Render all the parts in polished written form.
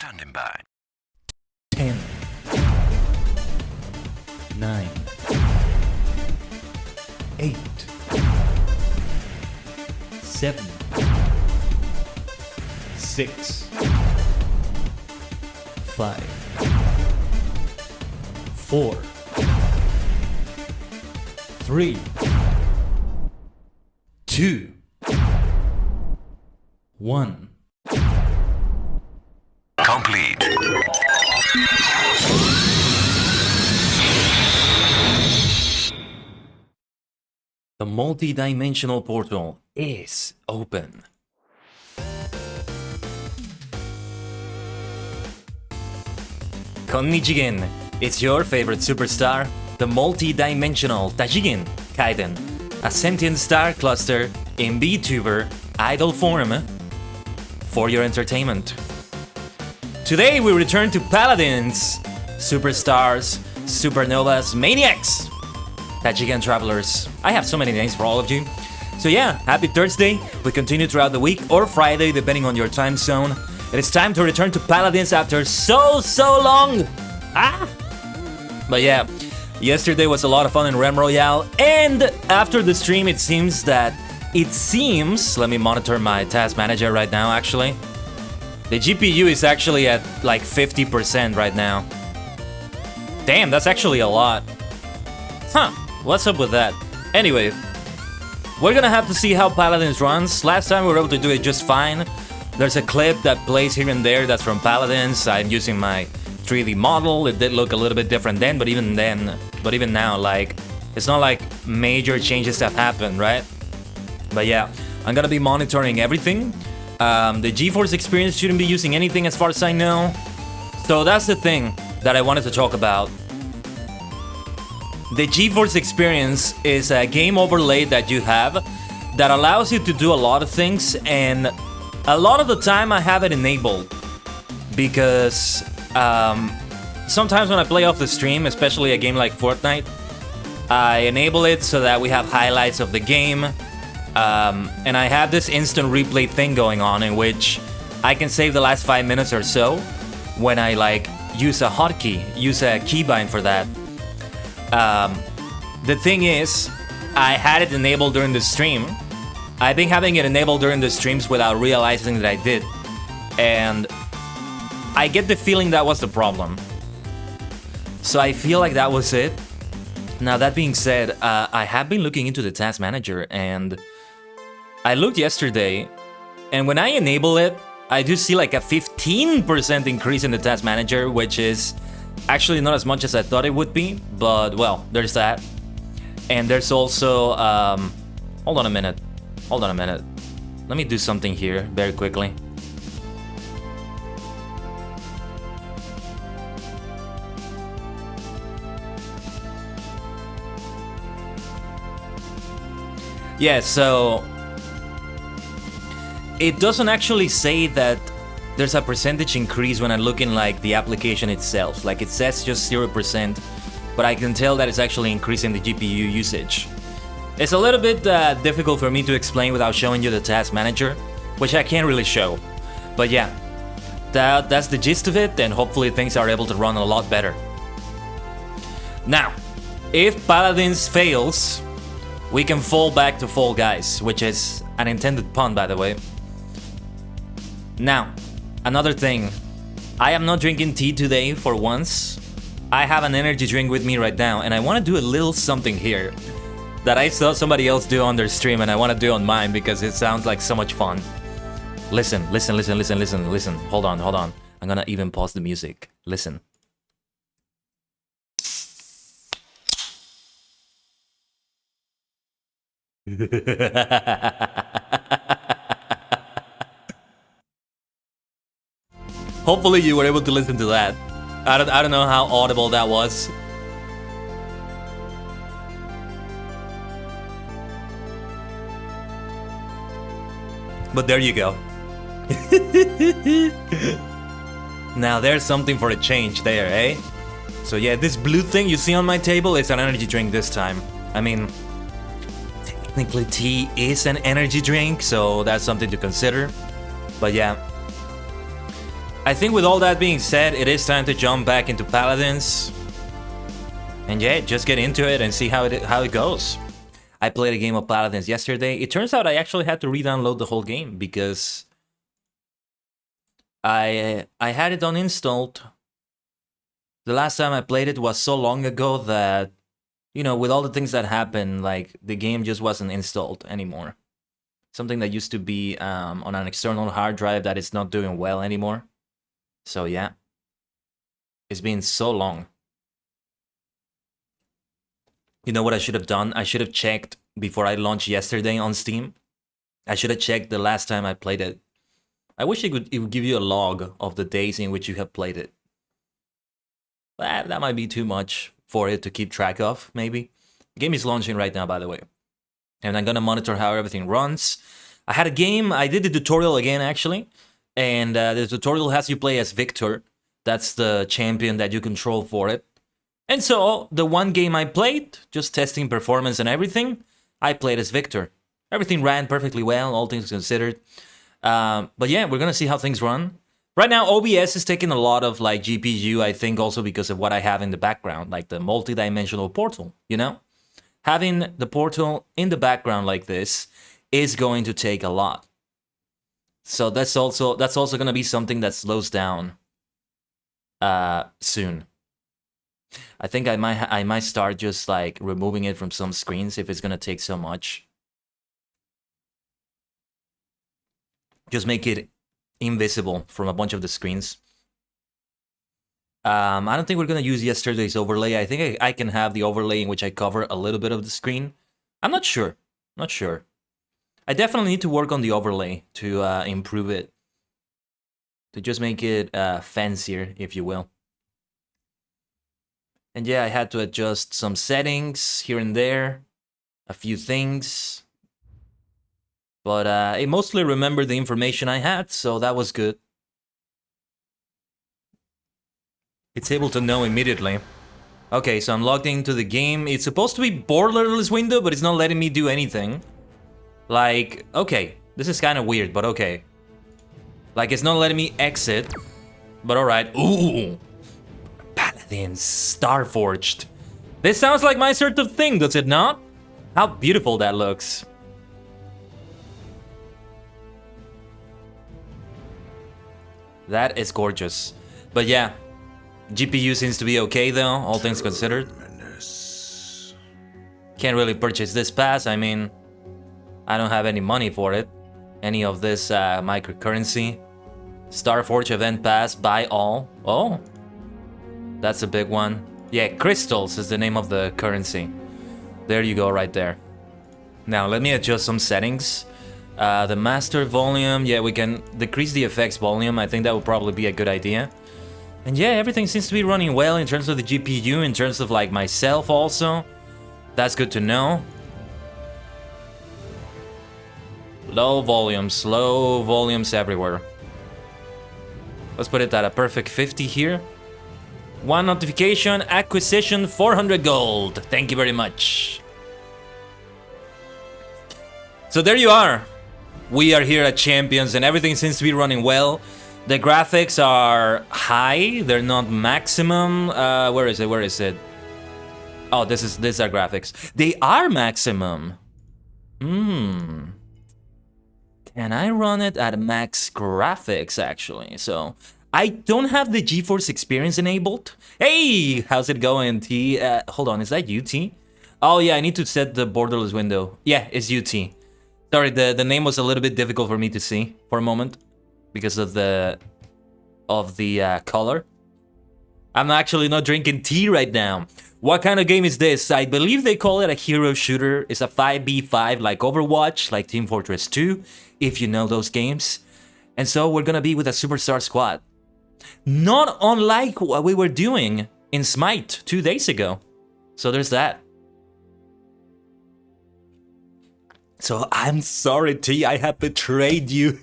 Standing by. 10, 9, 8, 7, 6, 5, 4, 3, 2, 1. Complete. The multi-dimensional portal is open. Konnichigen, it's your favorite superstar, the multi-dimensional Tajigen Kaiden, a sentient star cluster in VTuber idol form for your entertainment. Today we return to Paladins, superstars, supernovas, maniacs, Tajigen travelers. I have so many names for all of you. So yeah, happy Thursday. We continue throughout the week, or Friday, depending on your time zone. It is time to return to Paladins after so long. But yeah, yesterday was a lot of fun in Realm Royale, and after the stream it seems, let me monitor my task manager right now actually. The GPU is actually at like 50% right now. Damn, that's actually a lot. Huh, what's up with that? Anyway, we're gonna have to see how Paladins runs. Last time we were able to do it just fine. There's a clip that plays here and there that's from Paladins. I'm using my 3D model. It did look a little bit different then, but even now, like, it's not like major changes have happened, right? But yeah, I'm gonna be monitoring everything. The GeForce experience shouldn't be using anything as far as I know. So that's the thing that I wanted to talk about. The GeForce experience is a game overlay that you have that allows you to do a lot of things, and a lot of the time I have it enabled because sometimes when I play off the stream, especially a game like Fortnite, I enable it so that we have highlights of the game. And I have this instant replay thing going on in which I can save the last 5 minutes or so when I like use a hotkey, use a keybind for that. The thing is, I had it enabled during the stream. I've been having it enabled during the streams without realizing that I did. And I get the feeling that was the problem. So I feel like that was it. Now that being said, I have been looking into the task manager, and I looked yesterday, and when I enable it, I do see like a 15% increase in the task manager, which is actually not as much as I thought it would be, but well, there's that. And there's also, hold on a minute. Let me do something here very quickly. Yeah, so it doesn't actually say that there's a percentage increase when I look in like the application itself. Like it says just 0%, but I can tell that it's actually increasing the GPU usage. It's a little bit difficult for me to explain without showing you the task manager, which I can't really show. But yeah, that's the gist of it, and hopefully things are able to run a lot better. Now, if Paladins fails, we can fall back to Fall Guys, which is an intended pun, by the way. Now, another thing. I am not drinking tea today for once. I have an energy drink with me right now, and I want to do a little something here that I saw somebody else do on their stream, and I want to do on mine because it sounds like so much fun. Listen. Hold on. I'm gonna even pause the music. Listen. Hopefully you were able to listen to that. I don't know how audible that was. But there you go. Now there's something for a change there, eh? So yeah, this blue thing you see on my table is an energy drink this time. I mean, technically tea is an energy drink, so that's something to consider. But yeah. I think with all that being said, it is time to jump back into Paladins. And yeah, just get into it and see how it goes. I played a game of Paladins yesterday. It turns out I actually had to re-download the whole game because I had it uninstalled. The last time I played it was so long ago that, you know, with all the things that happened, like, the game just wasn't installed anymore. Something that used to be on an external hard drive that is not doing well anymore. So yeah, it's been so long. You know what I should have done? I should have checked before I launched yesterday on Steam. I should have checked the last time I played it. I wish it would give you a log of the days in which you have played it. That might be too much for it to keep track of, maybe. The game is launching right now, by the way. And I'm gonna monitor how everything runs. I had a game, I did the tutorial again, actually. And the tutorial has you play as Victor. That's the champion that you control for it. And so, the one game I played, just testing performance and everything, I played as Victor. Everything ran perfectly well, all things considered. But yeah, we're gonna see how things run. Right now, OBS is taking a lot of like GPU, I think also because of what I have in the background, like the multi-dimensional portal, you know? Having the portal in the background like this is going to take a lot. So that's also gonna be something that slows down soon. I think I might start just like removing it from some screens if it's gonna take so much. Just make it invisible from a bunch of the screens. I don't think we're gonna use yesterday's overlay. I think I can have the overlay in which I cover a little bit of the screen. I'm not sure. Not sure. I definitely need to work on the overlay to improve it. To just make it fancier, if you will. And yeah, I had to adjust some settings here and there. A few things. But it mostly remembered the information I had, so that was good. It's able to know immediately. Okay, so I'm logged into the game. It's supposed to be borderless window, but it's not letting me do anything. Like, okay, this is kind of weird, but okay. Like, it's not letting me exit, but alright. Ooh! Paladins, Starforged. This sounds like my sort of thing, does it not? How beautiful that looks. That is gorgeous. But yeah, GPU seems to be okay though, all things considered. Can't really purchase this pass, I mean, I don't have any money for it. Any of this microcurrency. Starforge event pass, buy all. Oh, that's a big one. Yeah, crystals is the name of the currency. There you go, right there. Now, let me adjust some settings. The master volume, yeah, we can decrease the effects volume. I think that would probably be a good idea. And yeah, everything seems to be running well in terms of the GPU, in terms of like myself also. That's good to know. Low volumes everywhere. Let's put it at a perfect 50 here. One notification, acquisition, 400 gold. Thank you very much. So there you are. We are here at Champions and everything seems to be running well. The graphics are high, they're not maximum. Where is it? Oh, these are graphics. They are maximum. Can I run it at max graphics actually? So I don't have the GeForce experience enabled. Hey, how's it going, T? Hold on, is that UT? Oh yeah, I need to set the borderless window. Yeah, it's UT. Sorry, the name was a little bit difficult for me to see for a moment because of the color. I'm actually not drinking tea right now. What kind of game is this? I believe they call it a hero shooter. It's a 5v5 like Overwatch, like Team Fortress 2, if you know those games. And so we're gonna be with a superstar squad. Not unlike what we were doing in Smite 2 days ago. So there's that. So I'm sorry, T, I have betrayed you.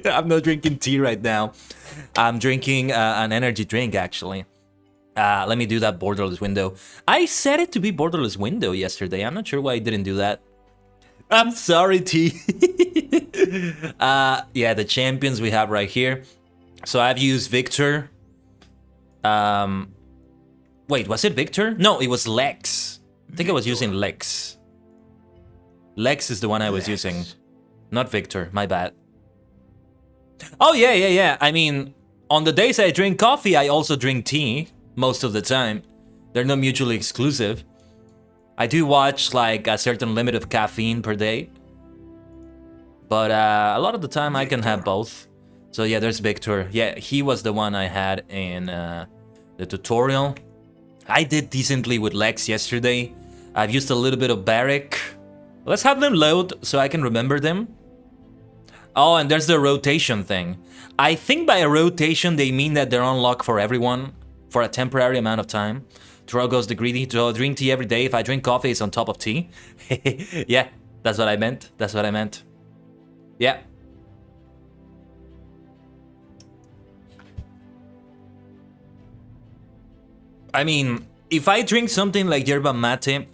I'm not drinking tea right now. I'm drinking an energy drink, actually. Let me do that borderless window. I set it to be borderless window yesterday. I'm not sure why I didn't do that. I'm sorry, T. Yeah, the champions we have right here. So I've used Victor. Wait, was it Victor? No, it was Lex. I think I was using Lex. Lex is the one I was using. Not Victor, my bad. Oh, yeah. I mean, on the days I drink coffee, I also drink tea most of the time. They're not mutually exclusive. I do watch like a certain limit of caffeine per day. But a lot of the time I can have both. So yeah, there's Victor. Yeah, he was the one I had in the tutorial. I did decently with Lex yesterday. I've used a little bit of Barrick. Let's have them load so I can remember them. Oh, and there's the rotation thing. I think by a rotation they mean that they're unlocked for everyone for a temporary amount of time. Tro goes the greedy. Tro drink tea every day. If I drink coffee, it's on top of tea. Yeah, that's what I meant. That's what I meant. Yeah. I mean, if I drink something like yerba mate,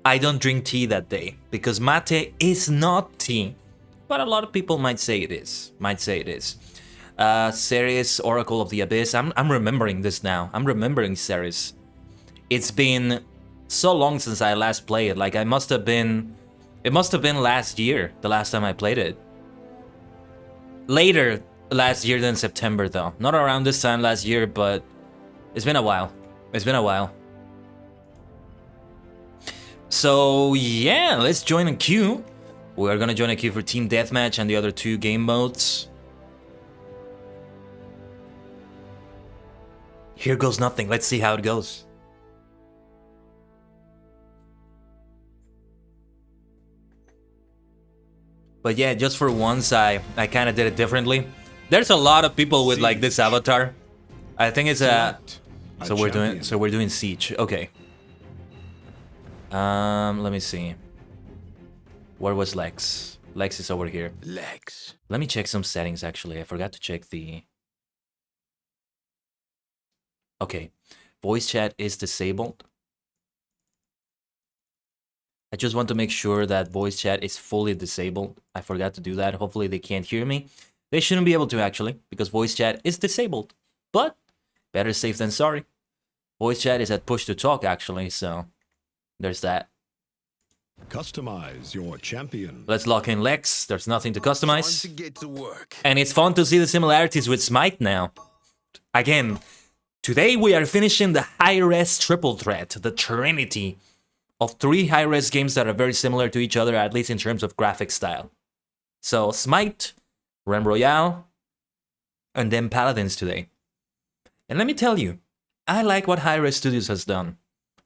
I don't drink tea that day because mate is not tea, but a lot of people might say it is. Ceres, Oracle of the Abyss. I'm remembering this now. I'm remembering Ceres. It's been so long since I last played it. Like it must have been last year, the last time I played it. Later last year than September though. Not around this time last year, but it's been a while. It's been a while. So yeah, let's join a queue. We are gonna join a queue for Team Deathmatch and the other 2 game modes. Here goes nothing. Let's see how it goes. But yeah, just for once, I kind of did it differently. There's a lot of people with like this avatar. I think it's a. So we're doing Siege. Okay. Let me see. Where was Lex? Lex is over here. Lex. Let me check some settings. Actually, I forgot to check the. Okay, voice chat is disabled. I just want to make sure that voice chat is fully disabled. I forgot to do that. Hopefully they can't hear me. They shouldn't be able to actually, because voice chat is disabled. But better safe than sorry. Voice chat is at push to talk actually, so there's that. Customize your champion. Let's lock in Lex. There's nothing to customize. Time to get to work. And it's fun to see the similarities with Smite now. Again, today we are finishing the Hi-Rez triple threat, the trinity of 3 Hi-Rez games that are very similar to each other, at least in terms of graphic style. So Smite, Realm Royale, and then Paladins today. And let me tell you, I like what Hi-Rez Studios has done.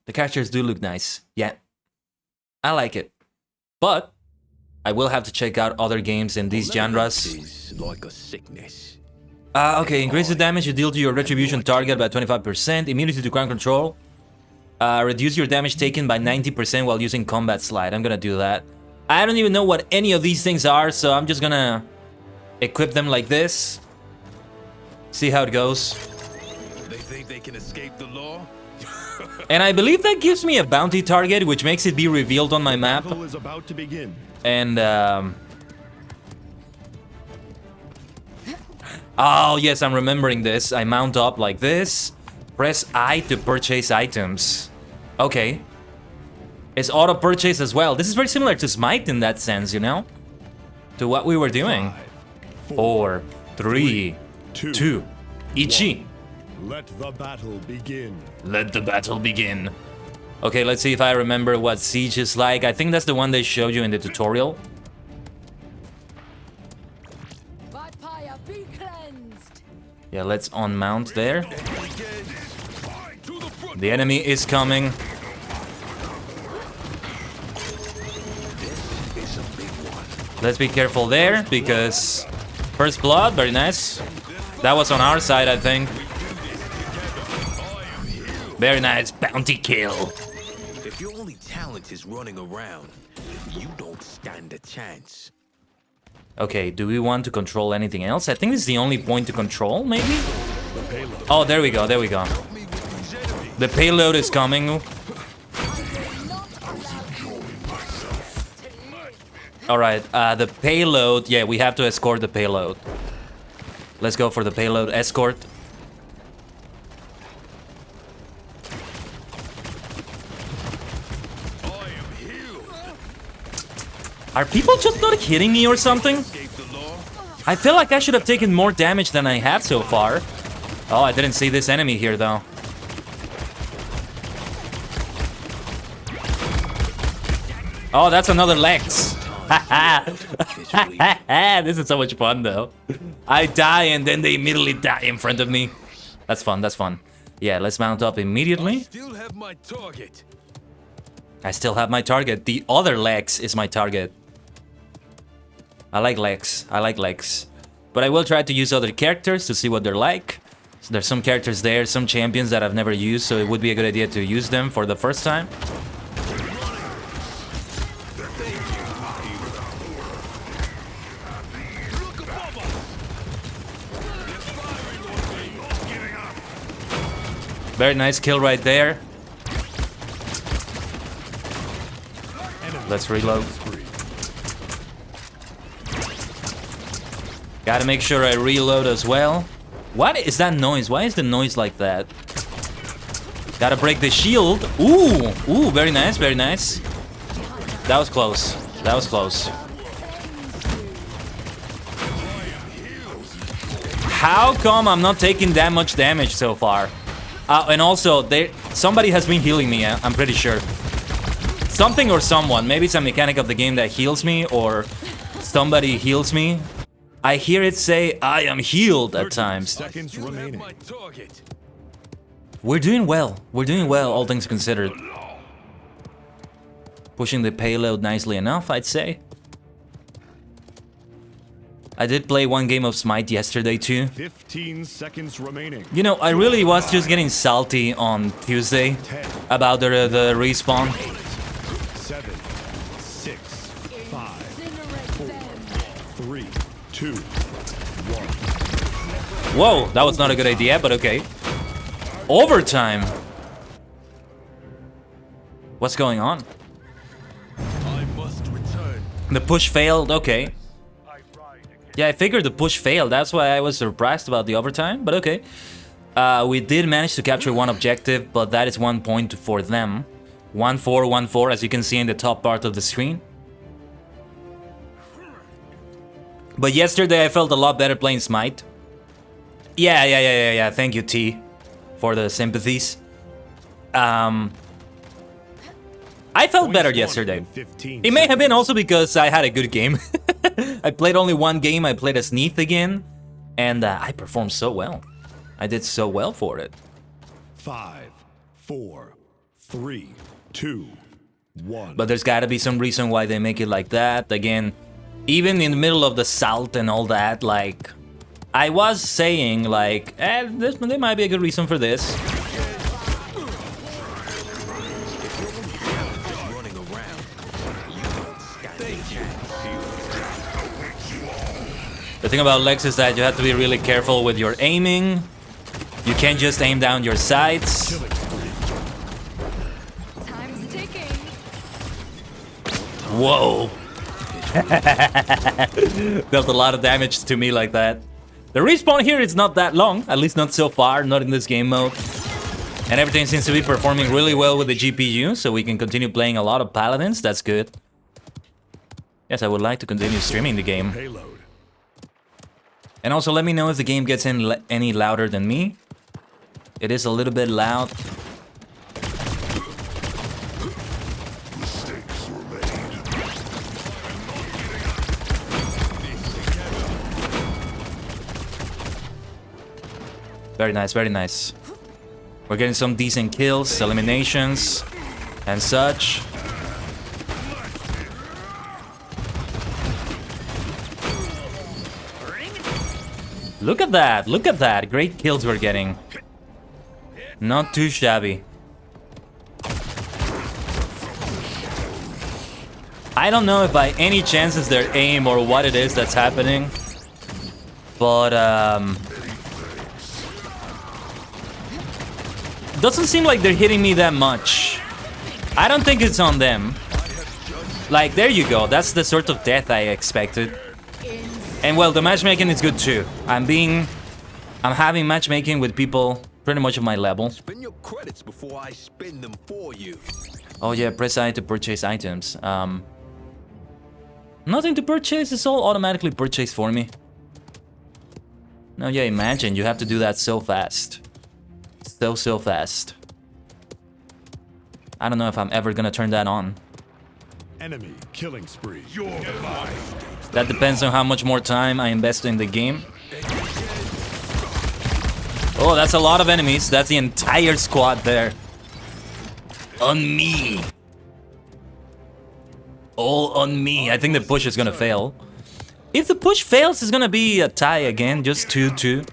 The characters do look nice, yeah. I like it. But I will have to check out other games in these genres. Like a sickness. Okay, increase the damage you deal to your retribution target by 25%, immunity to ground control. Reduce your damage taken by 90% while using combat slide. I'm gonna do that. I don't even know what any of these things are, so I'm just gonna equip them like this. See how it goes. They think they can escape the law? And I believe that gives me a bounty target, which makes it be revealed on my map. Battle is about to begin. And oh yes, I'm remembering this. I mount up like this. Press I to purchase items. Okay. It's auto purchase as well. This is very similar to Smite in that sense, you know? To what we were doing. 5, 4, 3, 2, Ichi. Let the battle begin. Let the battle begin. Okay, let's see if I remember what Siege is like. I think that's the one they showed you in the tutorial. Yeah, let's unmount there. The enemy is coming. Let's be careful there, because first blood, very nice. That was on our side, I think. Very nice, bounty kill. If your only talent is running around, you don't stand a chance. Okay, do we want to control anything else? I think this is the only point to control, maybe? Oh, there we go, there we go. The payload is coming. Alright, the payload, yeah, we have to escort the payload. Let's go for the payload escort. I am healed. Are people just not hitting me or something? Escape the law. I feel like I should have taken more damage than I have so far. Oh, I didn't see this enemy here though. Oh, that's another Lex. This is so much fun though. I die and then they immediately die in front of me. That's fun, that's fun. Yeah, let's mount up immediately. Still have my target. I still have my target. The other Lex is my target. I like Lex. I like Lex. But I will try to use other characters to see what they're like. So there's some characters there, some champions that I've never used, so it would be a good idea to use them for the first time. Very nice kill right there. Let's reload. Gotta make sure I reload as well. What is that noise? Why is the noise like that? Gotta break the shield. Ooh, ooh, very nice, very nice. That was close. That was close. How come I'm not taking that much damage so far? And also, somebody has been healing me, I'm pretty sure. Something or someone. Maybe it's a mechanic of the game that heals me, or somebody heals me. I hear it say, I am healed at times. Seconds Still have remaining. my target. We're doing well. We're doing well, all things considered. Pushing the payload nicely enough, I'd say. I did play one game of Smite yesterday too. 15 seconds remaining. You know, I really was just getting salty on Tuesday about the respawn. 7, 6, 5, 4, 3, 2, 1. Whoa, that was not a good idea, but okay. Overtime. What's going on? I must return. The push failed, okay. Yeah, I figured the push failed. That's why I was surprised about the overtime, but okay. We did manage to capture one objective, but that is 1 point for them. 1-4, 1-4, as you can see in the top part of the screen. But yesterday I felt a lot better playing Smite. Yeah. Thank you, T, for the sympathies. I felt better yesterday. It may have been also because I had a good game. I played only one game, I played as Neath again, and I performed so well. I did so well for it. 5, 4, 3, 2, 1. But there's gotta be some reason why they make it like that. Again, even in the middle of the salt and all that, like, I was saying, like, there might be a good reason for this. Running around. You don't stand a chance. The thing about Lex is that you have to be really careful with your aiming. You can't just aim down your sights. Time's ticking. Whoa. Dealt a lot of damage to me like that. The respawn here is not that long, at least not so far, not in this game mode. And everything seems to be performing really well with the GPU, so we can continue playing a lot of Paladins. That's good. Yes, I would like to continue streaming the game. Payload. And also let me know if the game gets any louder than me. It is a little bit loud. Very nice, very nice. We're getting some decent kills, eliminations, and such. Look at that, look at that. Great kills we're getting. Not too shabby. I don't know if by any chance it's their aim or what it is that's happening. But, doesn't seem like they're hitting me that much. I don't think it's on them. Like, there you go. That's the sort of death I expected. And well, the matchmaking is good too. I'm being I'm having matchmaking with people pretty much of my level. Spend your credits before I spend them for you. Oh yeah, press I to purchase items. Nothing to purchase, it's all automatically purchased for me. No, yeah, imagine you have to do that so fast. So fast. I don't know if I'm ever gonna turn that on. Enemy killing spree. That depends on how much more time I invest in the game. Oh, that's a lot of enemies. That's the entire squad there. On me. All on me. I think the push is gonna fail. If the push fails, it's gonna be a tie again. Just 2-2.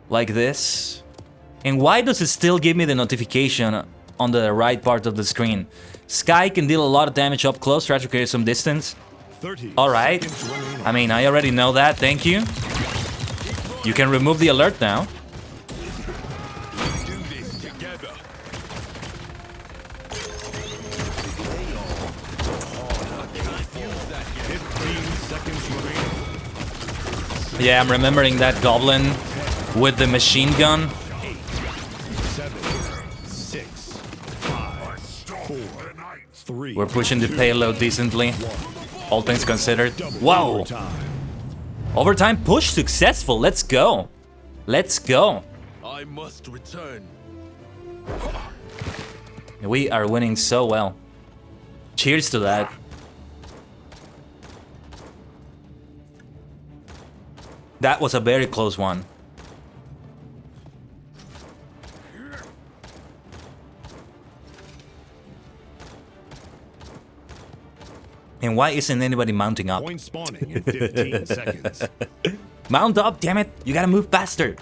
Like this. And why does it still give me the notification on the right part of the screen? Sky can deal a lot of damage up close, try to create some distance. Alright. I mean, I already know that, thank you. You can remove the alert now. Yeah, I'm remembering that goblin with the machine gun. 7, 6, 5, 4, 3. We're pushing the payload decently, all things considered. Whoa! Overtime push successful. Let's go. Let's go. I must return. We are winning so well. Cheers to that. That was a very close one. And why isn't anybody mounting up? Point spawning in 15 seconds. Mount up, damn it! You gotta move faster.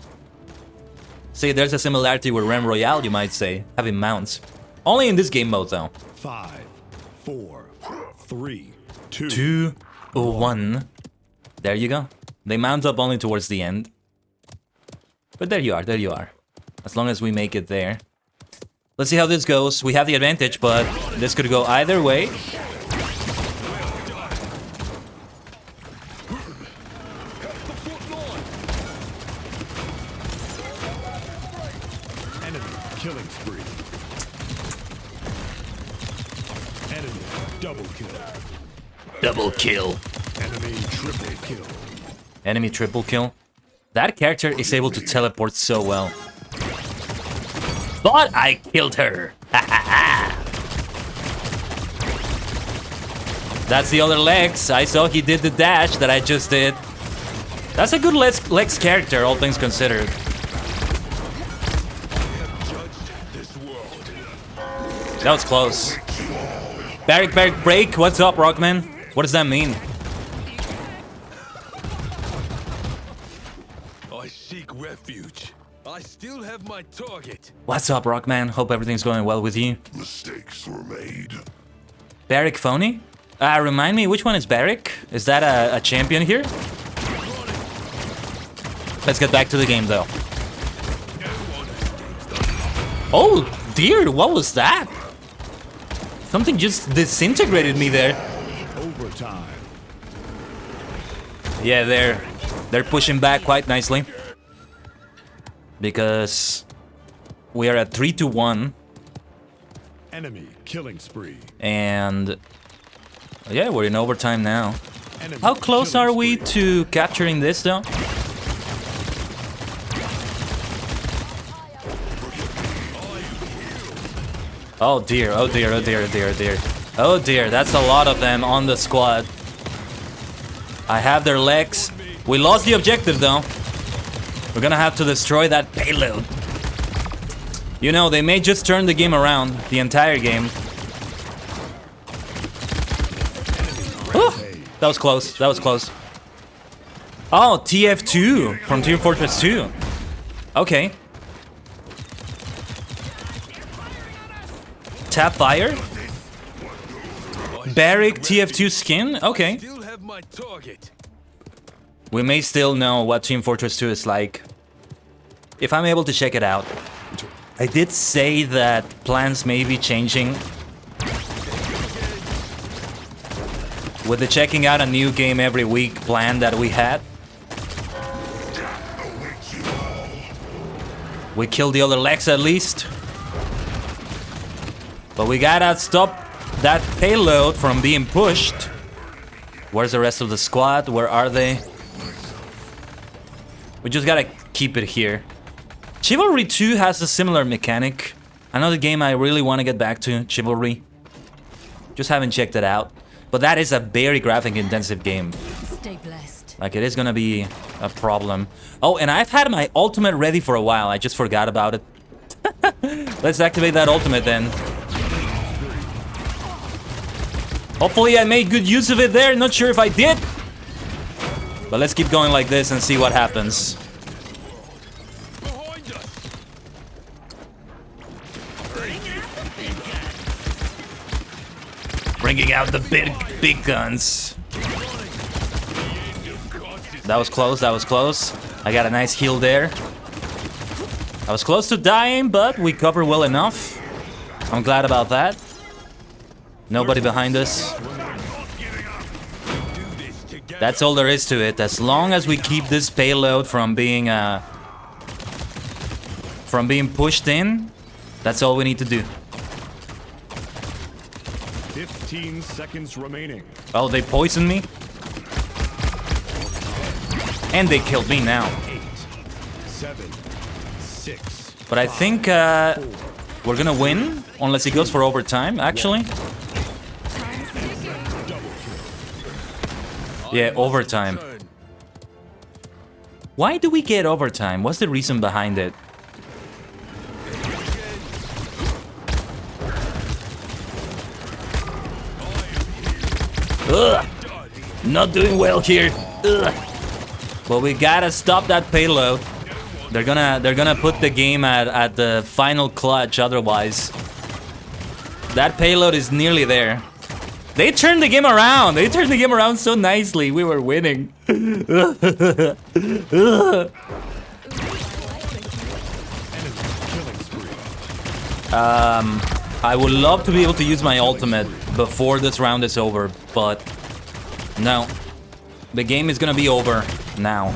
See, there's a similarity with Realm Royale, you might say, having mounts. Only in this game mode, though. 5, 4, 3, 2. 2, 1. There you go. They mount up only towards the end. But there you are, there you are. As long as we make it there. Let's see how this goes. We have the advantage, but this could go either way. Enemy killing spree. Enemy double kill. Double kill. Enemy triple kill. Enemy triple kill. That character is able to teleport so well. But I killed her. That's the other Lex. I saw he did the dash that I just did. That's a good Lex character, all things considered. That was close. Barrick, break. What's up, Rockman? What does that mean? I seek refuge. I still have my target. What's up, Rockman? Hope everything's going well with you. Mistakes were made. Barrick Phony? Remind me, which one is Barrick? Is that a champion here? Let's get back to the game, though. Oh, dear, what was that? Something just disintegrated me there. Overtime. Yeah, they're pushing back quite nicely. Because we are at 3-1. Enemy killing spree. And yeah, we're in overtime now. Enemy How close killing are we spree. to capturing this, though? Oh dear, oh dear, oh dear, oh dear, oh dear. Oh dear, that's a lot of them on the squad. I have their legs. We lost the objective, though. We're gonna have to destroy that payload. You know, they may just turn the game around, the entire game. Oh, that was close, that was close. Oh, TF2 from Team Fortress 2. Okay. Tap fire? Barrick TF2 skin? Okay. Still have my target. We may still know what Team Fortress 2 is like. If I'm able to check it out. I did say that plans may be changing. With the checking out a new game every week plan that we had. We killed the other legs at least. But we gotta stop that payload from being pushed. Where's the rest of the squad? Where are they? We just gotta keep it here. Chivalry 2 has a similar mechanic. Another game I really want to get back to, Chivalry. Just haven't checked it out. But that is a very graphic intensive game. Stay blessed. Like, it is gonna be a problem. Oh, and I've had my ultimate ready for a while. I just forgot about it. Let's activate that ultimate then. Hopefully I made good use of it there. Not sure if I did. But let's keep going like this and see what happens. Bringing out the big guns. That was close, that was close. I got a nice heal there. I was close to dying, but we covered well enough. I'm glad about that. Nobody behind us. That's all there is to it. As long as we keep this payload from being pushed in, that's all we need to do. 15 seconds remaining. Oh, they poisoned me. And they killed me now. 8, 7, 6. But I think we're gonna win, unless it goes for overtime, actually. Yeah, overtime. Why do we get overtime? What's the reason behind it? Ugh. Not doing well here. Ugh. But we gotta stop that payload. They're gonna put the game at the final clutch otherwise. That payload is nearly there. They turned the game around. They turned the game around so nicely. We were winning. I would love to be able to use my ultimate before this round is over, but no. The game is gonna be over now.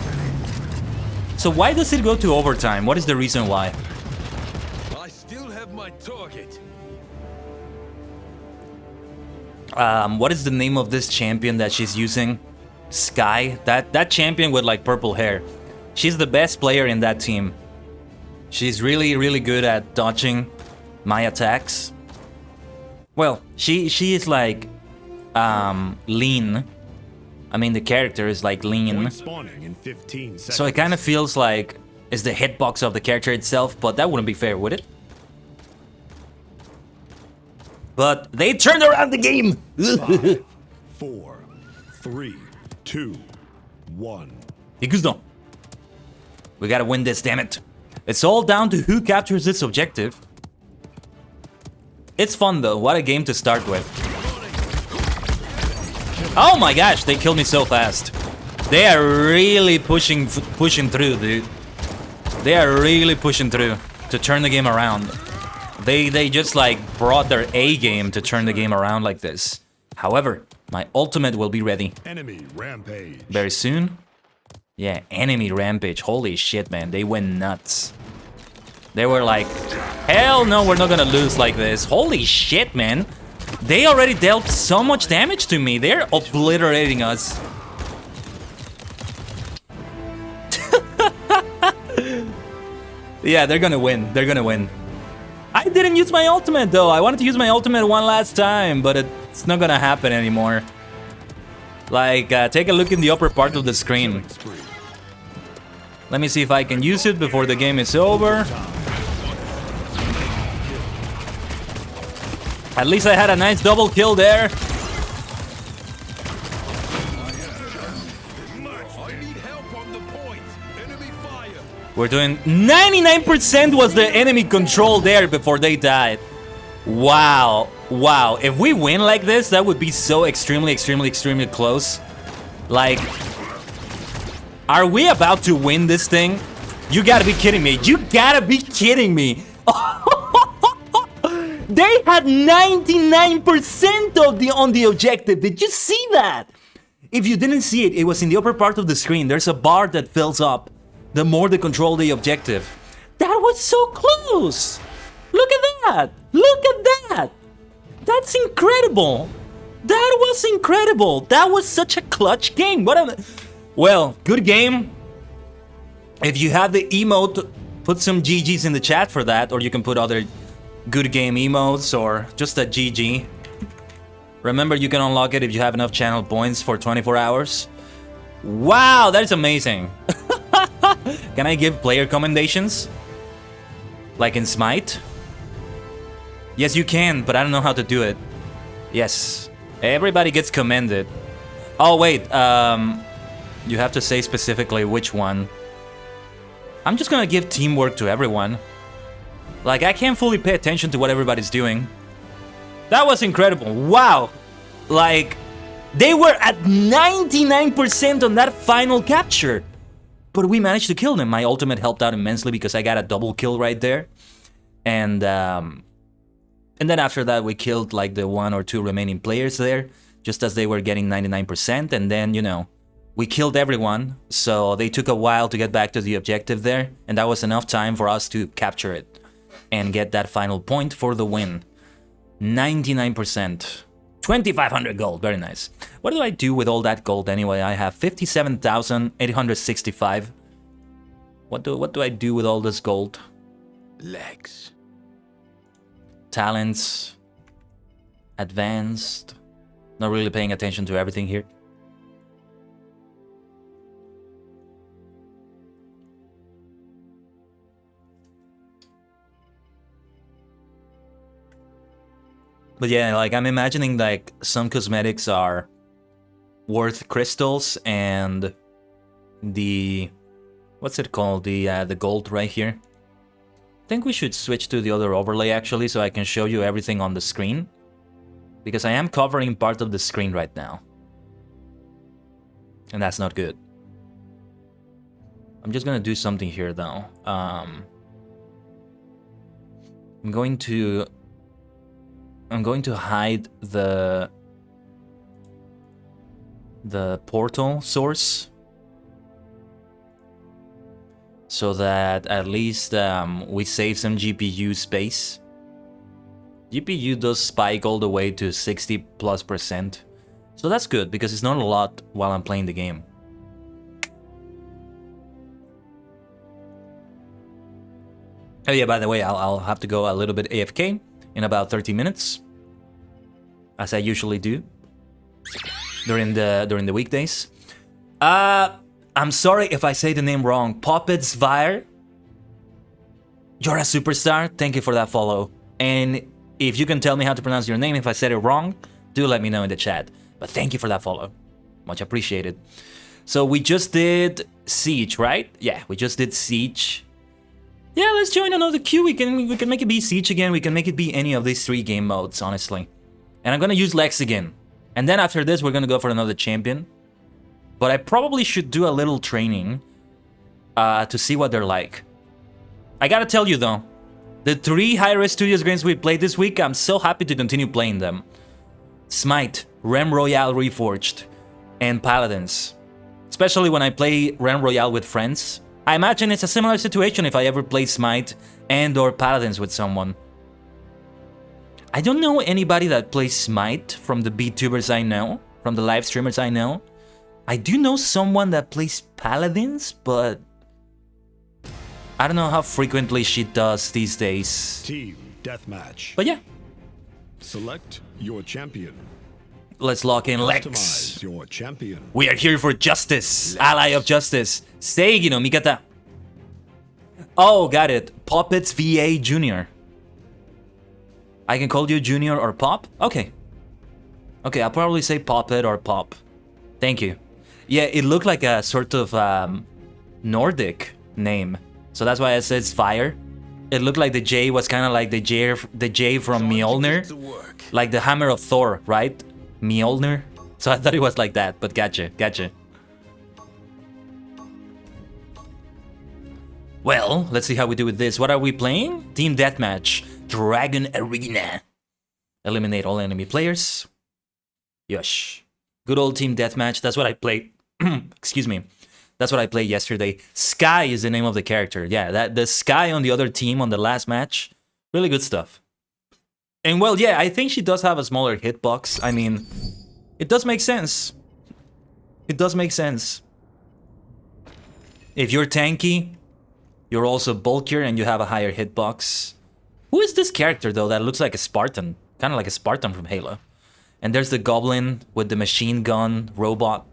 So why does it go to overtime? What is the reason why? I still have my target. What is the name of this champion that she's using? Sky? That champion with like purple hair. She's the best player in that team. She's really, really good at dodging my attacks. Well, she is like lean. I mean, the character is like lean. Spawning in 15 seconds. So it kind of feels like it's the hitbox of the character itself, but that wouldn't be fair, would it? But they turned around the game! 5, 4, 3, 2, 1. Ikuzo. We gotta win this, damn it. It's all down to who captures this objective. It's fun though, what a game to start with. Oh my gosh, they killed me so fast. They are really pushing through, dude. They are really pushing through to turn the game around. They just like brought their A game to turn the game around like this. However, my ultimate will be ready. Enemy rampage. Very soon. Yeah, enemy rampage. Holy shit, man. They went nuts. They were like, hell no, we're not gonna lose like this. Holy shit, man. They already dealt so much damage to me. They're obliterating us. Yeah, they're gonna win. They're gonna win. I didn't use my ultimate though. I wanted to use my ultimate one last time, but it's not gonna happen anymore. Like, take a look in the upper part of the screen. Let me see if I can use it before the game is over. At least I had a nice double kill there. We're doing 99% was the enemy control there before they died. Wow. Wow. If we win like this, that would be so extremely close. Like, are we about to win this thing? You gotta be kidding me. You gotta be kidding me. They had 99% on the objective. Did you see that? If you didn't see it, it was in the upper part of the screen. There's a bar that fills up the more they control the objective. That was so close! Look at that! Look at that! That's incredible! That was incredible! That was such a clutch game! Well, good game. If you have the emote, put some GGs in the chat for that, or you can put other good game emotes or just a GG. Remember, you can unlock it if you have enough channel points for 24 hours. Wow, that is amazing. Can I give player commendations? Like in Smite? Yes, you can, but I don't know how to do it. Yes, everybody gets commended. Oh, wait, you have to say specifically which one. I'm just gonna give teamwork to everyone. Like, I can't fully pay attention to what everybody's doing. That was incredible. Wow. Like, they were at 99% on that final capture. But we managed to kill them. My ultimate helped out immensely because I got a double kill right there. And then after that, we killed like the 1 or 2 remaining players there, just as they were getting 99%. And then, you know, we killed everyone. So they took a while to get back to the objective there. And that was enough time for us to capture it and get that final point for the win. 99%. 2,500 gold, very nice. What do I do with all that gold anyway? I have 57,865. What do I do with all this gold? Legs. Talents. Advanced. Not really paying attention to everything here. But yeah, like, I'm imagining, like, some cosmetics are worth crystals and the... what's it called? The gold right here. I think we should switch to the other overlay, actually, so I can show you everything on the screen. Because I am covering part of the screen right now. And that's not good. I'm just gonna do something here, though. I'm going to hide the portal source so that at least we save some GPU space. GPU does spike all the way to 60+%, so that's good because it's not a lot while I'm playing the game. Oh yeah, by the way, I'll have to go a little bit AFK in about 30 minutes, as I usually do during the weekdays. I'm sorry if I say the name wrong. Puppets Vire, you're a superstar. Thank you for that follow. And if you can tell me how to pronounce your name if I said it wrong, do let me know in the chat. But thank you for that follow, much appreciated. So we just did Siege, right? Yeah, we just did Siege. Yeah, let's join another queue. We can make it be Siege again. We can make it be any of these 3 game modes, honestly. And I'm gonna use Lex again. And then after this, we're gonna go for another champion. But I probably should do a little training to see what they're like. I gotta tell you though, the 3 Hi-Rez Studios games we played this week, I'm so happy to continue playing them. Smite, Realm Royale Reforged, and Paladins. Especially when I play Realm Royale with friends. I imagine it's a similar situation if I ever play Smite and or Paladins with someone. I don't know anybody that plays Smite from the VTubers I know, from the live streamers I know. I do know someone that plays Paladins, but I don't know how frequently she does these days. Team deathmatch. But yeah. Select your champion. Let's lock in Lex. Customize your champion. We are here for justice. Ally of justice. Seigi no Mikata. Oh, got it. Puppets VA Junior. I can call you Junior or Pop? Okay. Okay, I'll probably say Puppet or Pop. Thank you. Yeah, it looked like a sort of Nordic name. So that's why I said Fire. It looked like the J was kind of like the J from Mjolnir. Like the hammer of Thor, right? Mjolnir. So I thought it was like that, but gotcha. Well, let's see how we do with this. What are we playing? Team Deathmatch. Dragon Arena. Eliminate all enemy players. Yosh. Good old Team Deathmatch. That's what I played. Excuse me. That's what I played yesterday. Sky is the name of the character. Yeah, that the Sky on the other team on the last match. Really good stuff. And well, yeah, I think she does have a smaller hitbox. I mean, it does make sense. It does make sense. If you're tanky, you're also bulkier and you have a higher hitbox. Who is this character, though, that looks like a Spartan? Kind of like a Spartan from Halo. And there's the Goblin with the machine gun robot.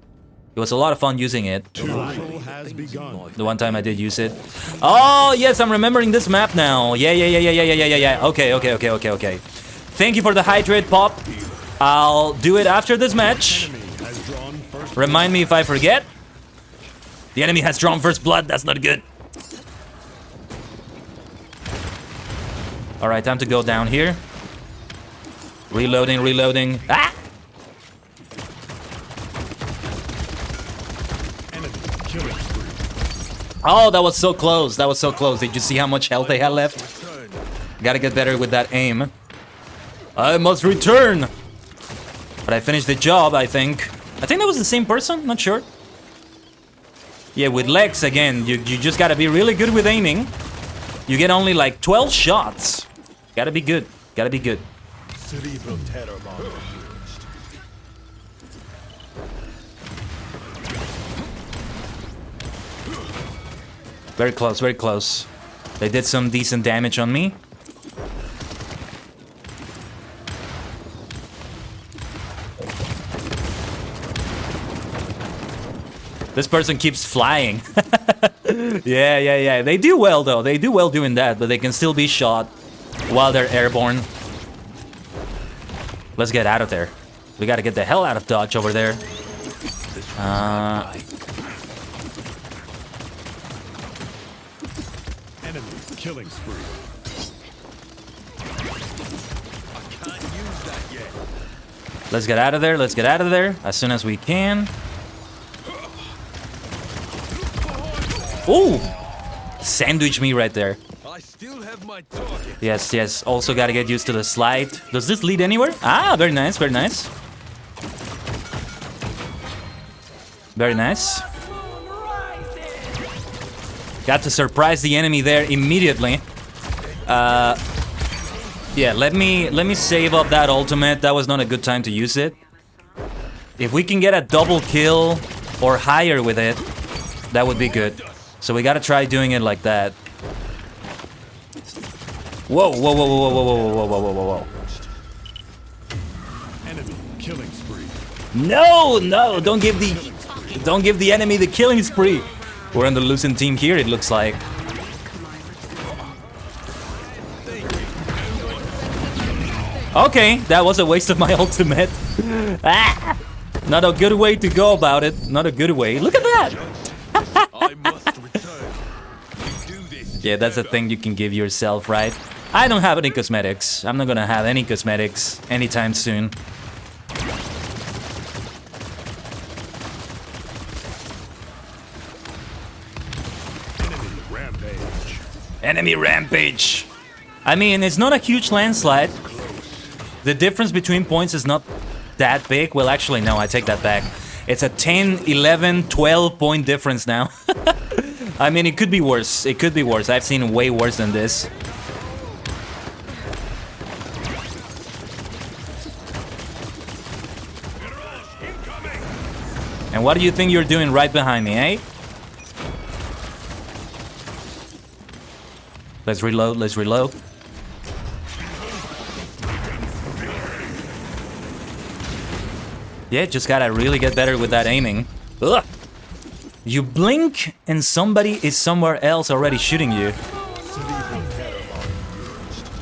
It was a lot of fun using it. Battle has begun. The one time I did use it. Oh, yes, I'm remembering this map now. Yeah. Okay. Thank you for the hydrate pop. I'll do it after this match. Enemy has drawn first. Remind me if I forget. The enemy has drawn first blood. That's not good. All right, time to go down here. Reloading. Ah! Enemy killing spree. Oh, that was so close. Did you see how much health they had left? Gotta get better with that aim. I must return. But I finished the job, I think. I think that was the same person, not sure. Yeah, with Lex, again, you just gotta be really good with aiming. You get only like 12 shots. Gotta be good. Cerebral terror bomb. Very close. They did some decent damage on me. This person keeps flying. Yeah. They do well, though. They do well doing that, but they can still be shot while they're airborne. Let's get out of there. We gotta get the hell out of Dodge over there. Enemy killing spree. Let's get out of there as soon as we can. Ooh! Sandwich me right there. I still have my target. Yes. Also gotta get used to the slide. Does this lead anywhere? Ah, very nice. Very nice. Got to surprise the enemy there immediately. Yeah, let me save up that ultimate. That was not a good time to use it. If we can get a double kill or higher with it, that would be good. So we gotta try doing it like that. Whoa. Enemy killing spree. No, don't give the enemy the killing spree. We're on the losing team here, it looks like. Okay, that was a waste of my ultimate. Ah, not a good way to go about it. Not a good way. Look at that. I must return. We do this. Yeah, that's a thing you can give yourself, right? I don't have any cosmetics. I'm not gonna have any cosmetics anytime soon. Enemy rampage. I mean, it's not a huge landslide. The difference between points is not that big. Well, actually, no, I take that back. It's a 10, 11, 12 point difference now. I mean, it could be worse. I've seen way worse than this. And what do you think you're doing right behind me, eh? Let's reload. Yeah, just gotta really get better with that aiming. Ugh. You blink and somebody is somewhere else already shooting you.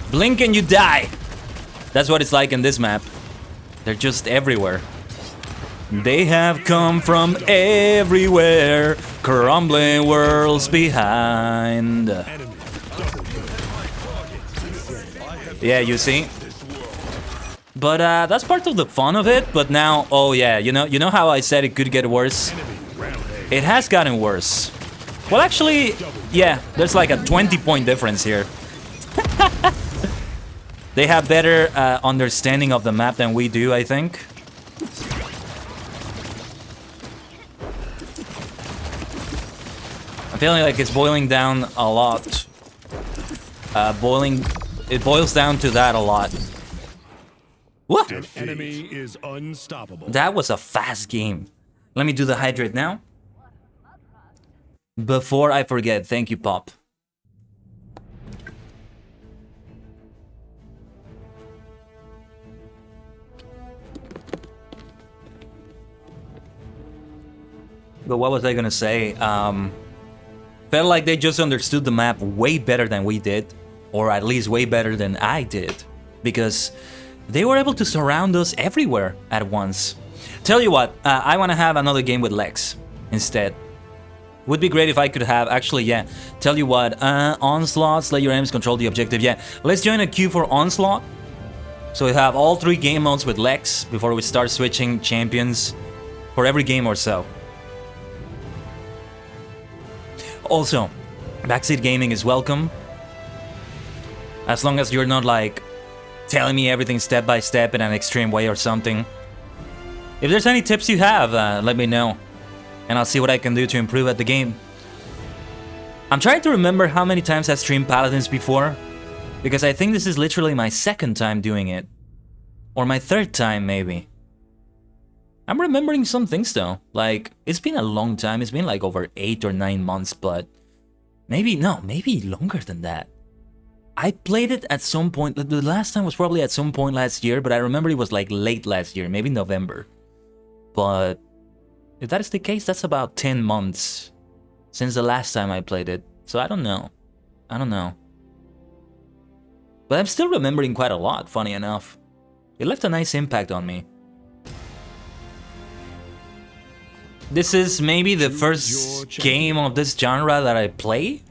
Blink and you die. That's what it's like in this map. They're just everywhere. They have come from everywhere, crumbling worlds behind. Yeah, you see? But that's part of the fun of it, but now, oh yeah, you know how I said it could get worse? It has gotten worse. Well, actually, yeah, there's like a 20 point difference here. They have better understanding of the map than we do, I think. feeling like it's boiling down a lot. It boils down to that a lot. What? An enemy is unstoppable. That was a fast game. Let me do the hydrate now. Before I forget, thank you, Pop. But what was I gonna say? Felt like they just understood the map way better than we did. Or at least way better than I did. Because they were able to surround us everywhere at once. Tell you what, I want to have another game with Lex instead. Would be great if I could have, actually, yeah. Tell you what, Onslaught, let your enemies control the objective, yeah. Let's join a queue for Onslaught. So we have all 3 game modes with Lex before we start switching champions for every game or so. Also, Backseat Gaming is welcome. As long as you're not like telling me everything step by step in an extreme way or something. If there's any tips you have, let me know. And I'll see what I can do to improve at the game. I'm trying to remember how many times I've streamed Paladins before. Because I think this is literally my 2nd time doing it. Or my 3rd time, maybe. I'm remembering some things though. Like, it's been a long time. It's been like over 8 or 9 months, but... maybe longer than that. I played it at some point. The last time was probably at some point last year, but I remember it was like late last year, maybe November. But if that is the case, that's about 10 months since the last time I played it. So I don't know. I don't know. But I'm still remembering quite a lot, funny enough. It left a nice impact on me. This is maybe the first game of this genre that I play.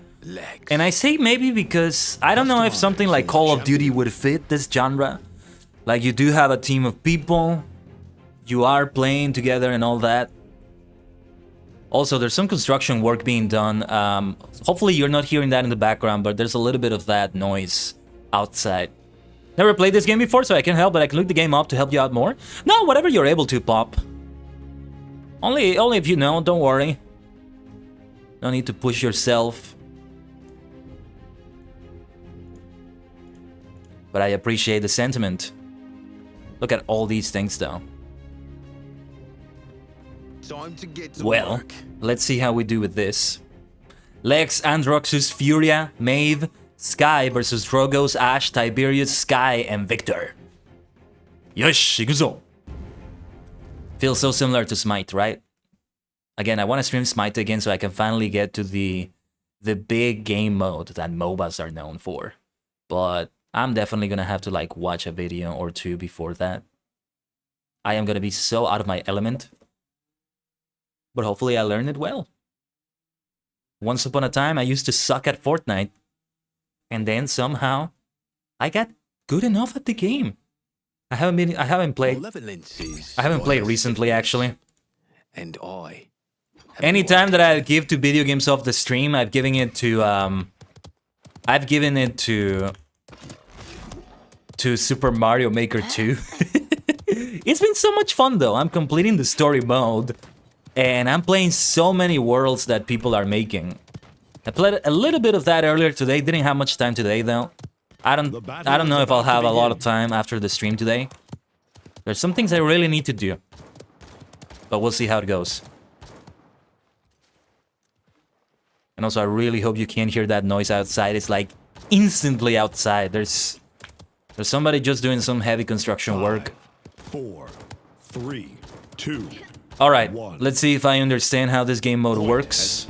And I say maybe because I don't know if something like Call of Duty would fit this genre. Like, you do have a team of people, you are playing together and all that. Also, there's some construction work being done. Hopefully you're not hearing that in the background, but there's a little bit of that noise outside. Never played this game before, so I can't help, but I can look the game up to help you out more. No, whatever you're able to, Pop. Only if you know, don't worry. No need to push yourself. But I appreciate the sentiment. Look at all these things though. Time to get to Well, work. let's see how we do with this. Lex, Androxus, Furia, Maeve, Sky versus Drogos, Ash, Tiberius, Sky, and Victor. Yosh, ikuzo. Feels so similar to Smite, right? Again, I want to stream Smite again so I can finally get to the big game mode that MOBAs are known for. But I'm definitely gonna have to like watch a video or 2 before that. I am gonna be so out of my element. But hopefully I learned it well. Once upon a time, I used to suck at Fortnite. And then somehow, I got good enough at the game. I haven't played recently, actually. And Anytime that I give to video games off the stream, I've given it to Super Mario Maker 2. It's been so much fun though. I'm completing the story mode and I'm playing so many worlds that people are making. I played a little bit of that earlier today. Didn't have much time today though. I don't know if I'll have a lot of time after the stream today. There's some things I really need to do. But we'll see how it goes. And also I really hope you can't hear that noise outside. It's like instantly outside. There's somebody just doing some heavy construction work. 4, 3, 2. Alright, 1. let's see if I understand how this game mode works.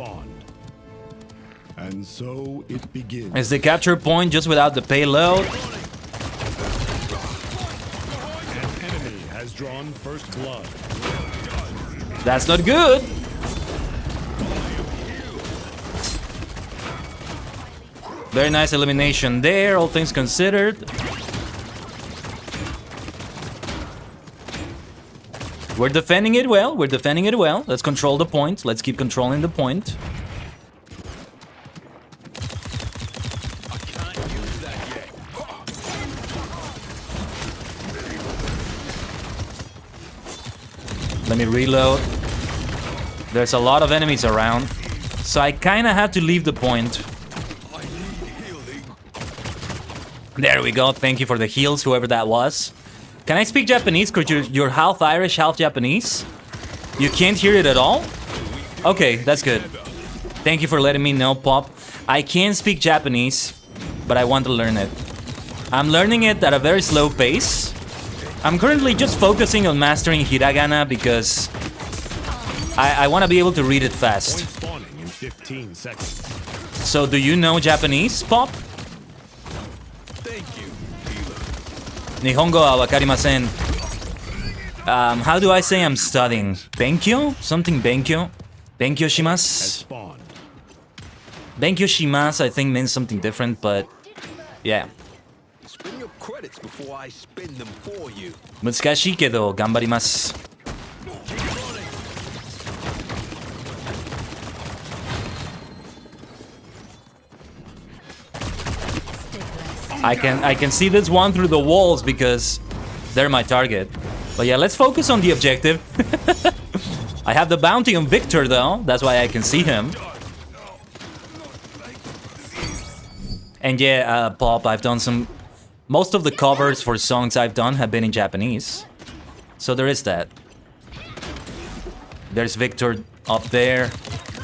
And so it begins. It's the capture point just without the payload. An enemy has drawn first blood. That's not good. Very nice elimination there, all things considered. We're defending it well. We're defending it well. Let's control the point. Let's keep controlling the point. I can't use that yet. Let me reload. There's a lot of enemies around. So I kind of had to leave the point. There we go. Thank you for the heals, whoever that was. Can I speak Japanese? Because you're half Irish, half Japanese. You can't hear it at all? Okay, that's good. Thank you for letting me know, Pop. I can speak Japanese, but I want to learn it. I'm learning it at a very slow pace. I'm currently just focusing on mastering hiragana because I want to be able to read it fast. Point spawning in 15 seconds. So, do you know Japanese, Pop? Thank you, Nihongo wa wakarimasen. How do I say I'm studying? Benkyo? Something benkyo? Benkyo Has shimasu? spawned. Benkyo shimasu I think means something different, but yeah. Spin your credits before I spin them for you. 難しいけど頑張ります。I can see this one through the walls because they're my target. But yeah, let's focus on the objective. I have the bounty on Victor though, that's why I can see him. And yeah, Pop, I've done some... Most of the covers for songs I've done have been in Japanese. So there is that. There's Victor up there,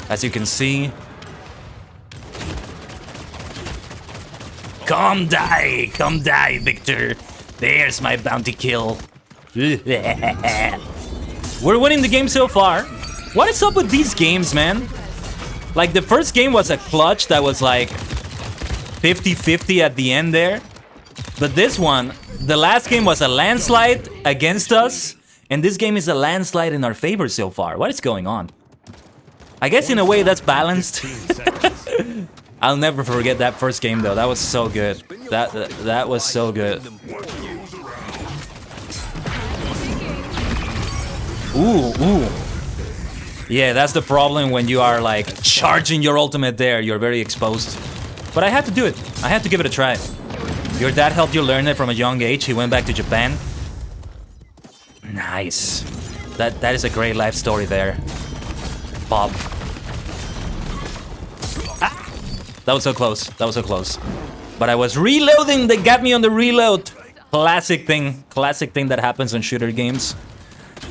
as you can see. Come die, Victor. There's my bounty kill. We're winning the game so far. What is up with these games, man? Like, the first game was a clutch that was like 50-50 at the end there. But this one, the last game was a landslide against us. And this game is a landslide in our favor so far. What is going on? I guess in a way that's balanced. I'll never forget that first game though. That was so good. That was so good. Ooh. Yeah, that's the problem when you are like charging your ultimate there. You're very exposed. But I had to do it. I had to give it a try. Your dad helped you learn it from a young age. He went back to Japan. Nice. That is a great life story there, Bob. Ah! That was so close. That was so close. But I was reloading. They got me on the reload. Classic thing that happens in shooter games.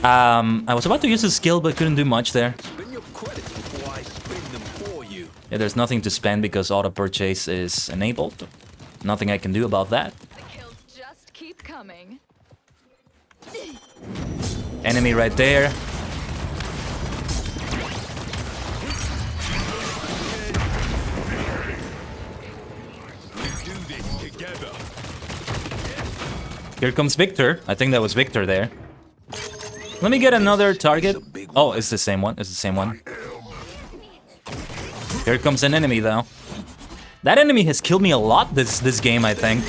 I was about to use a skill, but couldn't do much there. Yeah, there's nothing to spend because auto purchase is enabled. Nothing I can do about that. The kills just keep coming. Enemy right there. Here comes Victor. I think that was Victor there. Let me get another target. Oh, it's the same one. It's the same one. Here comes an enemy though. That enemy has killed me a lot this game, I think.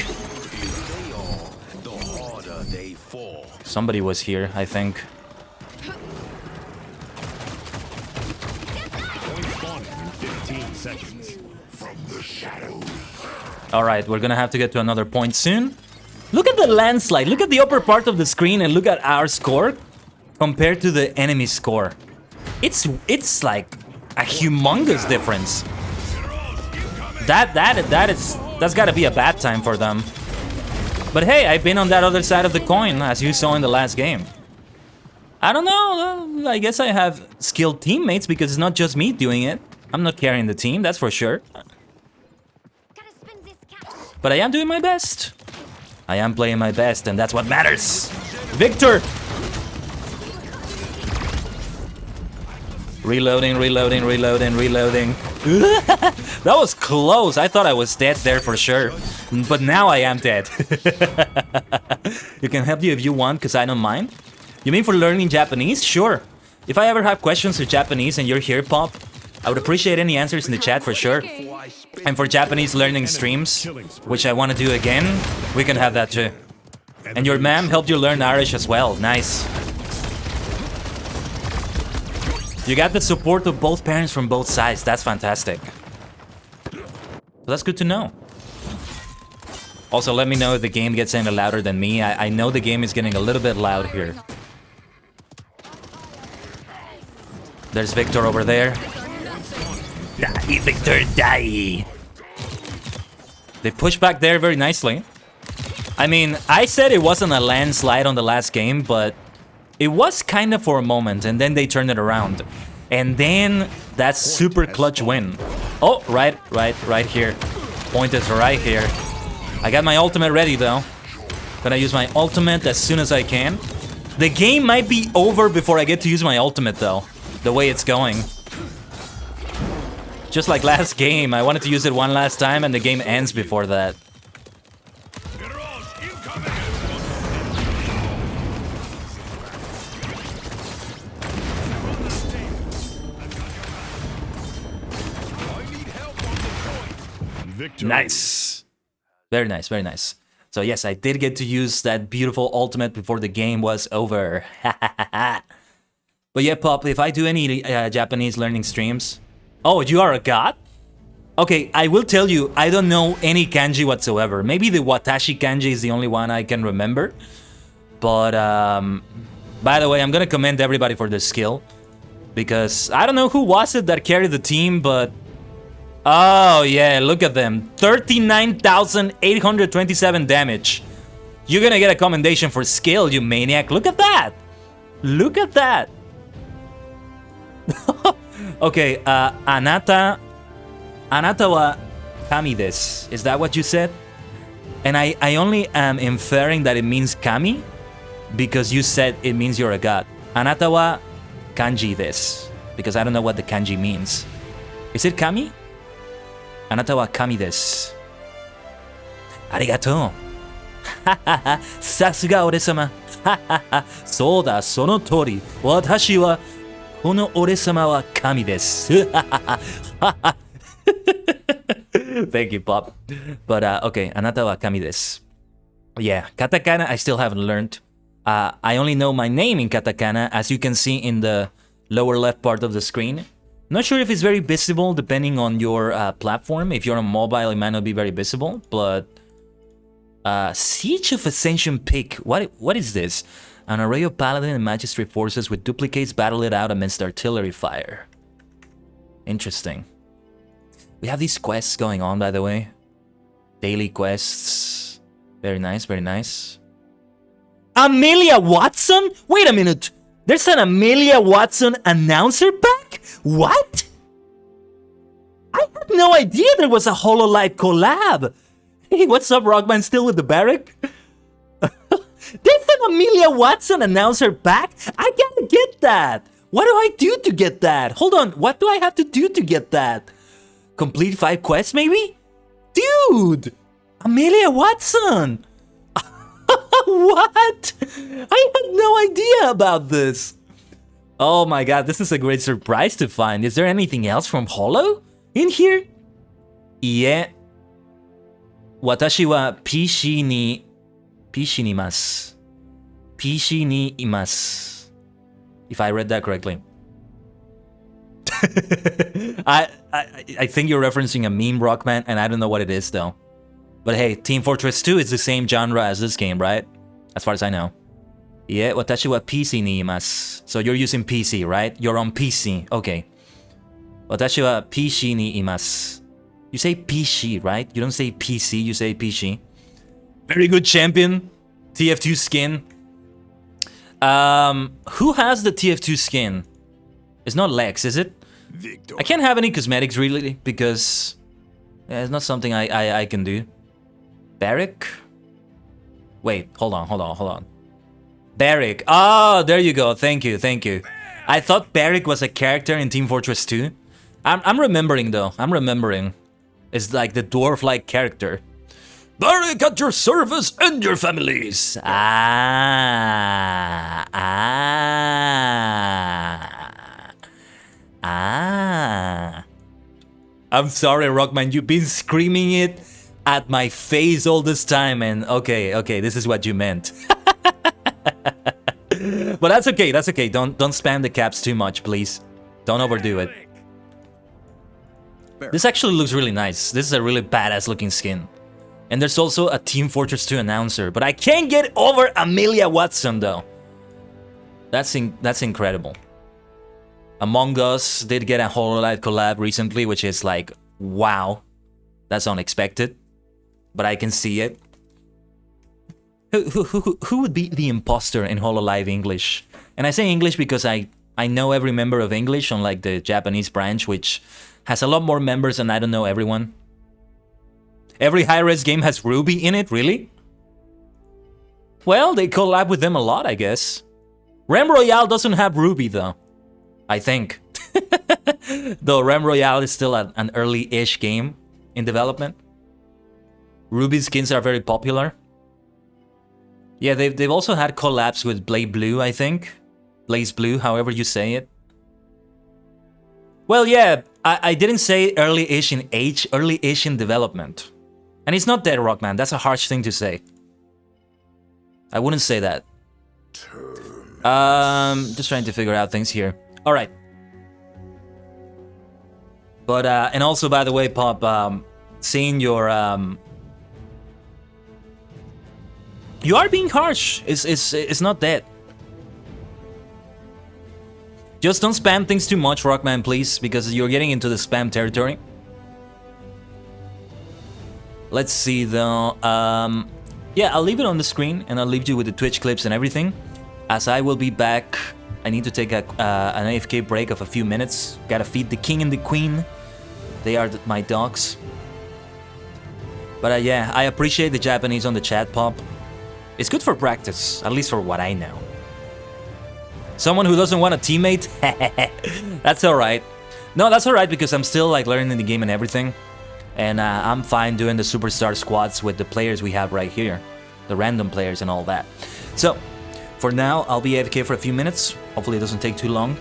Somebody was here, I think. Alright, we're gonna have to get to another point soon. Look at the landslide. Look at the upper part of the screen and look at our score compared to the enemy score. It's like a humongous difference. That's gotta be a bad time for them. But hey, I've been on that other side of the coin, as you saw in the last game. I don't know, I guess I have skilled teammates because it's not just me doing it. I'm not carrying the team, that's for sure. But I am doing my best. I am playing my best, and that's what matters. Victor! Reloading. That was close. I thought I was dead there for sure. But now I am dead. You can help you if you want, because I don't mind. You mean for learning Japanese? Sure. If I ever have questions for Japanese and you're here, Pop, I would appreciate any answers in the chat for sure. And for Japanese learning streams, which I want to do again, we can have that too. And your ma'am helped you learn Irish as well. Nice. You got the support of both parents from both sides. That's fantastic. So that's good to know. Also, let me know if the game gets any louder than me. I know the game is getting a little bit loud here. There's Victor over there. Die, Victor, die. They pushed back there very nicely. I mean, I said it wasn't a landslide on the last game, but it was kind of for a moment, and then they turned it around. And then that super clutch win. Oh, right here. Point is right here. I got my ultimate ready, though. Gonna use my ultimate as soon as I can. The game might be over before I get to use my ultimate, though. The way it's going. Just like last game, I wanted to use it one last time, and the game ends before that. Victory. Nice. Very nice, very nice. So yes, I did get to use that beautiful ultimate before the game was over. But yeah, Pop, if I do any Japanese learning streams... Oh, you are a god? Okay, I will tell you, I don't know any kanji whatsoever. Maybe the Watashi kanji is the only one I can remember. But, by the way, I'm gonna commend everybody for their skill. Because I don't know who was it that carried the team, but... Oh, yeah, look at them. 39,827 damage. You're gonna get a commendation for skill, you maniac. Look at that. Look at that. Okay, Anata wa kami desu. Is that what you said? And I only am inferring that it means kami because you said it means you're a god. Anata wa kanji desu. Because I don't know what the kanji means. Is it kami? Anata wa kami desu. Arigatou. Sasuga ore-sama. So da, sono tori. Watashi wa kono ore-sama wa kami desu. Thank you, Pop. But okay, anata wa kami desu. Yeah, katakana I still haven't learned. I only know my name in katakana, as you can see in the lower left part of the screen. Not sure if it's very visible depending on your platform. If you're on mobile, it might not be very visible, but... Siege of Ascension Peak. What is this? An array of Paladin and Magistrate forces with duplicates battle it out amidst artillery fire. Interesting. We have these quests going on, by the way. Daily quests. Very nice, very nice. Amelia Watson? Wait a minute. There's an Amelia Watson announcer pack? What? I had no idea there was a Hololive collab. Hey, what's up, Rockman? Still with the barrack? There's an Amelia Watson announcer pack? I gotta get that. What do I do to get that? Hold on, what do I have to do to get that? Complete 5 quests, maybe? Dude! Amelia Watson! What? I had no idea about this. Oh my god, this is a great surprise to find. Is there anything else from Holo in here? Yeah. Watashi wa PC ni imasu. PC ni imasu. If I read that correctly. I think you're referencing a meme, Rockman, and I don't know what it is though. But hey, Team Fortress 2 is the same genre as this game, right? As far as I know. Yeah, watashi wa PC ni imasu. So you're using PC, right? You're on PC. Okay. Watashi wa PC ni imasu. You say PC, right? You don't say PC, you say PC. Very good champion. TF2 skin. Who has the TF2 skin? It's not Lex, is it? Victor. I can't have any cosmetics really because it's not something I can do. Barrack? Wait, hold on. Barrack. Oh, there you go. Thank you. I thought Barrack was a character in Team Fortress 2. I'm remembering though. It's like the dwarf-like character. Barrack at your service and your families. Ah. I'm sorry, Rockman. You've been screaming it at my face all this time, and okay, this is what you meant. But that's okay. Don't spam the caps too much, please. Don't overdo it. This actually looks really nice. This is a really badass looking skin. And there's also a Team Fortress 2 announcer, but I can't get over Amelia Watson though. That's incredible. Among Us did get a Hololive collab recently, which is like, wow, that's unexpected, but I can see it. Who would be the imposter in Hololive English? And I say English because I know every member of English, unlike the Japanese branch, which has a lot more members and I don't know everyone. Every Hi-Rez game has Ruby in it, really? Well, they collab with them a lot, I guess. Rem Royale doesn't have Ruby, though. I think. Though Rem Royale is still an early-ish game in development. Ruby skins are very popular. Yeah, they've also had collabs with Blaze Blue, I think. Blaze Blue, however you say it. Well, yeah, I didn't say early-ish in age, early-ish in development. And it's not Dead Rockman, that's a harsh thing to say. I wouldn't say that. Just trying to figure out things here. All right. But and also, by the way, Pop, seeing your you are being harsh. It's not that. Just don't spam things too much, Rockman, please, because you're getting into the spam territory. Let's see though. Yeah, I'll leave it on the screen and I'll leave you with the Twitch clips and everything. As I will be back, I need to take an AFK break of a few minutes. Gotta feed the king and the queen. They are my dogs. But yeah, I appreciate the Japanese on the chat, Pop. It's good for practice, at least for what I know. Someone who doesn't want a teammate? That's alright. No, that's alright because I'm still like learning the game and everything. And I'm fine doing the superstar squads with the players we have right here. The random players and all that. So, for now, I'll be AFK for a few minutes. Hopefully it doesn't take too long.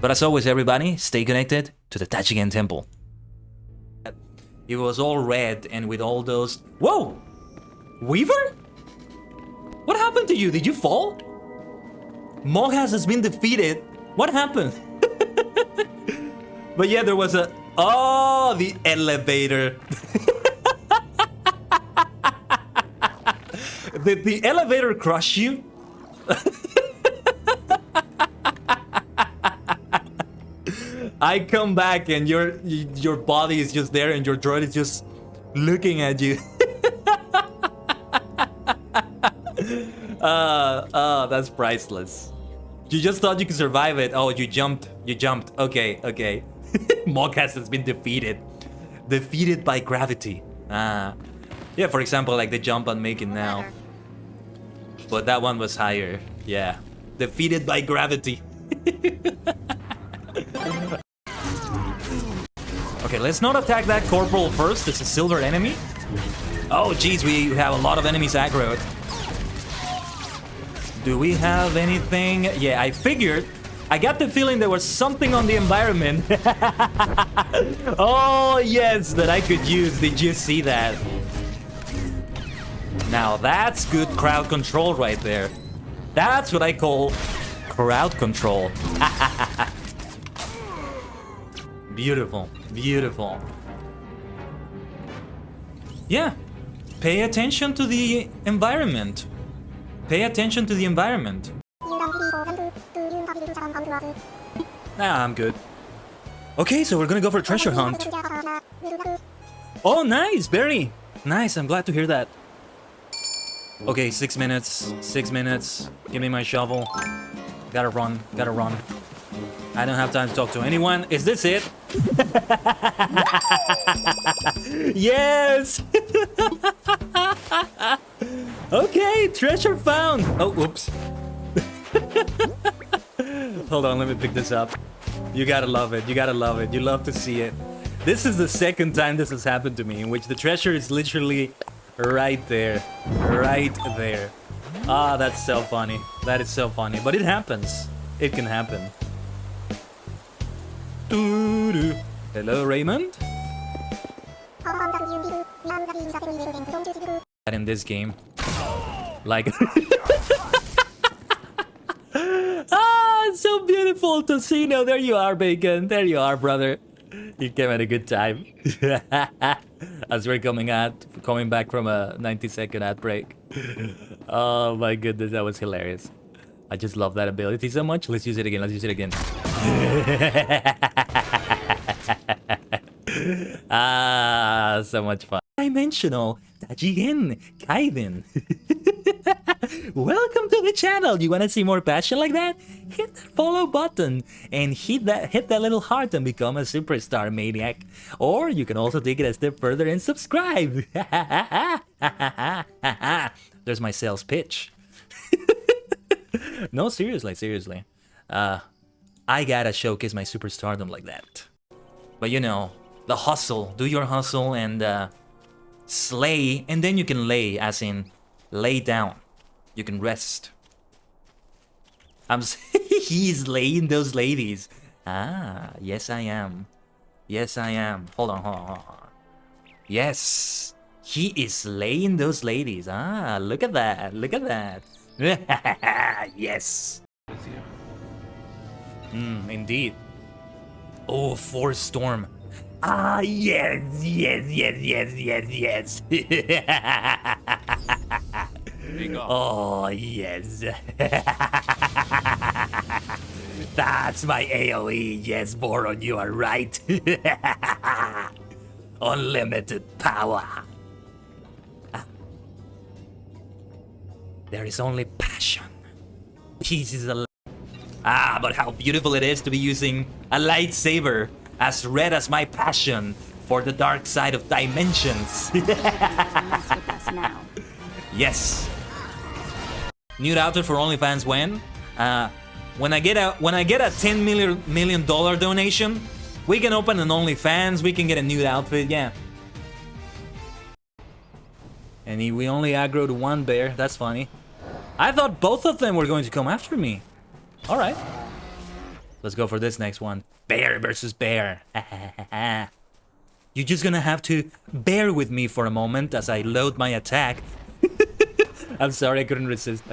But as always, everybody, stay connected to the Tachigen Temple. It was all red and with all those... Whoa! Weaver? What happened to you? Did you fall? Mohas has been defeated. What happened? But yeah, there was a... Oh, the elevator. Did the elevator crush you? I come back and your body is just there and your droid is just looking at you. That's priceless. You just thought you could survive it. Oh, you jumped. You jumped. Okay, okay. Mogcast has been defeated. Defeated by gravity. Yeah, for example, like the jump I'm making now. But that one was higher. Yeah. Defeated by gravity. Okay, let's not attack that corporal first. It's a silver enemy. Oh, jeez, we have a lot of enemies aggroed. Do we have anything? Yeah, I figured. I got the feeling there was something on the environment. Oh, yes, that I could use. Did you see that? Now, that's good crowd control right there. That's what I call crowd control. Beautiful, beautiful. Yeah, pay attention to the environment. Pay attention to the environment. Nah, I'm good. Okay, so we're gonna go for a treasure hunt. Oh, nice, Barry. Nice, I'm glad to hear that. Okay, 6 minutes. 6 minutes. Give me my shovel. Gotta run. Gotta run. I don't have time to talk to anyone. Is this it? Yes! Okay, treasure found. Oh, oops. Hold on, let me pick this up. You gotta love it. You gotta love it. You love to see it. This is the second time this has happened to me, in which the treasure is literally right there. Right there. Ah, that's so funny. That is so funny. But it happens. It can happen. Doo-doo. Hello, Raymond? In this game. Like... Ah, it's so beautiful, Tocino. There you are, Bacon. There you are, brother. You came at a good time. As we're coming back from a 90-second ad break. Oh my goodness, that was hilarious. I just love that ability so much. Let's use it again. Let's use it again. Ah, so much fun. Dimensional Tajigin Kaiden. Welcome to the channel. You want to see more passion like that? Hit that follow button and hit that little heart and become a superstar maniac. Or you can also take it a step further and subscribe. There's my sales pitch. No, seriously. I gotta showcase my superstardom like that. But you know, the hustle. Do your hustle and slay, and then you can lay, as in lay down. You can rest. He's laying those ladies. Ah, yes I am. Yes I am. Hold on. Yes, he is laying those ladies. Ah, look at that. Yes. Indeed. Oh, Force Storm. Ah, yes. Oh, yes. That's my AoE. Yes, Boron, you are right. Unlimited power. There is only passion. Peace is a... Ah, but how beautiful it is to be using a lightsaber as red as my passion for the dark side of dimensions. Mess with us now. Yes. Nude outfit for OnlyFans when? When I get a $10 million donation, we can open an OnlyFans. We can get a nude outfit. Yeah. And we only aggroed one bear. That's funny. I thought both of them were going to come after me. All right. Let's go for this next one. Bear versus bear. You're just gonna have to bear with me for a moment as I load my attack. I'm sorry, I couldn't resist.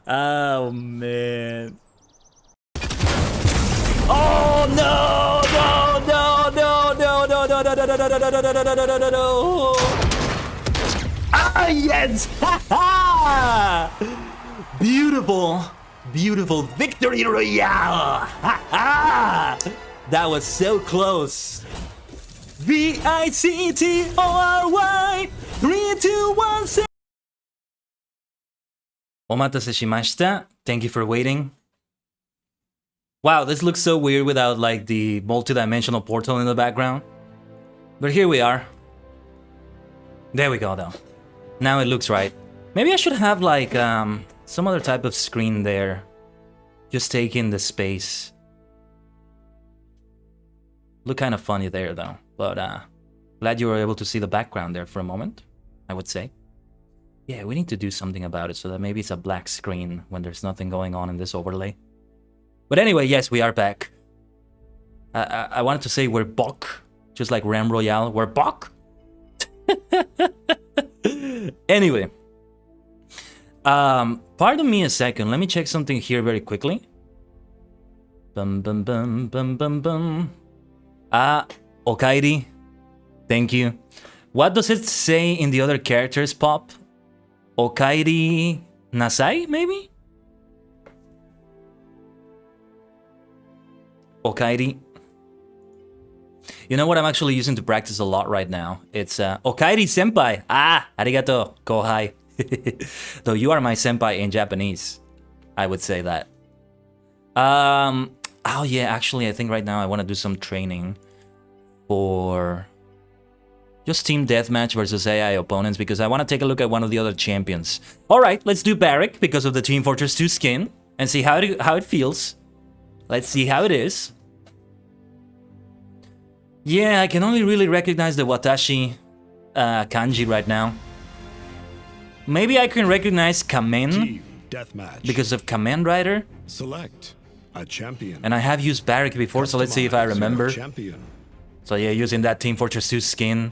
Oh, man. Oh, no! Ah, yes! Beautiful victory royale! That was so close. VICTORY 3, 2, 1, 6. Omatase shimashita. Thank you for waiting. Wow, this looks so weird without like the multi-dimensional portal in the background. But here we are. There we go though. Now it looks right. Maybe I should have like some other type of screen there. Just taking the space. Look kind of funny there though. But glad you were able to see the background there for a moment, I would say. Yeah, we need to do something about it so that maybe it's a black screen when there's nothing going on in this overlay. But anyway, yes, we are back. I wanted to say we're back, just like Ram Royale. We're back. Anyway. Pardon me a second. Let me check something here very quickly. Bum. Okairi. Thank you. What does it say in the other characters, Pop? Okairi Nasai, maybe? Okairi. You know what I'm actually using to practice a lot right now? It's Okairi Senpai. Ah, arigato, kohai. Though you are my senpai in Japanese, I would say that. Oh yeah, actually I think right now I want to do some training for just team deathmatch versus AI opponents because I want to take a look at one of the other champions. Alright, let's do Barrack because of the Team Fortress 2 skin and see how it feels. Let's see how it is. Yeah, I can only really recognize the Watashi kanji right now. Maybe I can recognize Kamen Team deathmatch. because of Kamen Rider. Select a champion. And I have used Barrack before, so let's see if I remember. Champion. So yeah, using that Team Fortress 2 skin.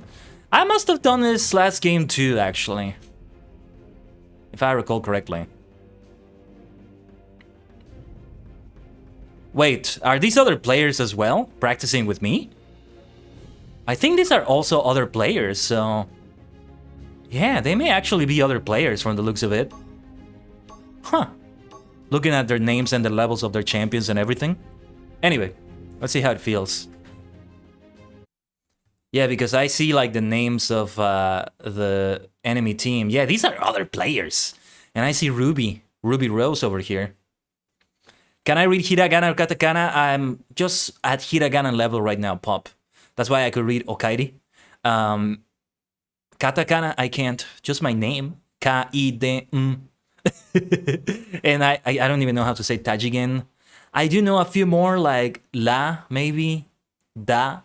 I must have done this last game too, actually. If I recall correctly. Wait, are these other players as well, practicing with me? I think these are also other players, so... Yeah, they may actually be other players from the looks of it. Huh, looking at their names and the levels of their champions and everything. Anyway, let's see how it feels. Yeah, because I see like the names of the enemy team. Yeah, these are other players. And I see Ruby Rose over here. Can I read hiragana or katakana? I'm just at hiragana level right now, Pop. That's why I could read Okairi. Katakana, I can't. Just my name. K-I-D-M. And I don't even know how to say Tajigen. I do know a few more, like La, maybe. Da.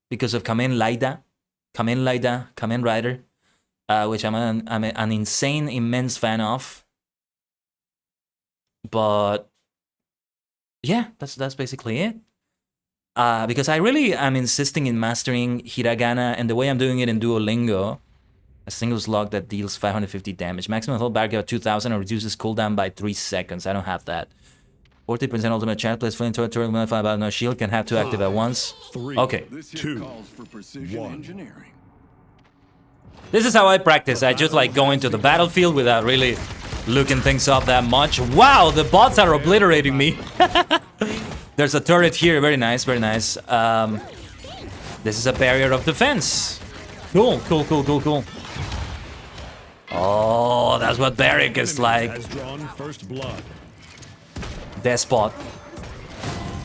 Because of Kamen Laida. Kamen Rider. Which I'm an insane, immense fan of. But yeah, that's basically it. Because I really am insisting in mastering hiragana, and the way I'm doing it in Duolingo, a single slug that deals 550 damage. Maximum health barrier of 2000 and reduces cooldown by 3 seconds. I don't have that. 40% ultimate chance, plays flame turret, modify about no shield, can have 2 active at once. 3, Okay. 2, calls for precision 1. engineering. This is how I practice. I just like go into the battlefield without really looking things up that much. Wow, the bots are obliterating me. There's a turret here. Very nice, very nice. This is a barrier of defense. Cool. Oh, that's what barrack is like. Has drawn first blood. Despot.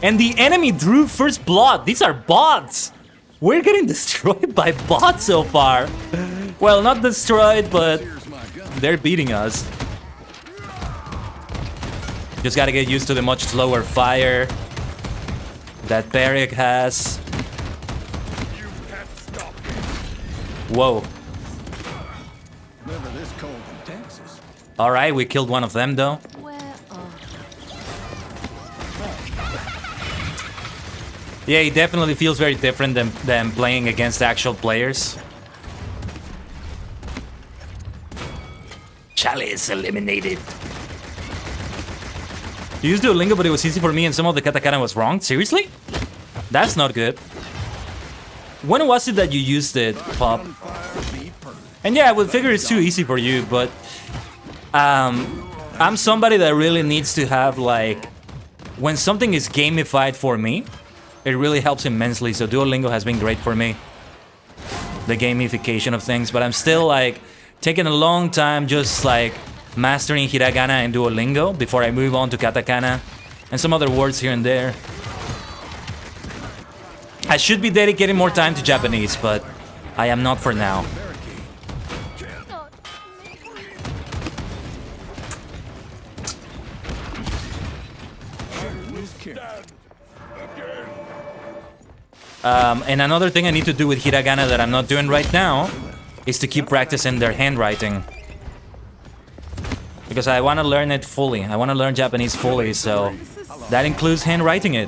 And the enemy drew first blood. These are bots. We're getting destroyed by bots so far. Well, not destroyed, but they're beating us. Just gotta get used to the much slower fire that barrack has. Whoa. Never this cold in Texas. Alright, we killed one of them though. Where are Yeah, it definitely feels very different than playing against actual players. Chalice eliminated. You used Duolingo, but it was easy for me and some of the katakana was wrong? Seriously? That's not good. When was it that you used it, Pop? And yeah, I would figure it's too easy for you, but I'm somebody that really needs to have, like, when something is gamified for me, it really helps immensely. So Duolingo has been great for me, the gamification of things, but I'm still like taking a long time just like mastering hiragana and Duolingo before I move on to katakana and some other words here and there. I should be dedicating more time to Japanese, but I am not for now. And another thing I need to do with hiragana that I'm not doing right now is to keep practicing their handwriting. Because I want to learn it fully. I want to learn Japanese fully, so that includes handwriting it.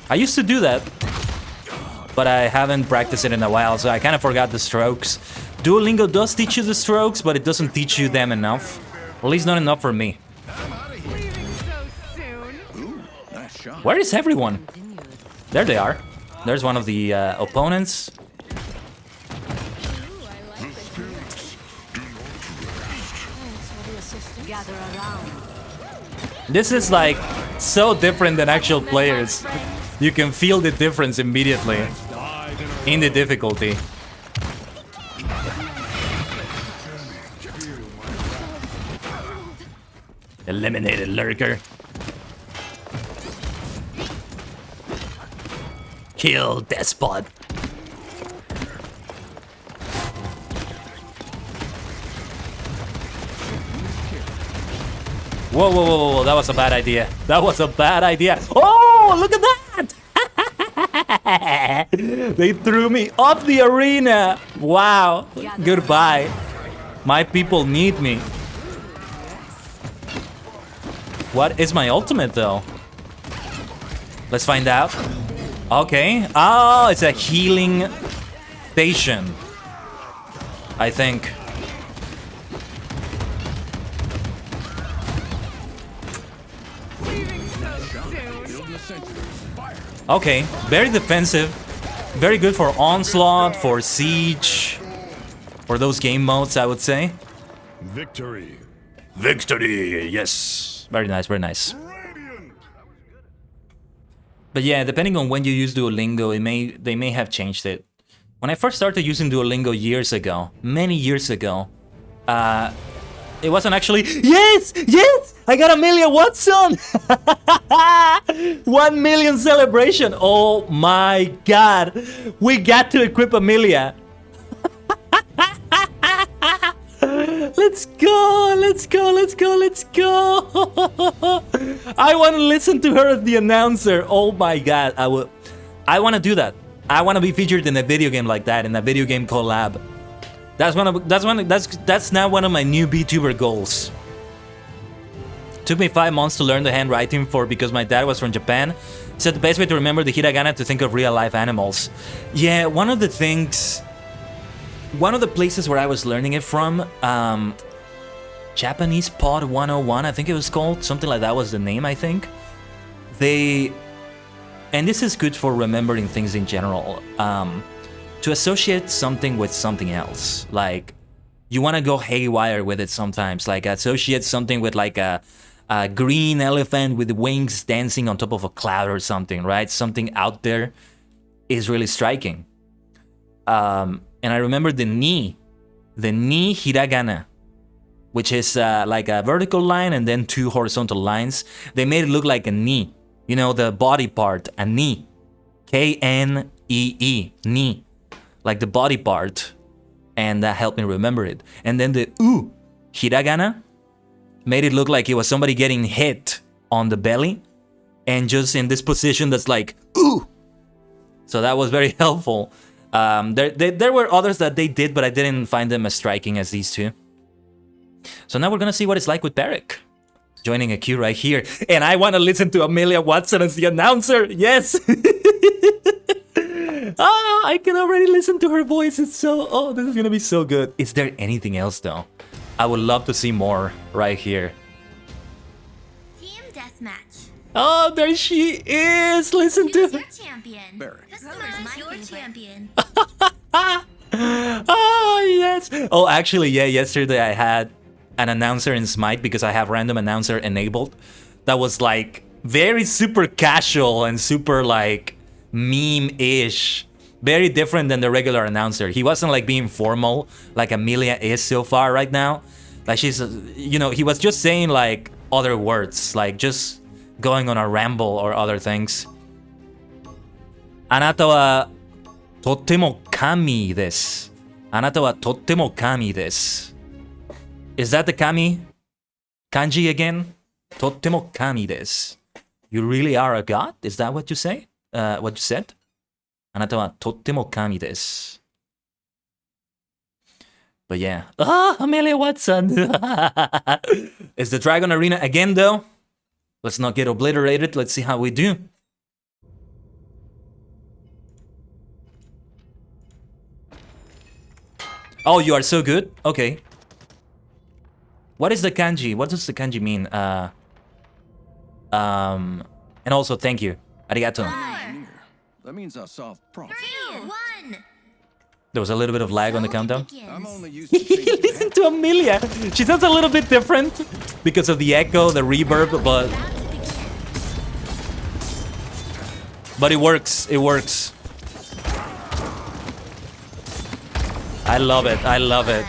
I used to do that, but I haven't practiced it in a while, so I kind of forgot the strokes. Duolingo does teach you the strokes, but it doesn't teach you them enough. At least not enough for me. leaving so soon? Ooh, nice shot. Where is everyone? There they are. There's one of the opponents. Gather around. This is like so different than actual players. You can feel the difference immediately in the difficulty. Eliminated lurker. Kill despot. Whoa, whoa, whoa, whoa, that was a bad idea. That was a bad idea. Oh, look at that! They threw me off the arena. Wow. Goodbye. My people need me. What is my ultimate, though? Let's find out. Okay. Oh, it's a healing station, I think. Okay, very defensive. Very good for onslaught, for siege, for those game modes, I would say. Victory. Victory! Yes! Very nice, very nice. But yeah, depending on when you use Duolingo, they may have changed it. When I first started using Duolingo years ago, many years ago, it wasn't actually... Yes! Yes! I got Amelia Watson! 1 million celebration! Oh my god! We got to equip Amelia! Let's go! Let's go! Let's go! Let's go! I want to listen to her as the announcer. Oh my god! I want to do that. I want to be featured in a video game like that, in a video game collab. That's now one of my new VTuber goals. Took me 5 months to learn the handwriting because my dad was from Japan. Said the best way to remember the hiragana to think of real life animals. Yeah, one of the places where I was learning it from, Japanese Pod 101, I think it was called, something like that was the name, I think. And this is good for remembering things in general. To associate something with something else. Like, you want to go haywire with it sometimes. Like, associate something with like a green elephant with wings dancing on top of a cloud or something, right? Something out there is really striking. And I remember the ni hiragana, which is like a vertical line and then 2 horizontal lines. They made it look like a knee. You know, the body part, a knee. Knee, knee. Like the body part. And that helped me remember it. And then the hiragana made it look like it was somebody getting hit on the belly. And just in this position that's like, ooh. So that was very helpful. There were others that they did, but I didn't find them as striking as these two. So now we're gonna see what it's like with Barrick. Joining a queue right here. And I want to listen to Amelia Watson as the announcer. Yes. I can already listen to her voice. It's so... Oh, this is going to be so good. Is there anything else, though? I would love to see more right here. Team deathmatch. Oh, there she is. Listen to her. Champion. Barrick. Customize your champion. Oh, yes. Oh, actually, yeah, yesterday I had an announcer in Smite because I have random announcer enabled. That was like very super casual and super like meme-ish. Very different than the regular announcer. He wasn't like being formal like Amelia is so far right now. Like she's, you know, he was just saying like other words, like just going on a ramble or other things. あなたはとっても神です。あなたはとっても神です。Is that the kami? Kanji again? とっても神です。You really are a god? Is that what you say? What you said? あなたはとっても神です。But yeah. Amelia Watson! Is the Dragon Arena again though? Let's not get obliterated. Let's see how we do. Oh, you are so good? Okay. What is the kanji? What does the kanji mean? And also, thank you. Arigato. That means a soft prompt. 3, 1. There was a little bit of lag on the countdown. I'm only used to changing Listen to Amelia. She sounds a little bit different because of the echo, the reverb, but it works. It works. I love it. I love it.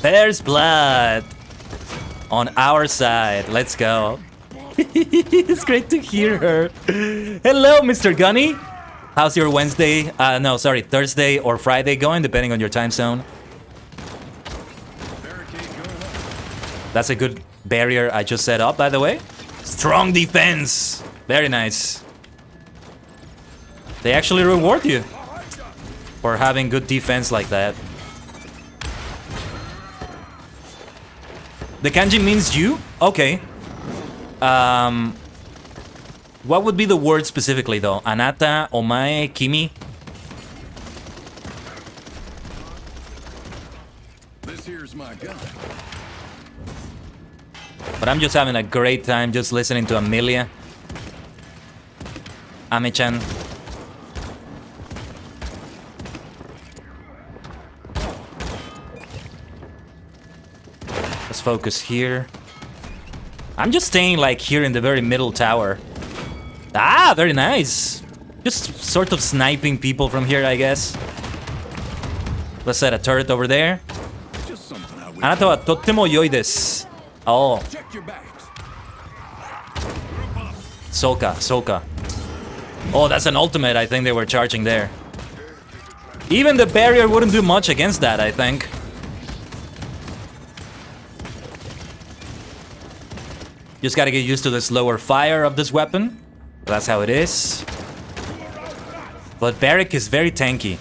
There's blood on our side. Let's go. It's great to hear her. Hello, Mr. Gunny. How's your Wednesday? No, sorry, Thursday or Friday going, depending on your time zone. That's a good barrier I just set up, by the way. Strong defense. Very nice. They actually reward you for having good defense like that. The kanji means you? Okay. What would be the word specifically though? Anata, omae, kimi? This here's my gun. But I'm just having a great time just listening to Amelia. Ame-chan. Let's focus here. I'm just staying like here in the very middle tower. Ah, very nice. Just sort of sniping people from here, I guess. Let's set a turret over there. Just something I would あなたはとっても良いです。Oh, check your backs. Soka, Soka. Oh, that's an ultimate I think they were charging there. Even the barrier wouldn't do much against that, I think. Just gotta get used to the slower fire of this weapon. That's how it is. But Barrick is very tanky.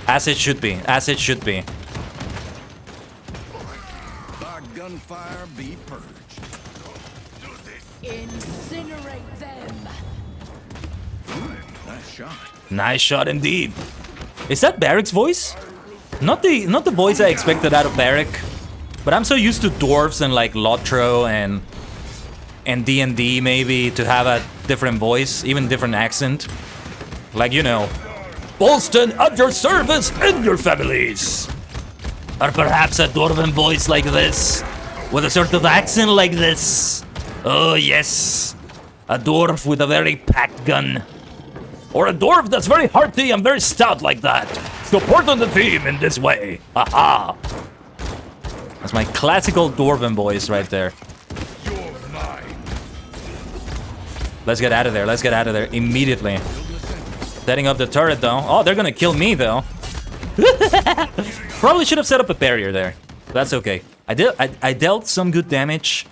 As it should be, as it should be. By gunfire be purged. Incinerate them. Nice shot. Nice shot indeed. Is that Barrick's voice? Not the voice I expected out of Barrick. But I'm so used to dwarves and like Lotro and D&D maybe to have a different voice, even different accent. Like, you know, Bolston at your service and your families. Or perhaps a dwarven voice like this, with a sort of accent like this. Oh yes, a dwarf with a very packed gun. Or a dwarf that's very hearty and very stout like that. Supporting the team in this way. Haha. That's my classical dwarven voice right there. Let's get out of there. Let's get out of there immediately. Setting up the turret though. Oh, they're gonna kill me though. Probably should have set up a barrier there. That's okay. I dealt some good damage.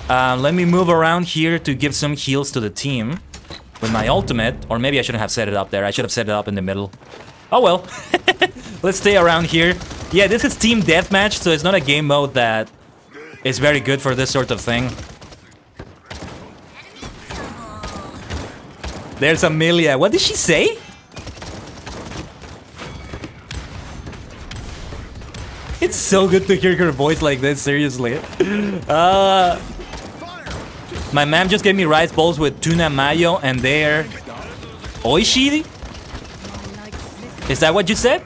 Let me move around here to give some heals to the team with my ultimate. Or maybe I shouldn't have set it up there. I should have set it up in the middle. Oh well. Let's stay around here. Yeah, this is team deathmatch, so it's not a game mode that is very good for this sort of thing. There's Amelia. What did she say? It's so good to hear her voice like this, seriously. My mom just gave me rice bowls with tuna mayo and they're oishi? Is that what you said?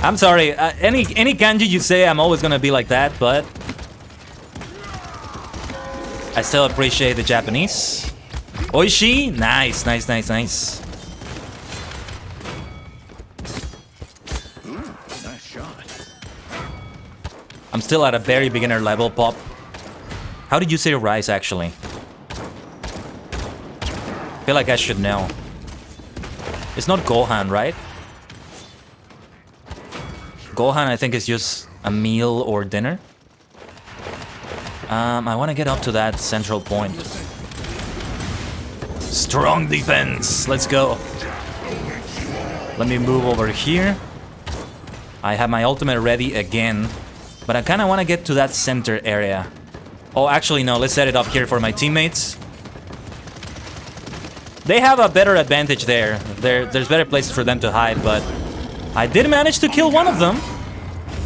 I'm sorry. Any kanji you say, I'm always gonna be like that, but I still appreciate the Japanese. Oishi? Nice, nice, nice, nice. Nice shot. I'm still at a very beginner level, Pop. How did you say rice, actually? I feel like I should know. It's not Gohan, right? Gohan, I think, is just a meal or dinner. I want to get up to that central point. Strong defense. Let's go. Let me move over here. I have my ultimate ready again. But I kind of want to get to that center area. Oh, actually, no. Let's set it up here for my teammates. They have a better advantage there. There's better places for them to hide, but I did manage to kill one of them.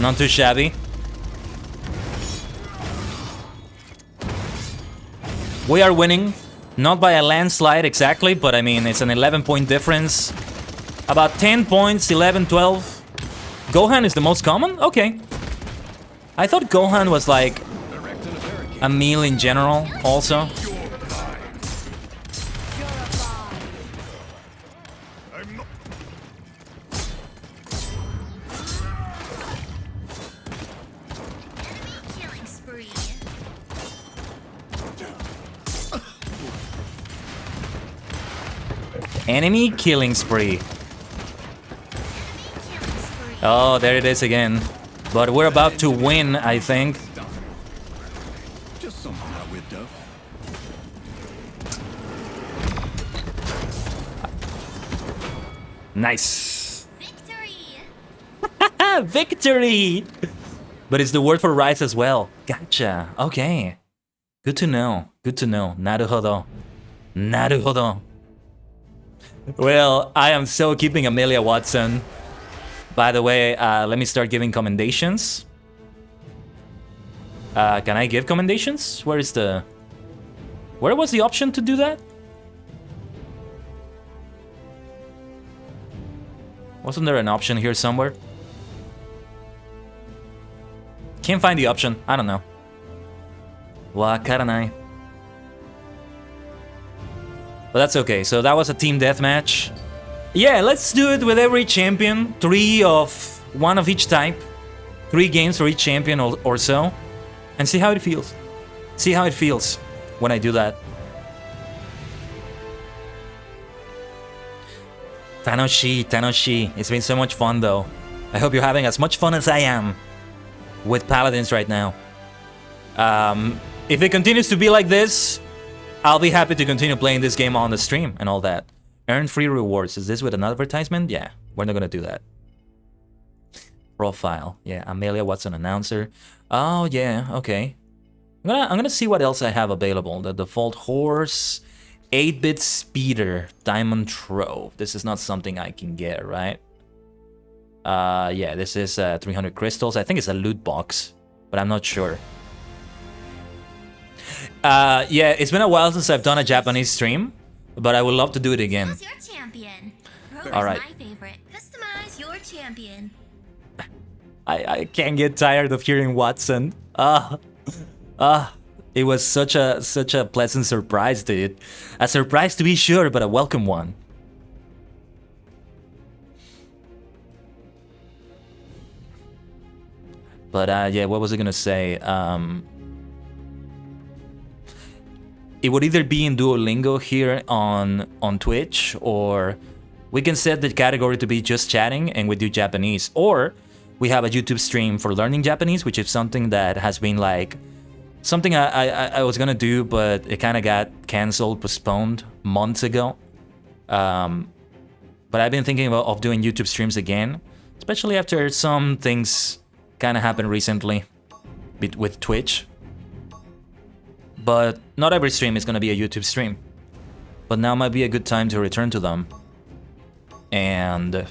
Not too shabby. We are winning. Not by a landslide exactly, but I mean, it's an 11-point difference. About 10 points, 11, 12. Gohan is the most common? Okay. I thought Gohan was like a meal in general also. Killing spree. Enemy killing spree. Killing spree. Oh, there it is again. But we're about to win, I think. Just something I whipped up. Nice. Victory. Victory! But it's the word for rice as well. Gotcha. Okay. Good to know. Good to know. Naruhodo. Naruhodo. Well, I am so keeping Amelia Watson. By the way, let me start giving commendations. Can I give commendations? Where is the... Where was the option to do that? Wasn't there an option here somewhere? Can't find the option. I don't know. Wakaranai. But that's okay. So that was a team deathmatch. Yeah, let's do it with every champion. 3 of one of each type. 3 games for each champion or so. And see how it feels. See how it feels when I do that. Tanoshi, Tanoshi. It's been so much fun though. I hope you're having as much fun as I am with Paladins right now. If it continues to be like this, I'll be happy to continue playing this game on the stream and all that. Earn free rewards. Is this with an advertisement? Yeah, we're not gonna do that. Profile. Yeah, Amelia Watson announcer. Oh yeah, okay. I'm gonna see what else I have available. The default horse, 8-bit speeder, diamond trove. This is not something I can get, right? Yeah, this is 300 crystals. I think it's a loot box, but I'm not sure. Yeah, it's been a while since I've done a Japanese stream, but I would love to do it again. Who's your champion? All right. My favorite. Customize your champion. I can't get tired of hearing Watson. It was such a pleasant surprise, dude. A surprise to be sure, but a welcome one. But yeah, what was I gonna say? It would either be in Duolingo here on Twitch, or we can set the category to be just chatting and we do Japanese, or we have a YouTube stream for learning Japanese, which is something that has been like something I was gonna do, but it kind of got canceled, postponed months ago. But I've been thinking of doing YouTube streams again, especially after some things kind of happened recently with Twitch. But not every stream is gonna be a YouTube stream. But now might be a good time to return to them. And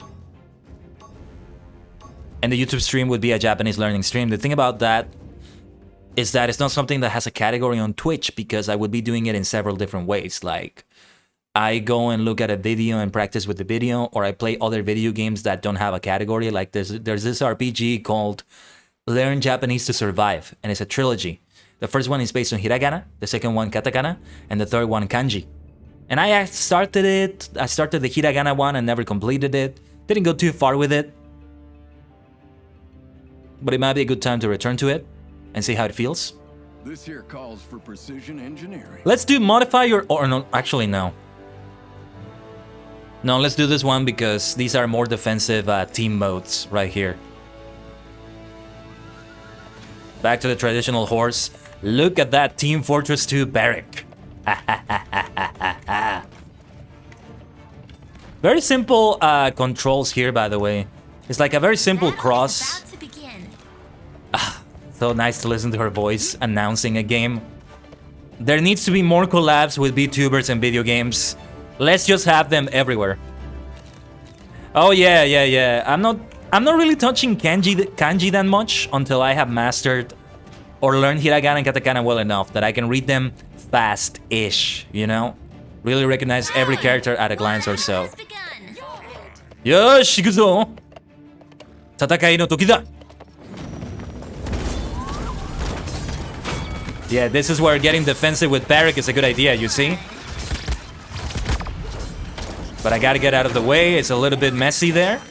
the YouTube stream would be a Japanese learning stream. The thing about that is that it's not something that has a category on Twitch, because I would be doing it in several different ways. Like, I go and look at a video and practice with the video, or I play other video games that don't have a category. Like there's this RPG called Learn Japanese to Survive, and it's a trilogy. The first one is based on hiragana, the second one katakana, and the third one kanji. And I started it. I started the hiragana one and never completed it. Didn't go too far with it. But it might be a good time to return to it and see how it feels. This here calls for precision engineering. Let's do modify your... Or no, actually no. No, let's do this one because these are more defensive team modes right here. Back to the traditional horse. Look at that Team Fortress 2 barrack. Very simple controls here, by the way. It's like a very simple cross. About to begin. So nice to listen to her voice announcing a game. There needs to be more collabs with VTubers and video games. Let's just have them everywhere. Oh yeah. I'm not really touching kanji that much until I have mastered or learned hiragana and katakana well enough that I can read them fast-ish, you know? Really recognize every character at a glance or so. Has begun. Yosh, ikuzo! Tatakai no toki da! Yeah, this is where getting defensive with barrack is a good idea, you see? But I gotta get out of the way, it's a little bit messy there.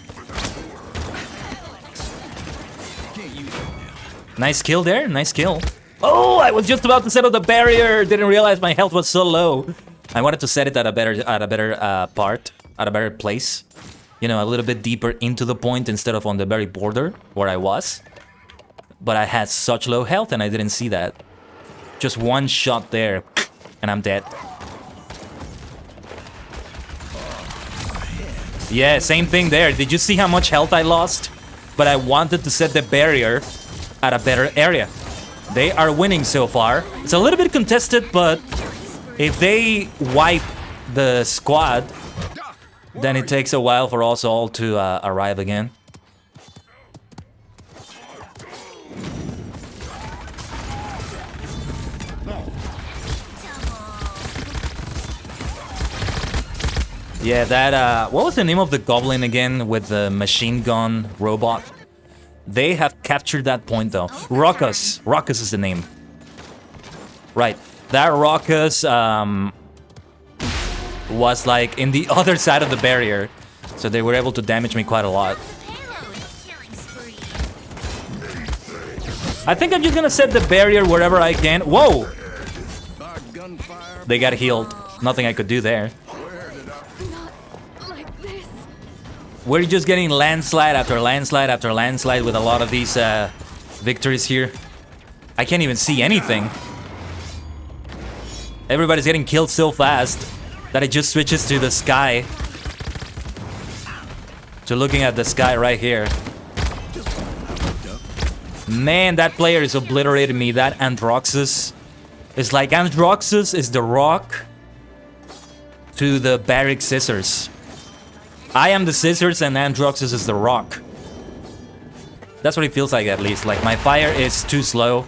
Nice kill there, nice kill. Oh, I was just about to set up the barrier, didn't realize my health was so low. I wanted to set it at a better place. You know, a little bit deeper into the point instead of on the very border where I was. But I had such low health and I didn't see that. Just one shot there, and I'm dead. Yeah, same thing there. Did you see how much health I lost? But I wanted to set the barrier at a better area. They are winning so far. It's a little bit contested, but if they wipe the squad, then it takes a while for us all to arrive again. Yeah, that, what was the name of the goblin again with the machine gun robot? They have captured that point though. Raucous. Raucous is the name. Right. That Raucous was like in the other side of the barrier. So they were able to damage me quite a lot. I think I'm just gonna set the barrier wherever I can. Whoa! They got healed. Nothing I could do there. Not like this. We're just getting landslide after landslide after landslide with a lot of these victories here. I can't even see anything. Everybody's getting killed so fast that it just switches to the sky. To looking at the sky right here. Man, that player is obliterating me. That Androxus. It's like Androxus is the rock to the Barrick scissors. I am the scissors and Androxus is the rock. That's what it feels like, at least. Like, my fire is too slow.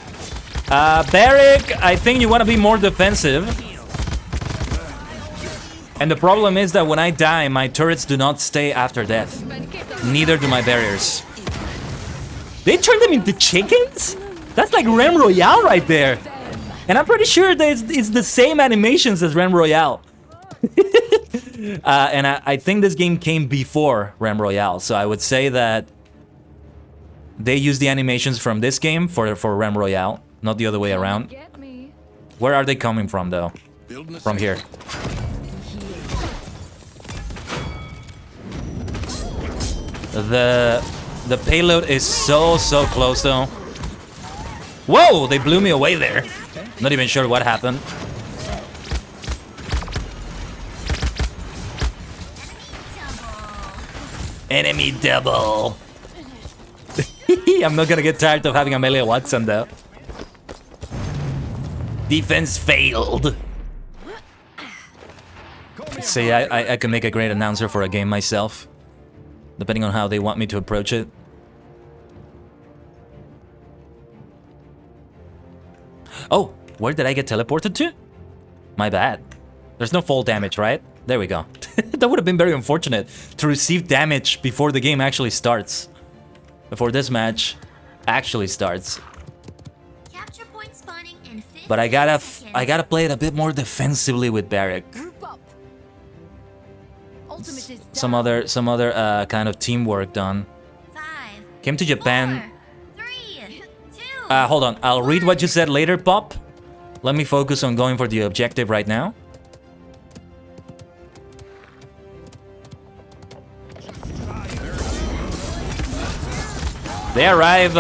Barrick, I think you want to be more defensive. And the problem is that when I die, my turrets do not stay after death. Neither do my barriers. They turned them into chickens? That's like Rem Royale right there. And I'm pretty sure that it's the same animations as Rem Royale. And I think this game came before Rem Royale. So I would say that they used the animations from this game for Rem Royale, not the other way around. Get me. Where are they coming from, though? From here. The payload is so close, though. Whoa! They blew me away there. Not even sure what happened. Enemy double. I'm not gonna get tired of having Amelia Watson, though. Defense failed. See, I can make a great announcer for a game myself. Depending on how they want me to approach it. Oh, where did I get teleported to? My bad. There's no fall damage, right? There we go. That would have been very unfortunate to receive damage before the game actually starts. Before this match actually starts. Capture point spawning in 15 But I gotta seconds. play it a bit more defensively with Barrick. Group up. Ultimate is Some other kind of teamwork done. 5, Came to Japan. 4, 3, 2. Hold on. I'll read what you said later, Pop. Let me focus on going for the objective right now. They arrive,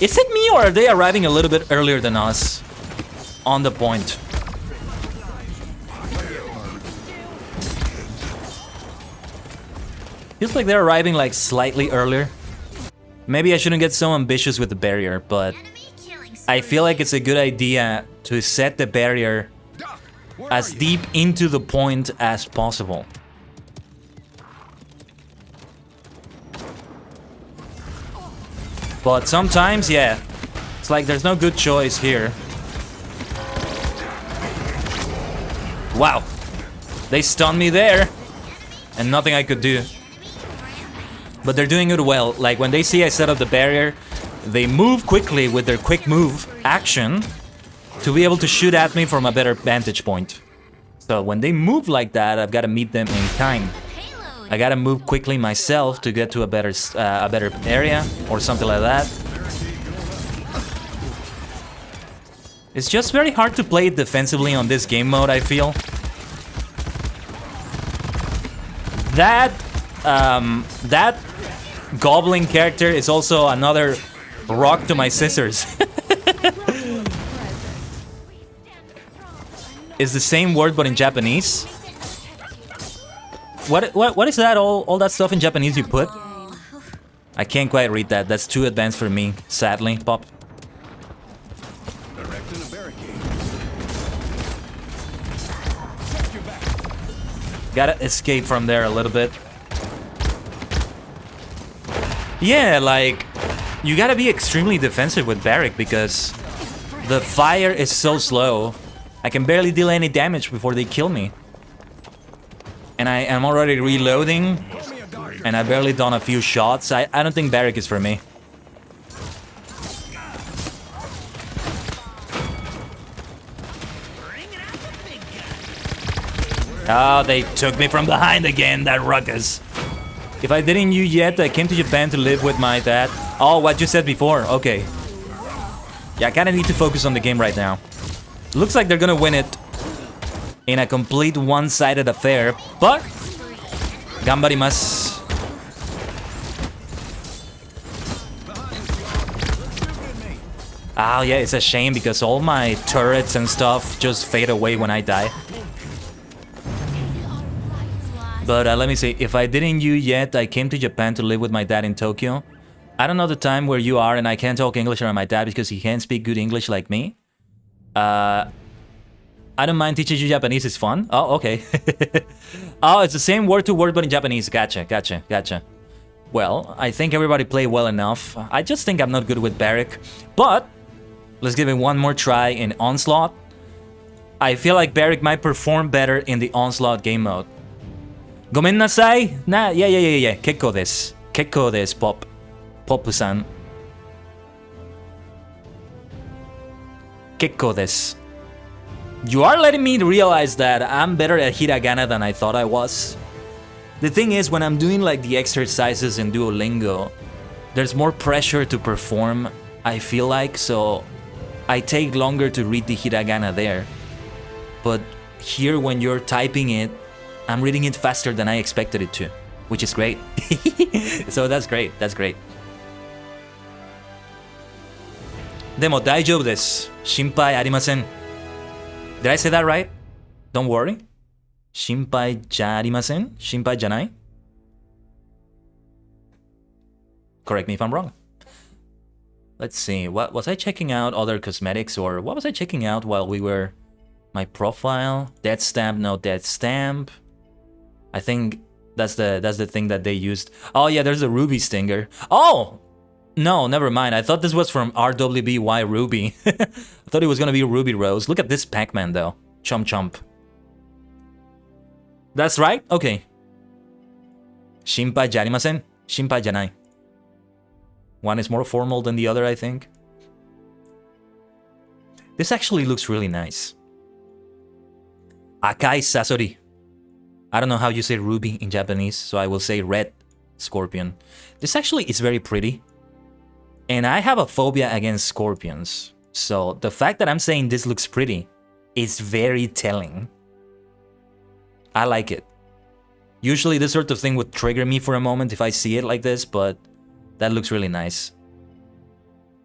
is it me or are they arriving a little bit earlier than us? On the point. Feels like they're arriving like slightly earlier. Maybe I shouldn't get so ambitious with the barrier, but Enemy killing I spree. feel like it's a good idea to set the barrier as deep into the point as possible. But sometimes, yeah, it's like there's no good choice here. Wow. They stunned me there. And nothing I could do. But they're doing it well. Like, when they see I set up the barrier, they move quickly with their quick move action to be able to shoot at me from a better vantage point. So when they move like that, I've got to meet them in time. Payload. I gotta move quickly myself to get to a better area or something like that. It's just very hard to play it defensively on this game mode, I feel. That goblin character is also another rock to my scissors. It's the same word but in Japanese. What is that? All that stuff in Japanese you put? I can't quite read that. That's too advanced for me, sadly, Pop. Erecting a barricade. Gotta escape from there a little bit. Yeah, like, you gotta be extremely defensive with Barrick because the fire is so slow. I can barely deal any damage before they kill me. And I am already reloading. and I barely done a few shots. I don't think Barrack is for me. Oh, they took me from behind again, that ruckus. If I didn't knew yet, I came to Japan to live with my dad. Oh, what you said before, okay. Yeah, I kinda need to focus on the game right now. Looks like they're gonna win it in a complete one-sided affair, but gambarimasu. Oh yeah, it's a shame because all my turrets and stuff just fade away when I die. But let me see, if I didn't you yet, I came to Japan to live with my dad in Tokyo. I don't know the time where you are, and I can't talk English around my dad because he can't speak good English like me. I don't mind teaching you Japanese, it's fun. Oh, okay. Oh, it's the same word to word, but in Japanese. Gotcha, gotcha, gotcha. Well, I think everybody played well enough. I just think I'm not good with Barrack. But, let's give it one more try in Onslaught. I feel like Barrack might perform better in the Onslaught game mode. Gomen nasai? Nah, yeah. Kekko desu. Kekko desu, Pop. Popu-san. Kekko desu. You are letting me realize that I'm better at hiragana than I thought I was. The thing is, when I'm doing like the exercises in Duolingo, there's more pressure to perform, I feel like, so I take longer to read the hiragana there. But here, when you're typing it, I'm reading it faster than I expected it to, which is great. So that's great, that's great. Demo daijoubu desu. Shinpai arimasen. Did I say that right? Don't worry. Shinpai ja arimasen? Shinpai janai? Correct me if I'm wrong. Let's see, what was I checking out? Other cosmetics, or what was I checking out while we were... My profile? Dead stamp, no dead stamp. I think that's the thing that they used. Oh yeah, there's a Ruby Stinger. Oh! No, never mind. I thought this was from RWBY Ruby. I thought it was gonna be Ruby Rose. Look at this Pac-Man though. Chomp chomp. That's right? Okay. Shinpai jarimasen? Shinpai janai. One is more formal than the other, I think. This actually looks really nice. Akai Sasori. I don't know how you say ruby in Japanese, so I will say red scorpion. This actually is very pretty. And I have a phobia against scorpions. So the fact that I'm saying this looks pretty is very telling. I like it. Usually this sort of thing would trigger me for a moment if I see it like this, but that looks really nice.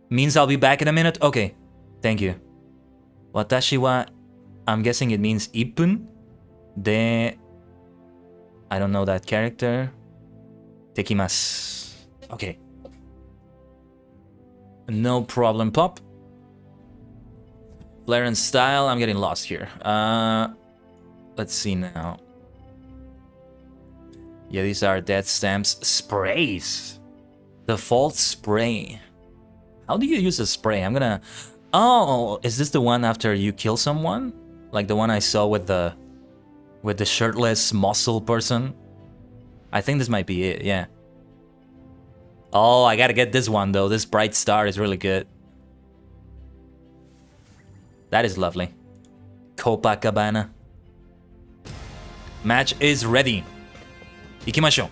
Means I'll be back in a minute? Okay, thank you. Watashi wa, I'm guessing it means ippun de... I don't know that character. Tekimasu. Okay. No problem, Pop. Flair and style, I'm getting lost here. Let's see now. Yeah, these are dead stamps. Sprays. Default spray. How do you use a spray? I'm gonna... Oh, is this the one after you kill someone? Like the one I saw with the shirtless muscle person? I think this might be it, yeah. Oh, I gotta get this one though. This bright star is really good. That is lovely. Copacabana. Match is ready. Ikimashou.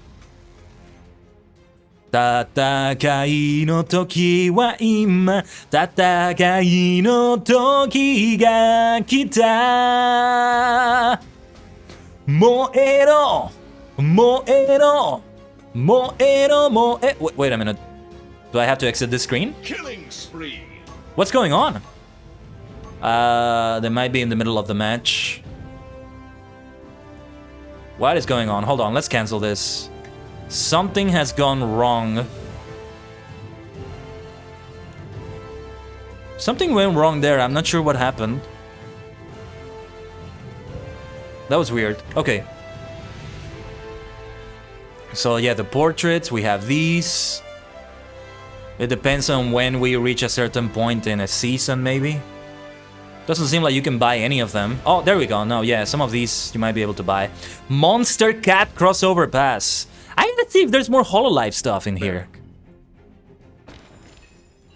Tatakai no toki wa imma. Tatakai no toki ga kita. Moero. Moero. Moero, moe... Wait a minute. Do I have to exit this screen? Killing spree. What's going on? They might be in the middle of the match. What is going on? Hold on, let's cancel this. Something has gone wrong. Something went wrong there. I'm not sure what happened. That was weird. Okay. So yeah, the portraits, we have these. It depends on when we reach a certain point in a season, maybe. Doesn't seem like you can buy any of them. Oh, there we go. No, yeah, some of these you might be able to buy. Monster Cat crossover pass. I gotta see if there's more Hololive stuff in here.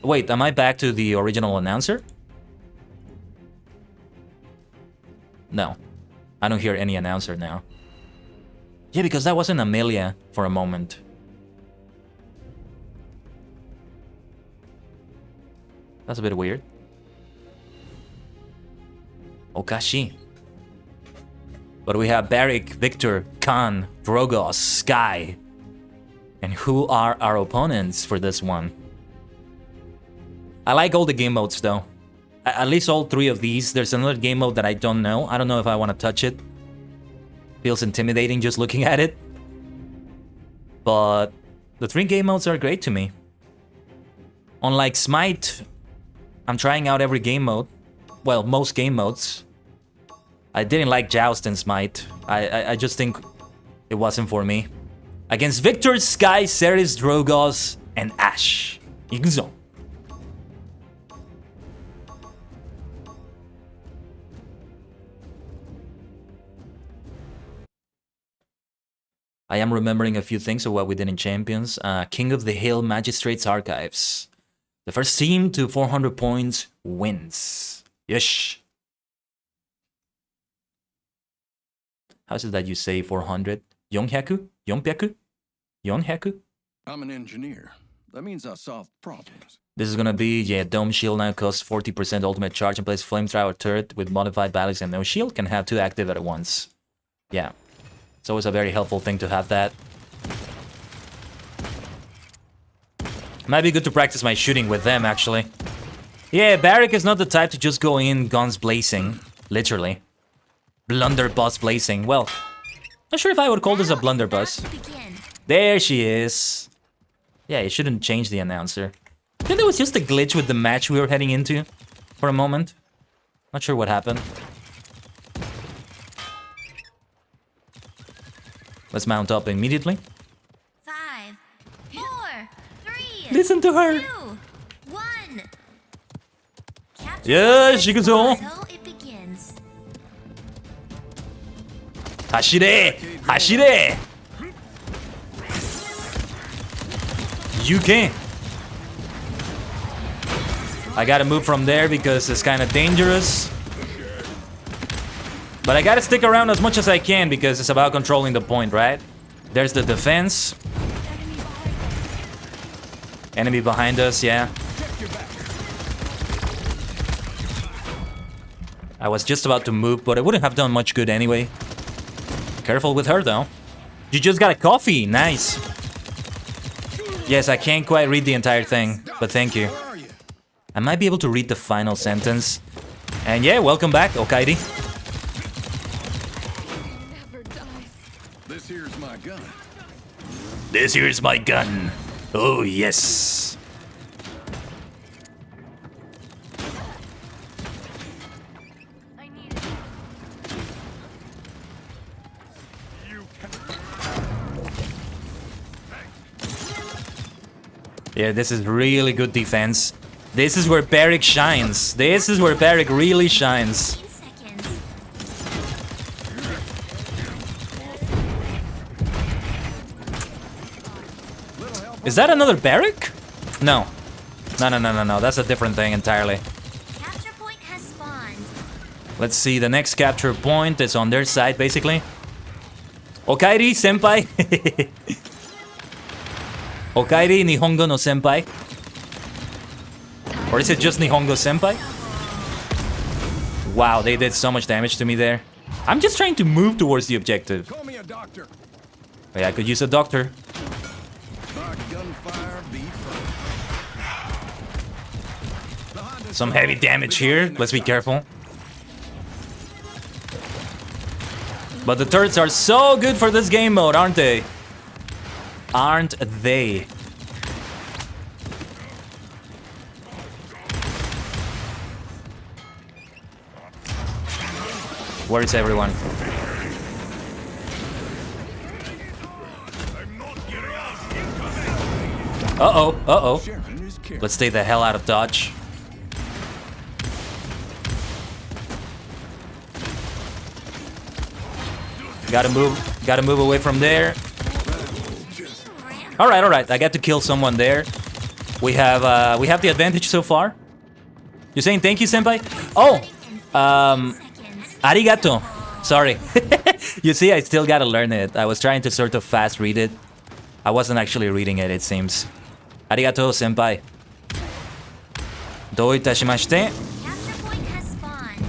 Wait, am I back to the original announcer? No. I don't hear any announcer now. Yeah, because that wasn't Amelia for a moment. That's a bit weird. Okashi. But we have Barrick, Victor, Khan, Drogos, Sky. And who are our opponents for this one? I like all the game modes though. At least all 3 of these. There's another game mode that I don't know. I don't know if I want to touch it. Feels intimidating just looking at it. But the 3 game modes are great to me. Unlike Smite, I'm trying out every game mode. Well, most game modes. I didn't like Joust and Smite. I just think it wasn't for me. Against Victor, Sky, Ceres, Drogos, and Ash. Igzo. I am remembering a few things of what we did in Champions. King of the Hill Magistrates Archives. The first team to 400 points wins. Yes. How is it that you say 400? Yonhyaku? Yonpyaku? Yonhyaku? I'm an engineer. That means I solve problems. This is gonna be, yeah, Dome Shield now costs 40% ultimate charge and plays Flamethrower turret with modified balance and no shield. Can have 2 active at once. Yeah. It's always a very helpful thing to have that. Might be good to practice my shooting with them, actually. Yeah, Barrick is not the type to just go in guns blazing. Literally. Blunderbuss blazing. Well, not sure if I would call this a blunderbuss. There she is. Yeah, you shouldn't change the announcer. I think there was just a glitch with the match we were heading into for a moment. Not sure what happened. Let's mount up immediately. 5, 4, 3. Listen to her. 2, 1. Yeah, she goes on. So it begins. Hashire! Hashire! You can. I gotta move from there because it's kind of dangerous. But I gotta stick around as much as I can because it's about controlling the point, right? There's the defense. Enemy behind us, yeah. I was just about to move, but it wouldn't have done much good anyway. Careful with her, though. You just got a coffee. Nice. Yes, I can't quite read the entire thing, but thank you. I might be able to read the final sentence. And yeah, welcome back, Okairi. Never die. This here's my gun. This here's my gun. Oh, yes. I need it. Yeah, this is really good defense. This is where Barrick shines. This is where Barrick really shines. 15 seconds. Is that another Barrick? No. No. That's a different thing entirely. Capture point has spawned. Let's see, the next capture point is on their side, basically. Okairi, senpai. Okairi, Nihongo no senpai. Or is it just Nihongo senpai? Wow, they did so much damage to me there. I'm just trying to move towards the objective. Call me a doctor. Yeah, I could use a doctor. My gunfire be first. Some heavy damage here. Let's be careful. But the turrets are so good for this game mode, aren't they? Aren't they? Where is everyone? Uh-oh. Sharon is careful. Let's stay the hell out of dodge. Gotta move away from there. All right. I got to kill someone there. We have the advantage so far. You're saying thank you, senpai? Oh, arigato. Sorry. You see, I still gotta learn it. I was trying to sort of fast read it. I wasn't actually reading it, it seems. Arigato, senpai. Dou itashimashite. Capture point has spawned.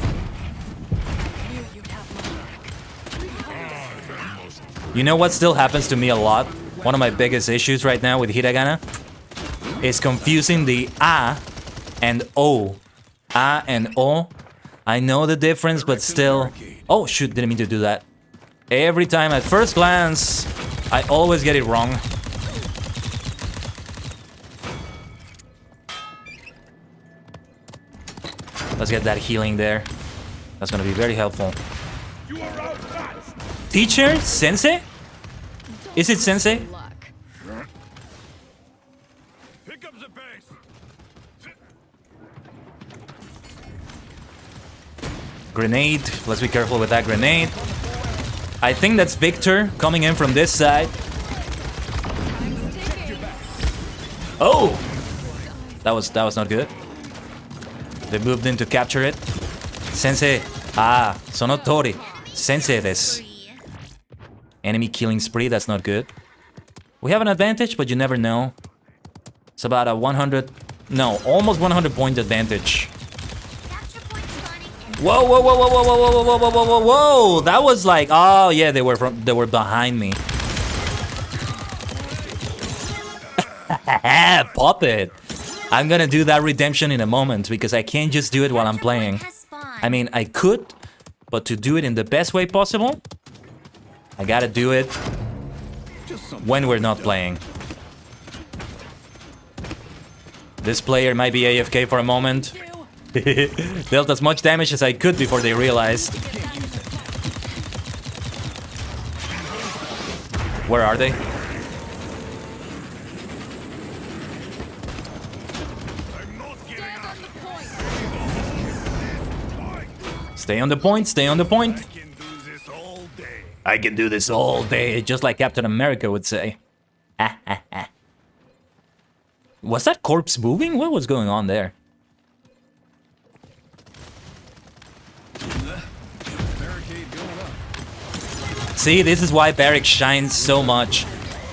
You know what still happens to me a lot? One of my biggest issues right now with hiragana is confusing the a and o. A and o. I know the difference, but still... Oh, shoot, didn't mean to do that. Every time at first glance, I always get it wrong. Let's get that healing there. That's gonna be very helpful. Teacher? Sensei? Is it sensei? Luck. Pick up the pace. Grenade. Let's be careful with that grenade. I think that's Victor coming in from this side. Oh! That was not good. They moved in to capture it. Sensei. Ah, sonotori. Sensei desu. Enemy killing spree, that's not good. We have an advantage, but you never know. It's about a 100... No, almost 100 point advantage. Capture point spawning and Whoa, whoa, whoa, whoa, whoa, whoa, whoa, whoa, whoa, whoa, whoa, whoa! That was like... Oh, yeah, they were behind me. Pop it! I'm gonna do that redemption in a moment, because I can't just do it while I'm playing. has spawned. I mean, I could, but to do it in the best way possible, I gotta do it when we're not playing. This player might be AFK for a moment. Dealt as much damage as I could before they realized. Where are they? Stay on the point, stay on the point. I can do this all day. I can do this all day, just like Captain America would say. Was that corpse moving? What was going on there? Barricade going up. See, this is why Barracks shines so much.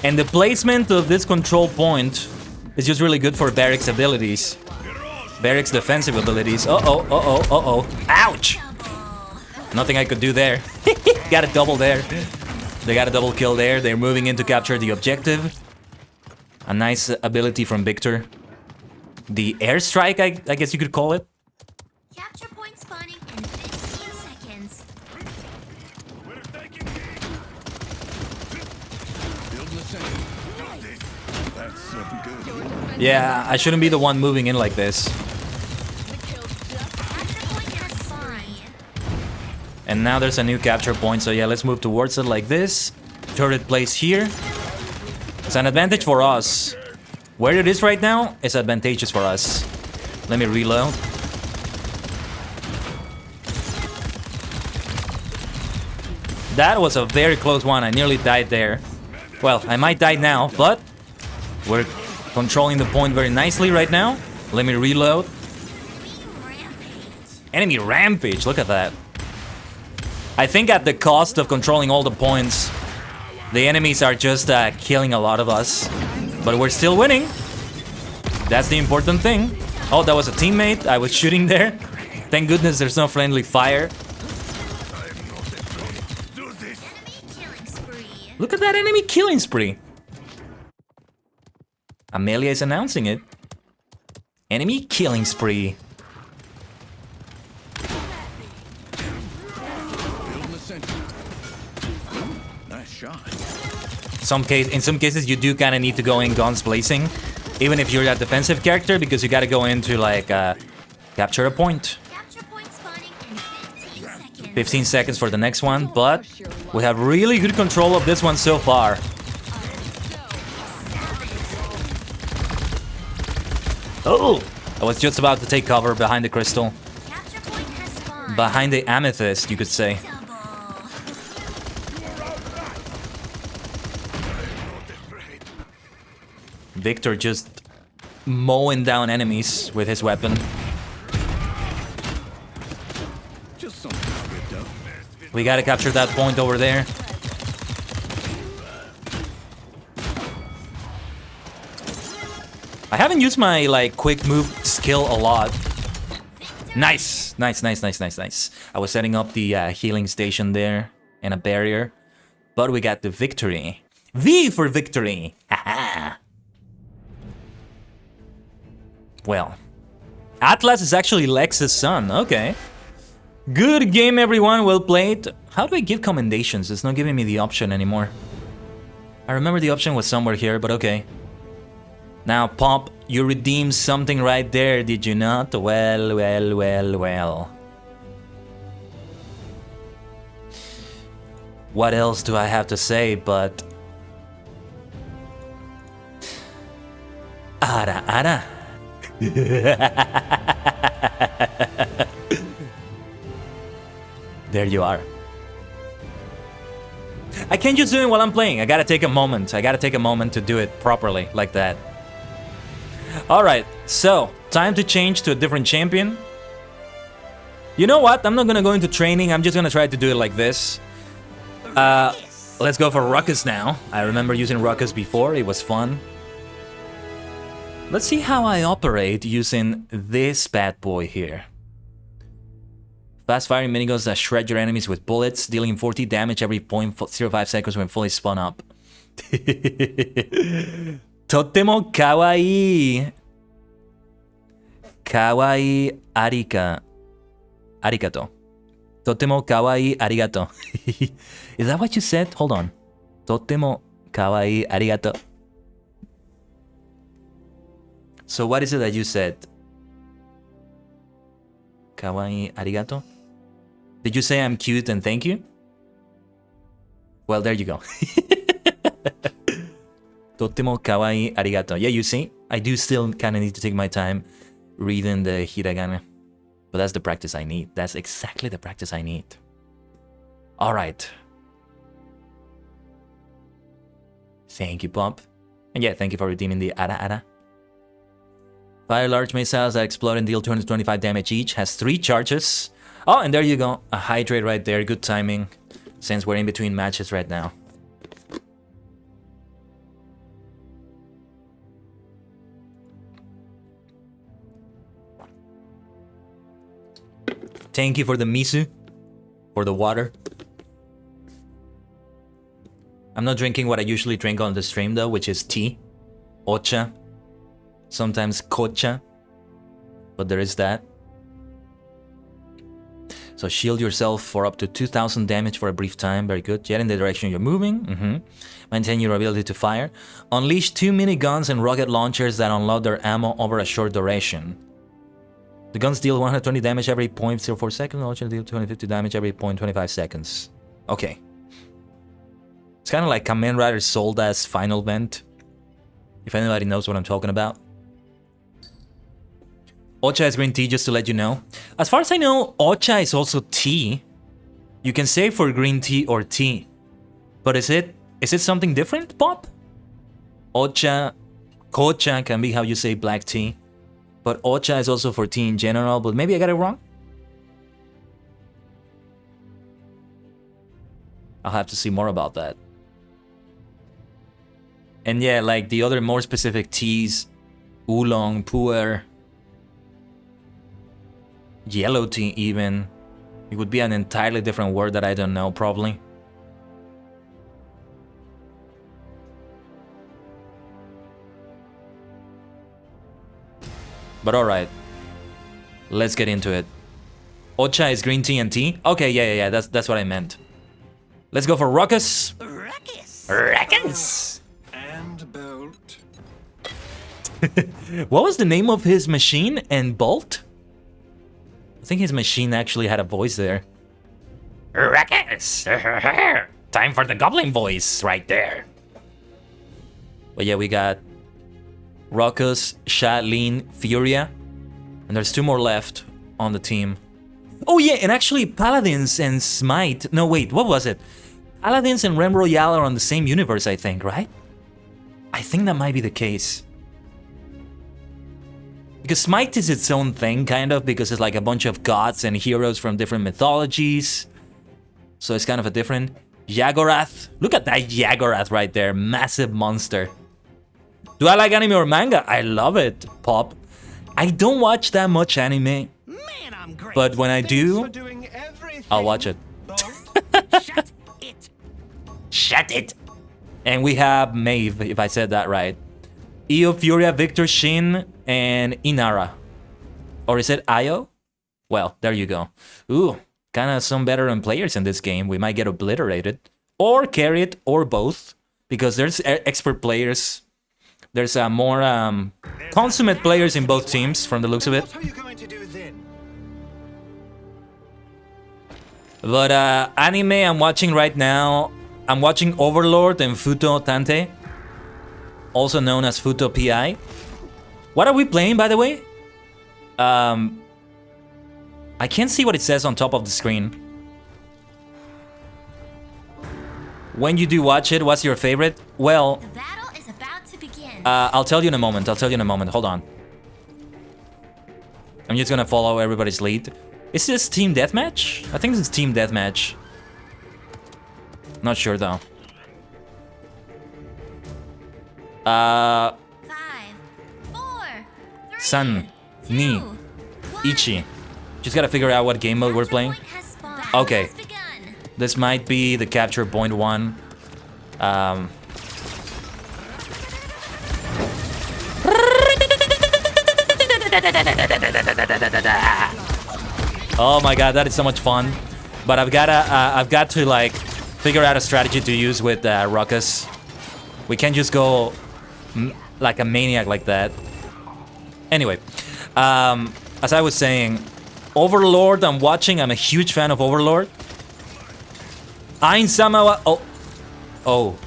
And the placement of this control point is just really good for Barracks' abilities. Barracks' defensive abilities. Uh-oh, uh-oh, uh-oh. Ouch! Nothing I could do there. Got a double there. They got a double kill there. They're moving in to capture the objective. A nice ability from Victor. The airstrike, I guess you could call it. Capture point spawning in 15 seconds. We're taking it. Building a sentry. That's looking good. Yeah, I shouldn't be the one moving in like this. Capture point has spawned. And now there's a new capture point, so yeah, let's move towards it like this. Turret place here. It's an advantage for us. Where it is right now, it's advantageous for us. Let me reload. That was a very close one. I nearly died there. Well, I might die now, but we're controlling the point very nicely right now. Let me reload. Enemy rampage, look at that. I think at the cost of controlling all the points, the enemies are just killing a lot of us. But we're still winning. That's the important thing. Oh, that was a teammate. I was shooting there. Thank goodness there's no friendly fire. Killing spree. Look at that enemy killing spree. Amelia is announcing it. Enemy killing spree. Building a sentry. Nice shot. In some cases, you do kind of need to go in guns blazing, even if you're that defensive character, because you got to go into like capture a point. Capture point spawning in 15 seconds. 15 seconds for the next one, but we have really good control of this one so far. Oh! I was just about to take cover behind the crystal. Capture point has spawned. Behind the amethyst, you could say. Double. Victor just mowing down enemies with his weapon. Just something I ripped up. We gotta capture that point over there. I haven't used my like quick move skill a lot. Nice, nice, nice, nice, nice, nice. I was setting up the healing station there and a barrier, but we got the victory. V for victory. Haha. Well, Atlas is actually Lex's son. Okay. Good game, everyone. Well played. How do I give commendations? It's not giving me the option anymore. I remember the option was somewhere here, but okay. Now, Pop, you redeemed something right there, did you not? Well, well, well, well. What else do I have to say but... Ara, ara. There you are. I can't just do it while I'm playing. I gotta take a moment. I gotta take a moment to do it properly, like that. Alright, so, time to change to a different champion. You know what? I'm not gonna go into training. I'm just gonna try to do it like this. Let's go for Ruckus now. I remember using Ruckus before. It was fun. Let's see how I operate using this bad boy here. Fast-firing miniguns that shred your enemies with bullets, dealing 40 damage every 0.05 seconds when fully spun up. Totemo kawaii. Kawaii arigato. Totemo kawaii arigato. Is that what you said? Hold on. Totemo kawaii arigato. So what is it that you said? Kawaii arigato? Did you say I'm cute and thank you? Well, there you go. Totemo kawaii arigato. Yeah, you see? I do still kind of need to take my time reading the hiragana. But that's the practice I need. That's exactly the practice I need. Alright. Thank you, Pop. And yeah, thank you for redeeming the ara ara. Fire large missiles that explode and deal 225 damage each. Has 3 charges. Oh, and there you go. A hydrate right there. Good timing. Since we're in between matches right now. Thank you for the misu. For the water. I'm not drinking what I usually drink on the stream though, which is tea. Ocha. Sometimes kocha. But there is that. So shield yourself for up to 2000 damage for a brief time. Very good. Jet in the direction you're moving. Maintain your ability to fire. Unleash 2 miniguns and rocket launchers that unload their ammo over a short duration. The guns deal 120 damage every 0.04 seconds. Launcher deal 250 damage every 0.25 seconds. Okay. It's kind of like Kamen Rider Solda's final vent. If anybody knows what I'm talking about. Ocha is green tea, just to let you know. As far as I know, Ocha is also tea. You can say for green tea or tea. But is it something different, Pop? Ocha, kocha can be how you say black tea. But Ocha is also for tea in general, but maybe I got it wrong? I'll have to see more about that. And yeah, like the other more specific teas, oolong, pu'er, yellow tea even. It would be an entirely different word that I don't know, probably. But alright. Let's get into it. Ocha is green tea and tea? Okay, yeah, that's what I meant. Let's go for Ruckus. Ruckus! And Bolt. What was the name of his machine? And Bolt? I think his machine actually had a voice there. Ruckus! Time for the goblin voice right there. But yeah, we got Ruckus, Shatlin, Furia. And there's 2 more left on the team. Oh yeah, and actually Paladins and Smite. No, wait, what was it? Paladins and Realm Royale are on the same universe, I think, right? I think that might be the case. because Smite is its own thing, kind of, because it's like a bunch of gods and heroes from different mythologies. So it's kind of a different... Yagorath. Look at that Yagorath right there. Massive monster. Do I like anime or manga? I love it, Pop. I don't watch that much anime. Man, I'm great. But when I Thanks do, for doing everything. I'll watch it. Shut it. Shut it. And we have Maeve, if I said that right. Io, Furia, Victor, Shin, and Inara. Or is it Io? Well, there you go. Ooh, kind of some veteran players in this game. We might get obliterated. Or carry it, or both. Because there's expert players. There's more consummate players in both teams, from the looks of it. What are you going to do then? But anime I'm watching right now, I'm watching Overlord and Futo Tante, also known as Futo PI. What are we playing, by the way? I can't see what it says on top of the screen. When you do watch it, what's your favorite? Well, The battle is about to begin. I'll tell you in a moment. Hold on. I'm just gonna follow everybody's lead. Is this team deathmatch? I think this is team deathmatch. Not sure though. 5, 4, 3, San, Ni, 2, 1. Ichi. Just gotta figure out what game mode we're playing. Point has spawned. Okay. Has begun. This might be the capture point 1. Oh my god, that is so much fun. But I've got to like figure out a strategy to use with Ruckus. We can't just go like a maniac like that. Anyway, as I was saying, Overlord I'm watching. I'm a huge fan of Overlord. Ain Samawa. Oh.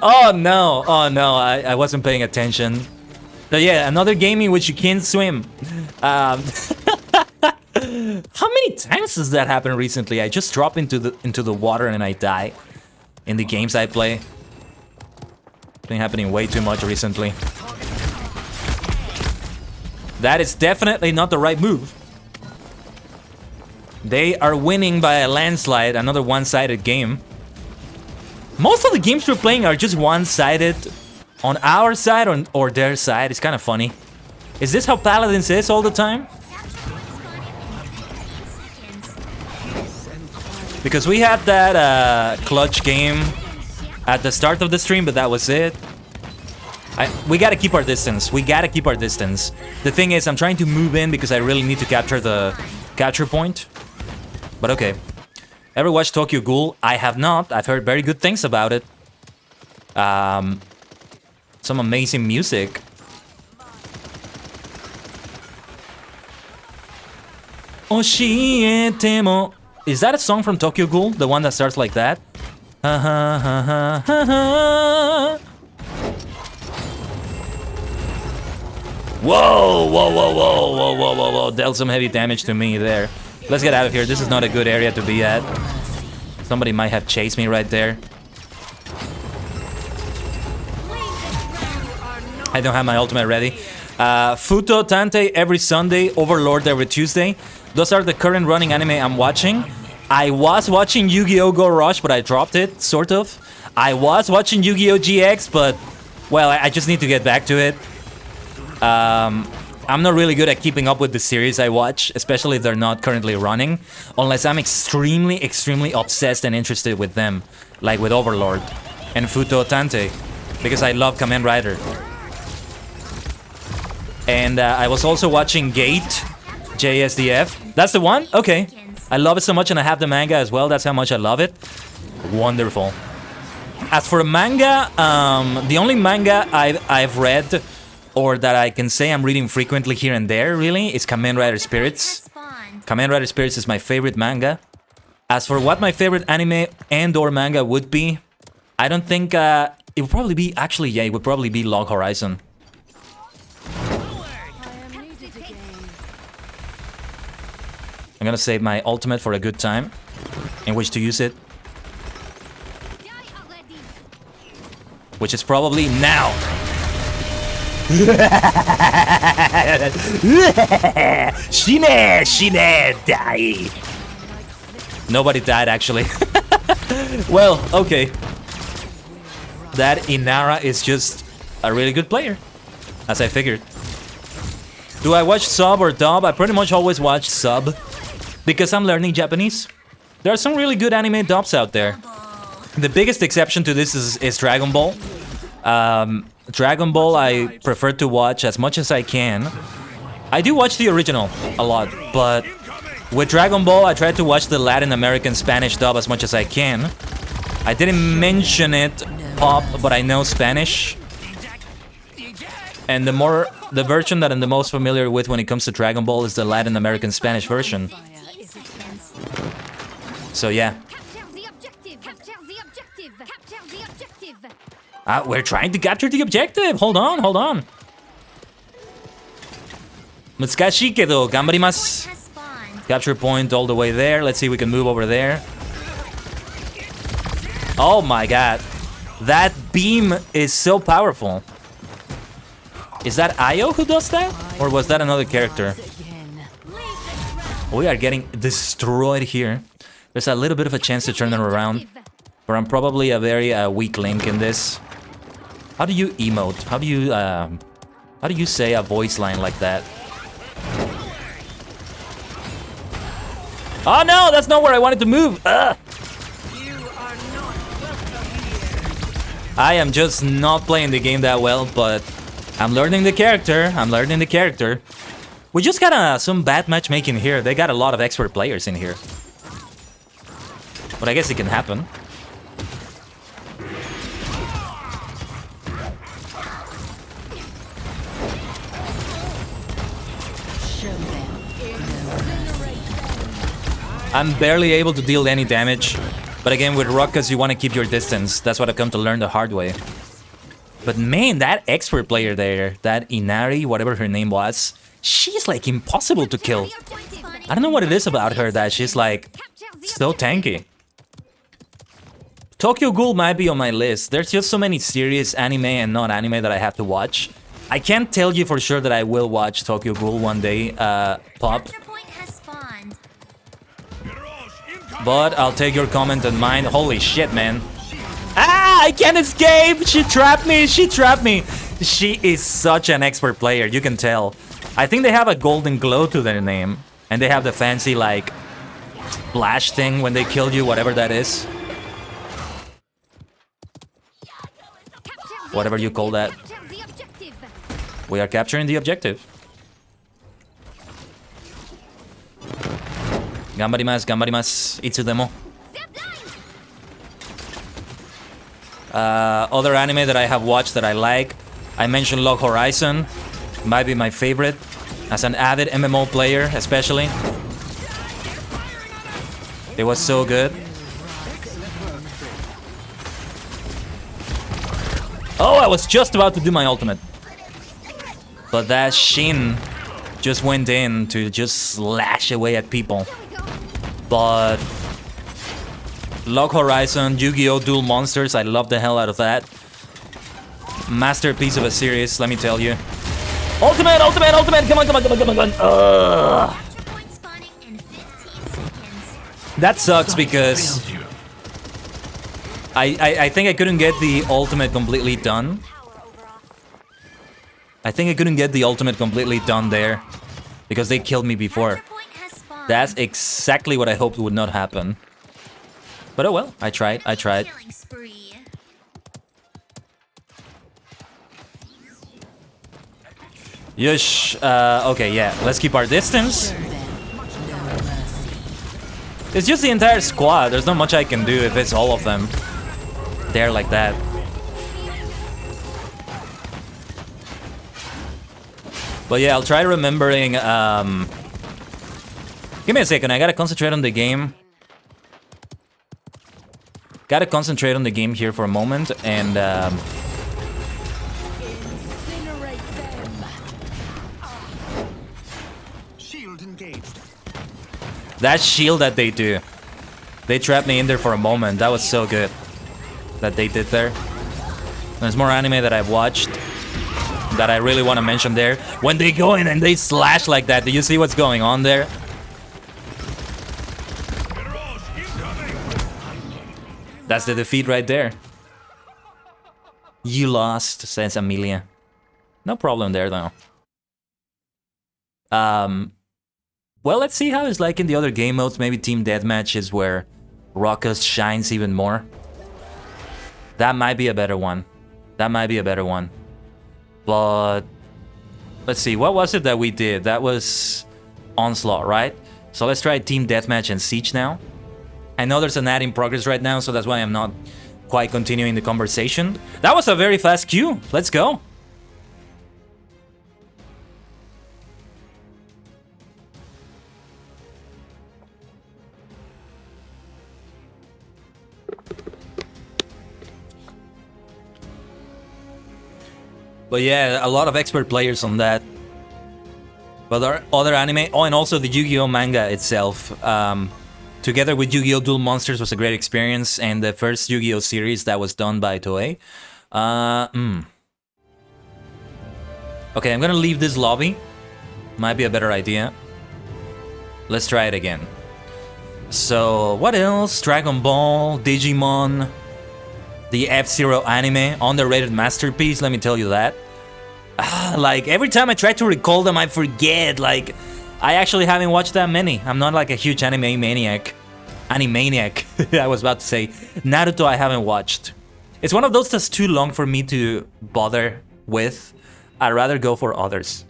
Oh no. I wasn't paying attention. So yeah, another game in which you can't swim. How many times does that happen recently? I just drop into the water and I die in the games I play. It's been happening way too much recently. That is definitely not the right move. They are winning by a landslide, another one-sided game. Most of the games we're playing are just one-sided. On our side or their side. It's kind of funny. Is this how Paladins is all the time? Because we had that clutch game at the start of the stream, but that was it. We gotta keep our distance. The thing is, I'm trying to move in because I really need to capture the capture point. But okay. Ever watched Tokyo Ghoul? I have not. I've heard very good things about it. Some amazing music. Oshietemo. Is that a song from Tokyo Ghoul? The one that starts like that? Ha ha ha ha ha ha. Whoa. Dealt some heavy damage to me there. Let's get out of here. This is not a good area to be at. Somebody might have chased me right there. I don't have my ultimate ready. Futo Tante every Sunday, Overlord every Tuesday. Those are the current running anime I'm watching. I was watching Yu-Gi-Oh! Go Rush, but I dropped it, sort of. I was watching Yu-Gi-Oh! GX, but, well, I just need to get back to it. I'm not really good at keeping up with the series I watch, especially if they're not currently running, unless I'm extremely obsessed and interested with them, like with Overlord and Futo Tante, because I love Kamen Rider. And I was also watching Gate, JSDF. That's the one? Okay. I love it so much and I have the manga as well. That's how much I love it. Wonderful. As for manga, the only manga I've read, or that I can say I'm reading frequently here and there, really, is Kamen Rider Spirits. Kamen Rider Spirits is my favorite manga. As for what my favorite anime and or manga would be, I don't think it would probably be, actually, yeah, it would probably be Log Horizon. I'm gonna save my ultimate for a good time in which to use it. Which is probably now. Shine, die. Nobody died, actually. Well, okay. That Inara is just a really good player, as I figured. Do I watch sub or dub? I pretty much always watch sub, because I'm learning Japanese. There are some really good anime dubs out there. The biggest exception to this is Dragon Ball. Dragon Ball I prefer to watch as much as I can. I do watch the original a lot, but with Dragon Ball I try to watch the Latin American Spanish dub as much as I can. I didn't mention it, Pop, but I know Spanish. And the version that I'm the most familiar with when it comes to Dragon Ball is the Latin American Spanish version. So yeah. We're trying to capture the objective. Hold on, hold on. Mutsukashi kedo gambarimasu. Capture point all the way there. Let's see if we can move over there. Oh my god. That beam is so powerful. Is that Io who does that? Or was that another character? We are getting destroyed here. There's a little bit of a chance to turn it around. But I'm probably a very weak link in this. How do you emote? How do you say a voice line like that? Oh no, that's not where I wanted to move. Ugh. I am just not playing the game that well, but I'm learning the character. I'm learning the character. We just got some bad matchmaking here. They got a lot of expert players in here. But I guess it can happen. I'm barely able to deal any damage. But again, with Ruckus, you want to keep your distance. That's what I've come to learn the hard way. But man, that expert player there, that Inari, whatever her name was, she's like impossible to kill. I don't know what it is about her that she's like so tanky. Tokyo Ghoul might be on my list. There's just so many serious anime and non-anime that I have to watch. I can't tell you for sure that I will watch Tokyo Ghoul one day, Pop. But I'll take your comment in mind. Holy shit, man. Ah, I can't escape! She trapped me! She trapped me! She is such an expert player, you can tell. I think they have a golden glow to their name. And they have the fancy, like, splash thing when they kill you, whatever that is. Whatever you call that. We are capturing the objective. Gambarimasu, gambarimasu, itsudemo. Other anime that I have watched that I like, I mentioned Log Horizon, might be my favorite, as an avid MMO player especially. It was so good. Oh, I was just about to do my ultimate. But that Shin just went in to just slash away at people. But Log Horizon, Yu-Gi-Oh! Duel Monsters, I love the hell out of that. Masterpiece of a series, let me tell you. Ultimate, ultimate, ultimate! Come on, come on, come on, come on, come on! That sucks because I think I couldn't get the ultimate completely done. I think I couldn't get the ultimate completely done there because they killed me before. That's exactly what I hoped would not happen. But oh well, I tried, I tried. Yush, okay, yeah, let's keep our distance. It's just the entire squad, there's not much I can do if it's all of them. There like that. But yeah, I'll try remembering, give me a second, I gotta concentrate on the game. Gotta concentrate on the game here for a moment, and Shield engaged. that shield that they do. They trapped me in there for a moment, that was so good. That they did there. There's more anime that I've watched. that I really want to mention there. When they go in and they slash like that, do you see what's going on there? That's the defeat right there. You lost, says Amelia. No problem there, though. Well, let's see how it's like in the other game modes. Maybe Team Deathmatch is where Ruckus shines even more. That might be a better one. That might be a better one. But let's see, what was it that we did? That was Onslaught, right? So let's try Team Deathmatch and Siege now. I know there's an ad in progress right now, so that's why I'm not quite continuing the conversation. That was a very fast queue. Let's go. But yeah, a lot of expert players on that. But there are other anime. Oh, and also the Yu-Gi-Oh manga itself. Together with Yu-Gi-Oh! Duel Monsters was a great experience. And the first Yu-Gi-Oh! Series that was done by Toei. Okay, I'm gonna leave this lobby. Might be a better idea. Let's try it again. So, what else? Dragon Ball, Digimon, the F-Zero anime, underrated masterpiece, let me tell you that. Like, every time I try to recall them, I forget. Like, I actually haven't watched that many. I'm not like a huge anime maniac. Animaniac, I was about to say. Naruto I haven't watched. It's one of those that's too long for me to bother with. I'd rather go for others.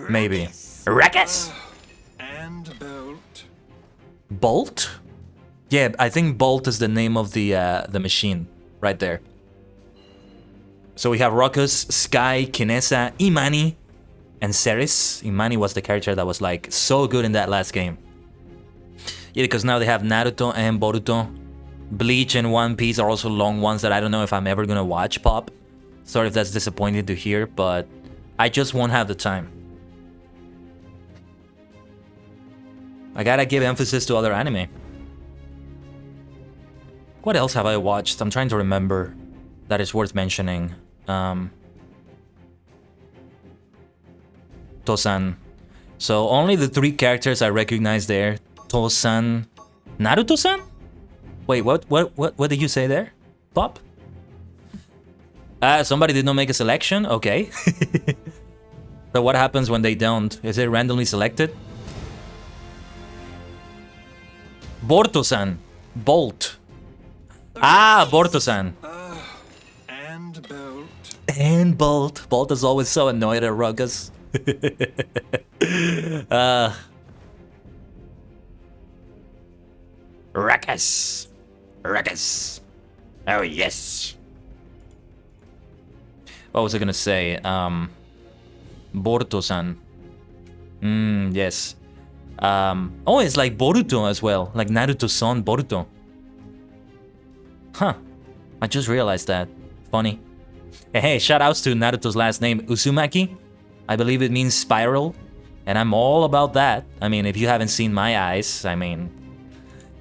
Maybe. Ruckus! And Bolt. Bolt? Yeah, I think Bolt is the name of the machine. Right there. So we have Ruckus, Sky, Kinesa, Imani, and Ceres. Imani was the character that was like so good in that last game. Yeah, because now they have Naruto and Boruto. Bleach and One Piece are also long ones that I don't know if I'm ever gonna watch, Pop. Sorry if that's disappointing to hear, but I just won't have the time. I gotta give emphasis to other anime. What else have I watched? I'm trying to remember that is worth mentioning. Tosan. So only the 3 characters I recognize there. Tosan. Naruto-san? Wait, what did you say there? Pop? Somebody did not make a selection? Okay. But what happens when they don't? Is it randomly selected? Borto-san. Bolt. Ah, Borto-san. And Bolt. And Bolt. Bolt is always so annoyed at Ruckus. Ruckus. Ruckus. Oh, yes. What was I gonna say? Borto-san. Yes. Oh, it's like Boruto as well. Like Naruto-san Boruto. Huh. I just realized that. Funny. Hey, shoutouts to Naruto's last name, Uzumaki. I believe it means spiral. And I'm all about that. I mean, if you haven't seen my eyes, I mean,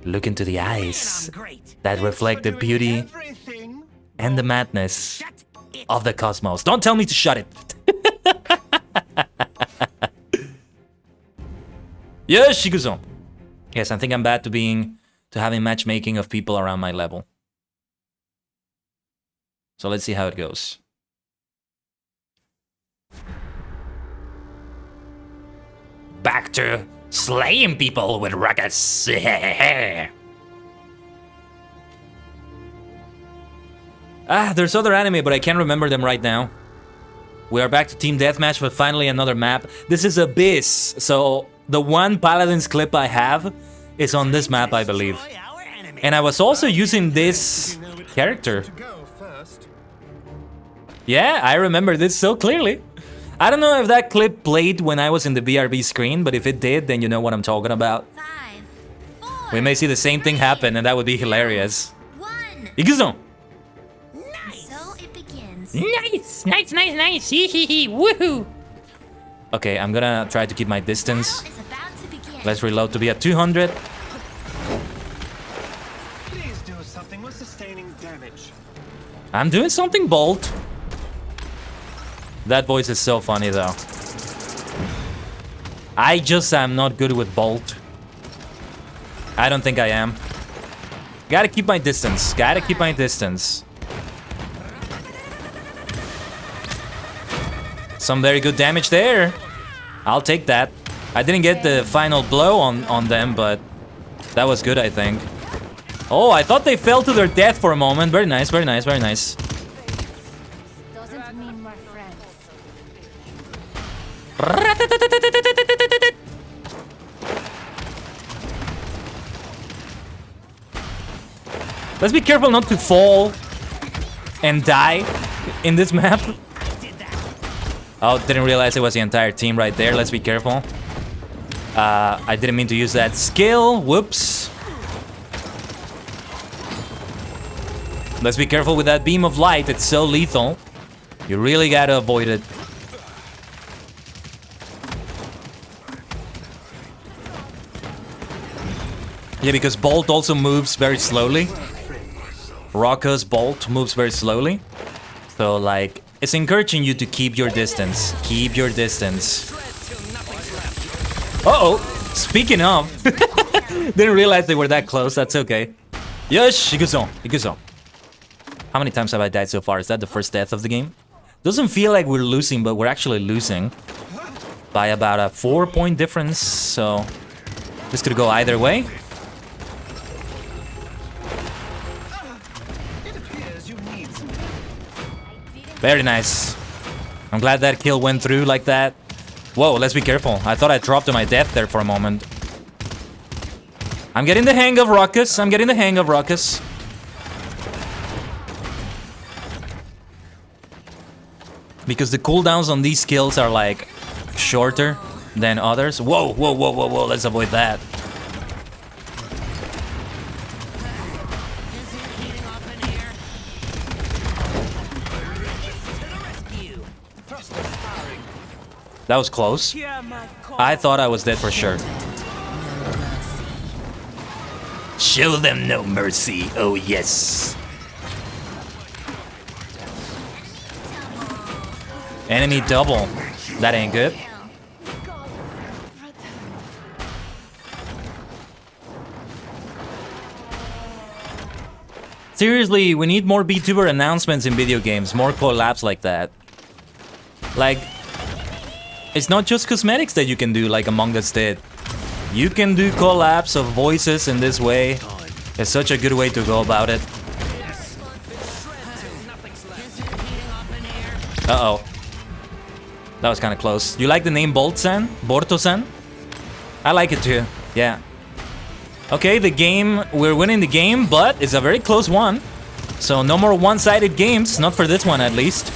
look into the eyes that reflect the beauty and the madness of the cosmos. Don't tell me to shut it. Yes, Shikuzo. Yes, I think I'm bad to having matchmaking of people around my level. So let's see how it goes. Back to slaying people with Ruckus. There's other anime, but I can't remember them right now. We are back to Team Deathmatch, but finally another map. This is Abyss, so the one Paladins clip I have is on this map, I believe. And I was also using this character. Yeah, I remember this so clearly. I don't know if that clip played when I was in the BRB screen, but if it did, then you know what I'm talking about. 5, 4, We may see the same thing happen, and that would be hilarious. 1. Ikuzo! So it begins. Nice! Nice, nice, nice! Hee hee hee! Woohoo! Okay, I'm gonna try to keep my distance. Battle is about to begin. Let's reload to be at 200. Please do something with sustaining damage. I'm doing something bold. That voice is so funny though. I just am not good with Bolt. I don't think I am. Gotta keep my distance. Gotta keep my distance. Some very good damage there. I'll take that. I didn't get the final blow on them, but that was good, I think. Oh, I thought they fell to their death for a moment. Very nice, very nice, very nice. Doesn't mean we're friends. Let's be careful not to fall and die in this map. Oh, didn't realize it was the entire team right there. Let's be careful. I didn't mean to use that skill. Whoops. Let's be careful with that beam of light. It's so lethal. You really gotta avoid it. Yeah, because Bolt also moves very slowly. Rocca's Bolt moves very slowly. So, like, it's encouraging you to keep your distance. Keep your distance. Uh-oh. Speaking of. Didn't realize they were that close. That's okay. Yes, Ikuzo. Ikuzo. How many times have I died so far? Is that the first death of the game? Doesn't feel like we're losing, but we're actually losing. By about a 4-point difference. So, this could go either way. Very nice. I'm glad that kill went through like that. Whoa, let's be careful. I thought I dropped to my death there for a moment. I'm getting the hang of Ruckus. I'm getting the hang of Ruckus. Because the cooldowns on these skills are like shorter than others. Whoa, whoa, whoa, whoa, whoa. Let's avoid that. That was close. I thought I was dead for sure. Show them no mercy. Oh, yes. Enemy double. That ain't good. Seriously, we need more VTuber announcements in video games. More collabs like that. Like, it's not just cosmetics that you can do like Among Us did. You can do collabs of voices in this way. It's such a good way to go about it. Uh-oh. That was kind of close. You like the name Bolt-san? Borto-san? I like it too. Yeah. Okay, the game, we're winning the game, but it's a very close one. So no more one-sided games, not for this one at least.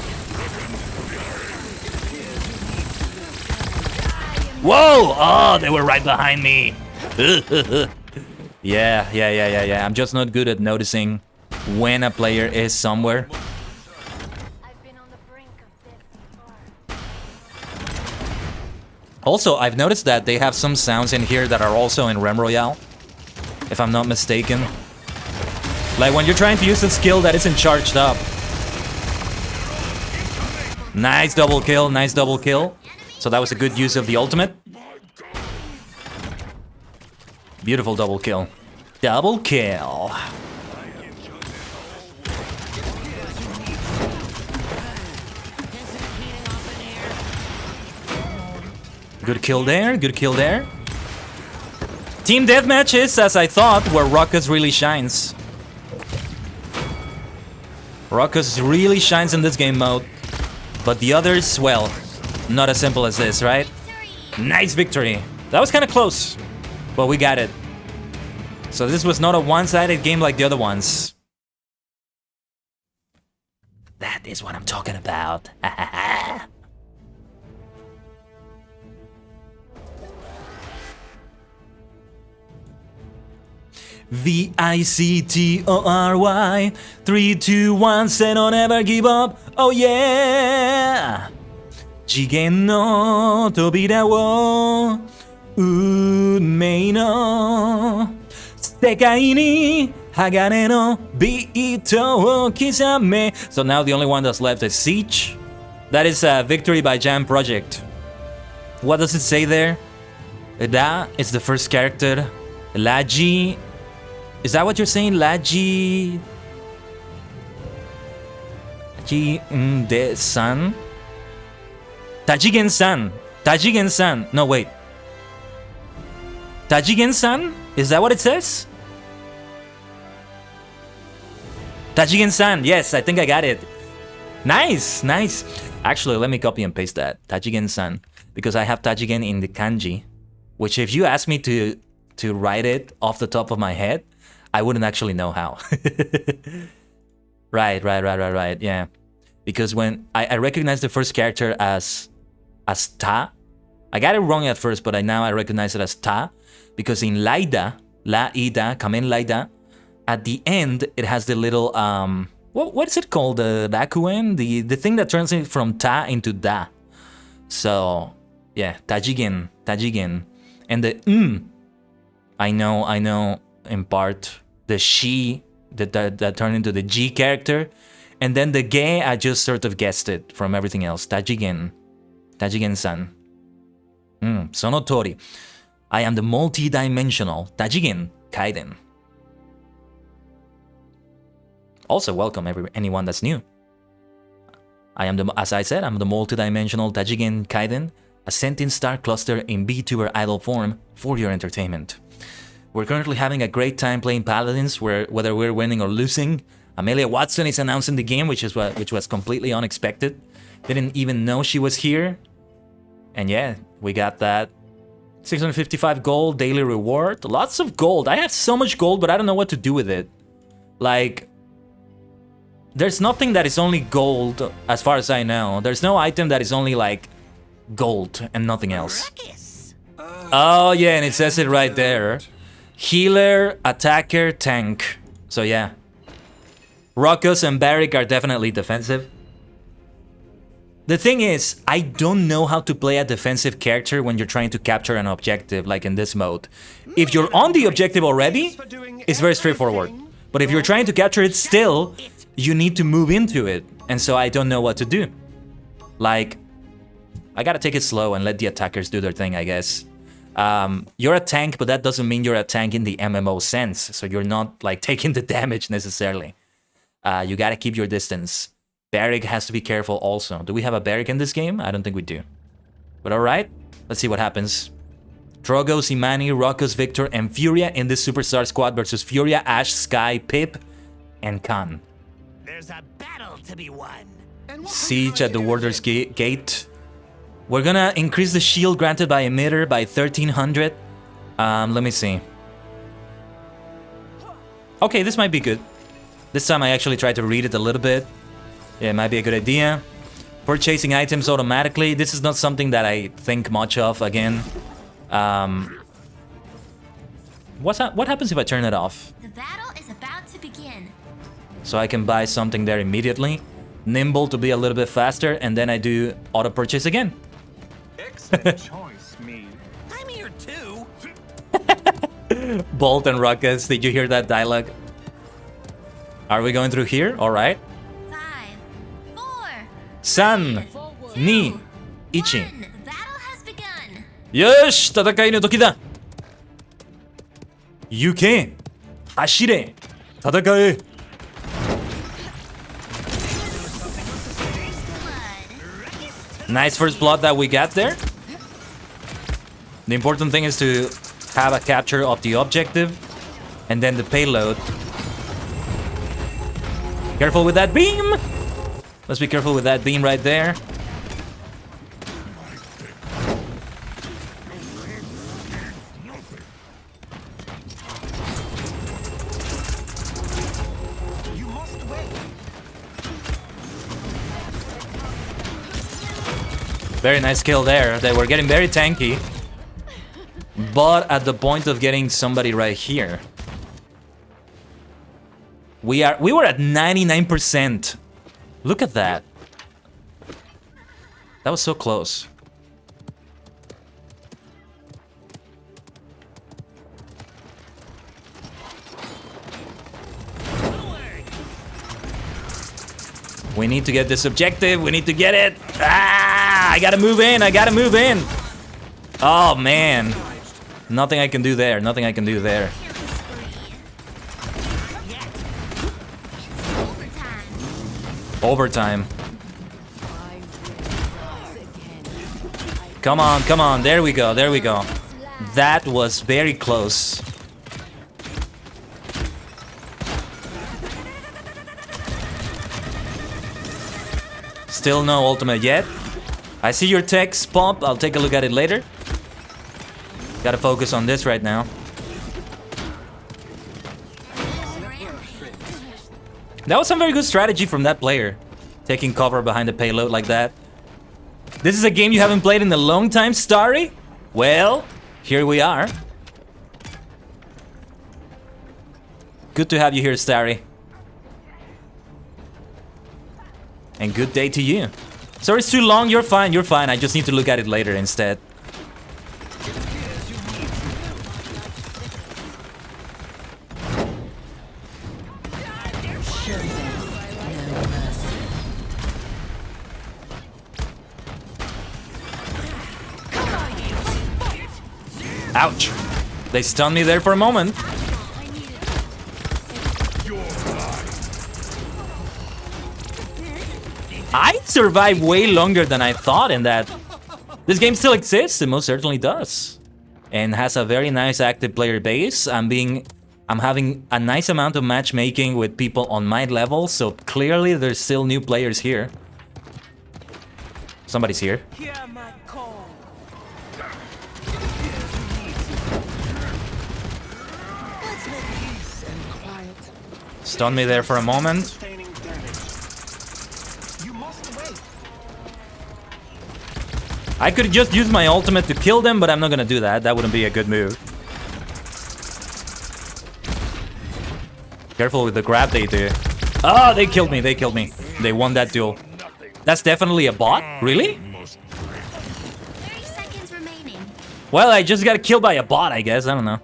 Whoa! Oh, they were right behind me. Yeah. I'm just not good at noticing when a player is somewhere. Also, I've noticed that they have some sounds in here that are also in Rem Royale, if I'm not mistaken. Like when you're trying to use a skill that isn't charged up. Nice double kill, nice double kill. So that was a good use of the ultimate. Beautiful double kill. Double kill. Good kill there, good kill there. Team deathmatch is, as I thought, where Ruckus really shines. Ruckus really shines in this game mode. But the others, well, not as simple as this, right? Nice victory. That was kind of close, but we got it. So this was not a one-sided game like the other ones. That is what I'm talking about. VICTORY 3, 2, 1 say don't ever give up. Oh yeah. 次元の扉を運命の世界に鋼のビートを刻め. So now the only one that's left is Siege, That is a Victory by Jam Project. What does it say there? Da is the first character. Laji. Is that what you're saying? Laji. De San. Tajigen-san. Tajigen-san. No, wait. Tajigen-san? Is that what it says? Tajigen-san. Yes, I think I got it. Nice, nice. Actually, let me copy and paste that. Tajigen-san. Because I have Tajigen in the kanji. Which if you ask me to write it off the top of my head, I wouldn't actually know how. Right. Yeah. Because when I recognize the first character as Ta. I got it wrong at first, but now I recognize it as Ta. Because in Laida, La-Ida, Kamen Laida, at the end, it has the little, what is it called? The Rakuen? The thing that turns it from Ta into Da. So, yeah, Tajigen. And the I know in part the she that turned into the G character. And then the ge, I just sort of guessed it from everything else. Tajigen-san. Sonotori. I am the multi-dimensional Tajigen Kaiden. Also welcome anyone that's new. As I said, I'm the multi-dimensional Tajigen Kaiden, a sentient star cluster in VTuber idol form for your entertainment. We're currently having a great time playing Paladins, whether we're winning or losing. Amelia Watson is announcing the game, which was completely unexpected. Didn't even know she was here. And yeah, we got that 655 gold daily reward. Lots of gold. I have so much gold, but I don't know what to do with it. Like, there's nothing that is only gold, as far as I know. There's no item that is only like gold and nothing else. Oh yeah, and it says it right there. Healer, attacker, tank. So yeah. Ruckus and Barrick are definitely defensive. The thing is, I don't know how to play a defensive character when you're trying to capture an objective, like in this mode. If you're on the objective already, it's very straightforward. But if you're trying to capture it still, you need to move into it. And so I don't know what to do. Like, I gotta take it slow and let the attackers do their thing, I guess. You're a tank, but that doesn't mean you're a tank in the MMO sense. So you're not like taking the damage necessarily. You gotta keep your distance. Barrick has to be careful also. Do we have a Barrick in this game? I don't think we do. But alright, let's see what happens. Drogo, Simani, Ruckus, Victor, and Furia in this Superstar squad versus Furia, Ash, Sky, Pip, and Khan. There's a battle to be won. Siege at the Warder's Gate. We're gonna increase the shield granted by emitter by 1300. Let me see. Okay, this might be good. This time I actually tried to read it a little bit. Yeah, it might be a good idea. Purchasing items automatically. This is not something that I think much of, again. What happens if I turn it off? The battle is about to begin. So I can buy something there immediately. Nimble to be a little bit faster, and then I do auto purchase again. Excellent choice, me. I'm here too. Bolt and Ruckus, did you hear that dialogue? Are we going through here? Alright. 5, 4, San, ni, 1. ichi. The battle has begun. よし、戦いの時だ。行け、走れ、戦え。Nice first blood that we got there. The important thing is to have a capture of the objective and then the payload. Careful with that beam! Let's be careful with that beam right there. Very nice kill there. They were getting very tanky. But at the point of getting somebody right here. We were at 99%. Look at that. That was so close. We need to get this objective. We need to get it. Ah, I gotta move in. I gotta move in. Oh, man. Nothing I can do there. Nothing I can do there. Overtime. Come on, come on. There we go. There we go. That was very close. Still no ultimate yet. I see your text pop. I'll take a look at it later. Gotta focus on this right now. That was some very good strategy from that player. Taking cover behind the payload like that. This is a game you haven't played in a long time, Starry? Well, here we are. Good to have you here, Starry. And good day to you. Sorry it's too long, you're fine, you're fine. I just need to look at it later instead. Ouch. They stunned me there for a moment. I survived way longer than I thought in that. This game still exists, it most certainly does. And has a very nice active player base. I'm having a nice amount of matchmaking with people on my level, so clearly there's still new players here. Somebody's here. Stun me there for a moment. I could just use my ultimate to kill them, but I'm not gonna do that. That wouldn't be a good move. Careful with the grab they do. Oh, they killed me, they killed me. They won that duel. That's definitely a bot? Really? 30 seconds remaining. Well, I just got killed by a bot, I guess. I don't know.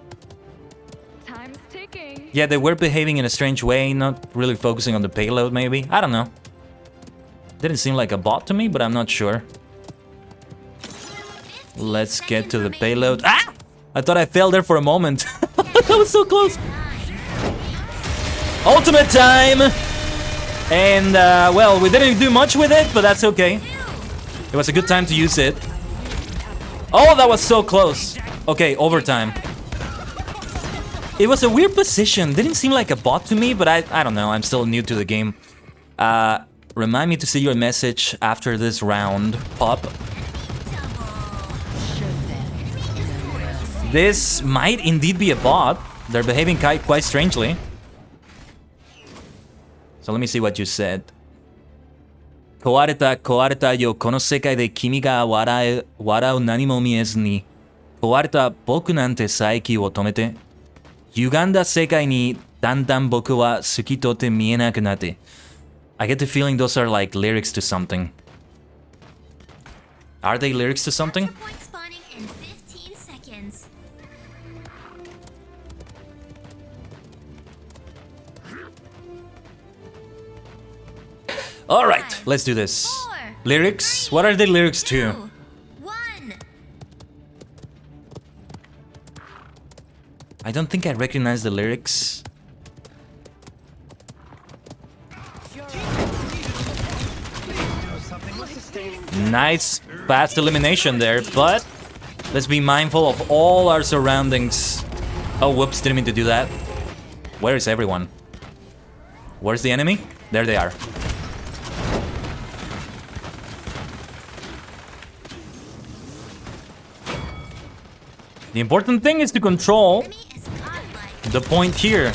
Time's ticking. Yeah, they were behaving in a strange way, not really focusing on the payload, maybe. I don't know. Didn't seem like a bot to me, but I'm not sure. Let's get to the payload. Ah! I thought I fell there for a moment. That was so close. Ultimate time! And, well, we didn't do much with it, but that's okay. It was a good time to use it. Oh, that was so close. Okay, overtime. It was a weird position. Didn't seem like a bot to me, but I don't know. I'm still new to the game. Remind me to see your message after this round. Pop. This might indeed be a bot. They're behaving quite strangely. So let me see what you said. 壊れたよこの世界で君が笑う何も見えずに壊れた僕なんて再起を止めて歪んだ世界にだんだん僕は透き通って見えなくなって I get the feeling those are like lyrics to something. Are they lyrics to something? Point spawning in 15 seconds. Alright, let's do this. 4, Lyrics? What are the lyrics 2, to? 1. I don't think I recognize the lyrics. Nice, fast elimination there, but let's be mindful of all our surroundings. Oh, whoops, didn't mean to do that. Where is everyone? Where's the enemy? There they are. The important thing is to control the point here.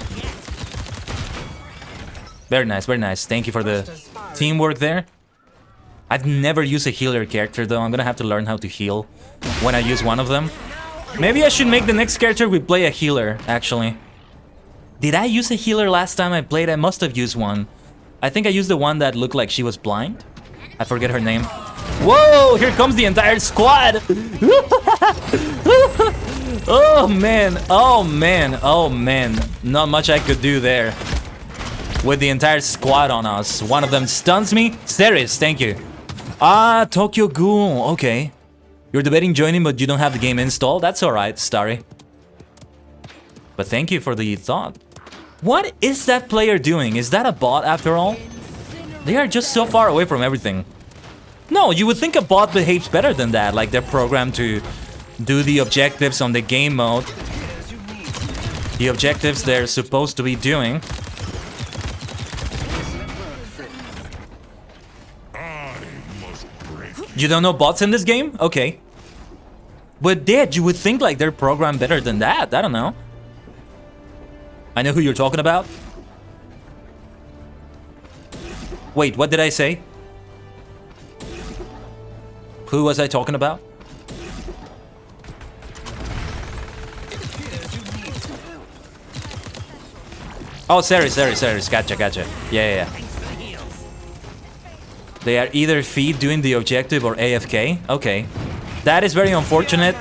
Very nice, very nice. Thank you for the teamwork there. I've never used a healer character though. I'm gonna have to learn how to heal when I use one of them. Maybe I should make the next character we play a healer, actually. Did I use a healer last time I played? I must have used one. I think I used the one that looked like she was blind. I forget her name. Whoa, here comes the entire squad! Oh man, oh man, oh man. Not much I could do there. with the entire squad on us. One of them stuns me. Serious, thank you. Ah, Tokyo Ghoul. Okay. You're debating joining, but you don't have the game installed? That's alright, Starry. But thank you for the thought. What is that player doing? Is that a bot after all? They are just so far away from everything. No, you would think a bot behaves better than that. Like they're programmed to do the objectives on the game mode. The objectives they're supposed to be doing. You don't know bots in this game? Okay. But Dad, you would think like they're programmed better than that. I don't know. I know who you're talking about. Wait, what did I say? Who was I talking about? Oh, serious. Gotcha. Yeah. They are either feed doing the objective or AFK. Okay. That is very unfortunate.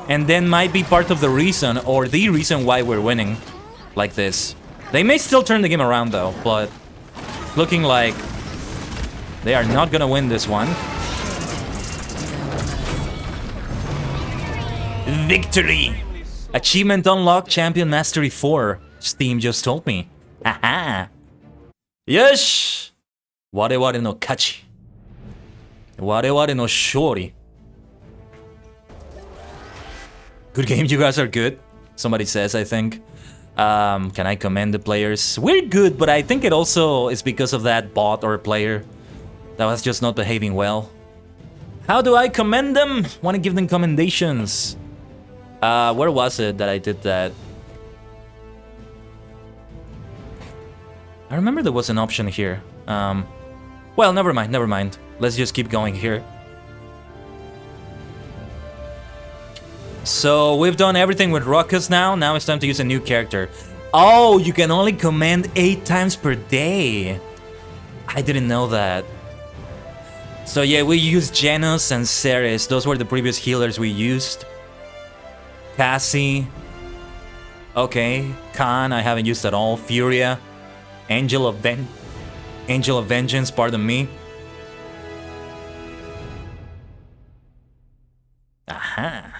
And then might be part of the reason or the reason why we're winning like this. They may still turn the game around though, but looking like they are not gonna win this one. Victory! Achievement unlocked, Champion Mastery 4. Steam just told me. Haha! Yosh! Wareware no kachi. Wareware no shori. Good game, you guys are good. Somebody says, I think. Can I commend the players? We're good, but I think it also is because of that bot or player that was just not behaving well. How do I commend them? Want to give them commendations. Where was it that I did that? I remember there was an option here. Well, never mind. Let's just keep going here. So we've done everything with Ruckus now. Now it's time to use a new character. Oh, you can only command 8 times per day. I didn't know that. So yeah, we used Janus and Ceres. Those were the previous healers we used. Cassie. Okay. Khan, I haven't used at all. Furia. Angel of Vengeance, pardon me. Aha.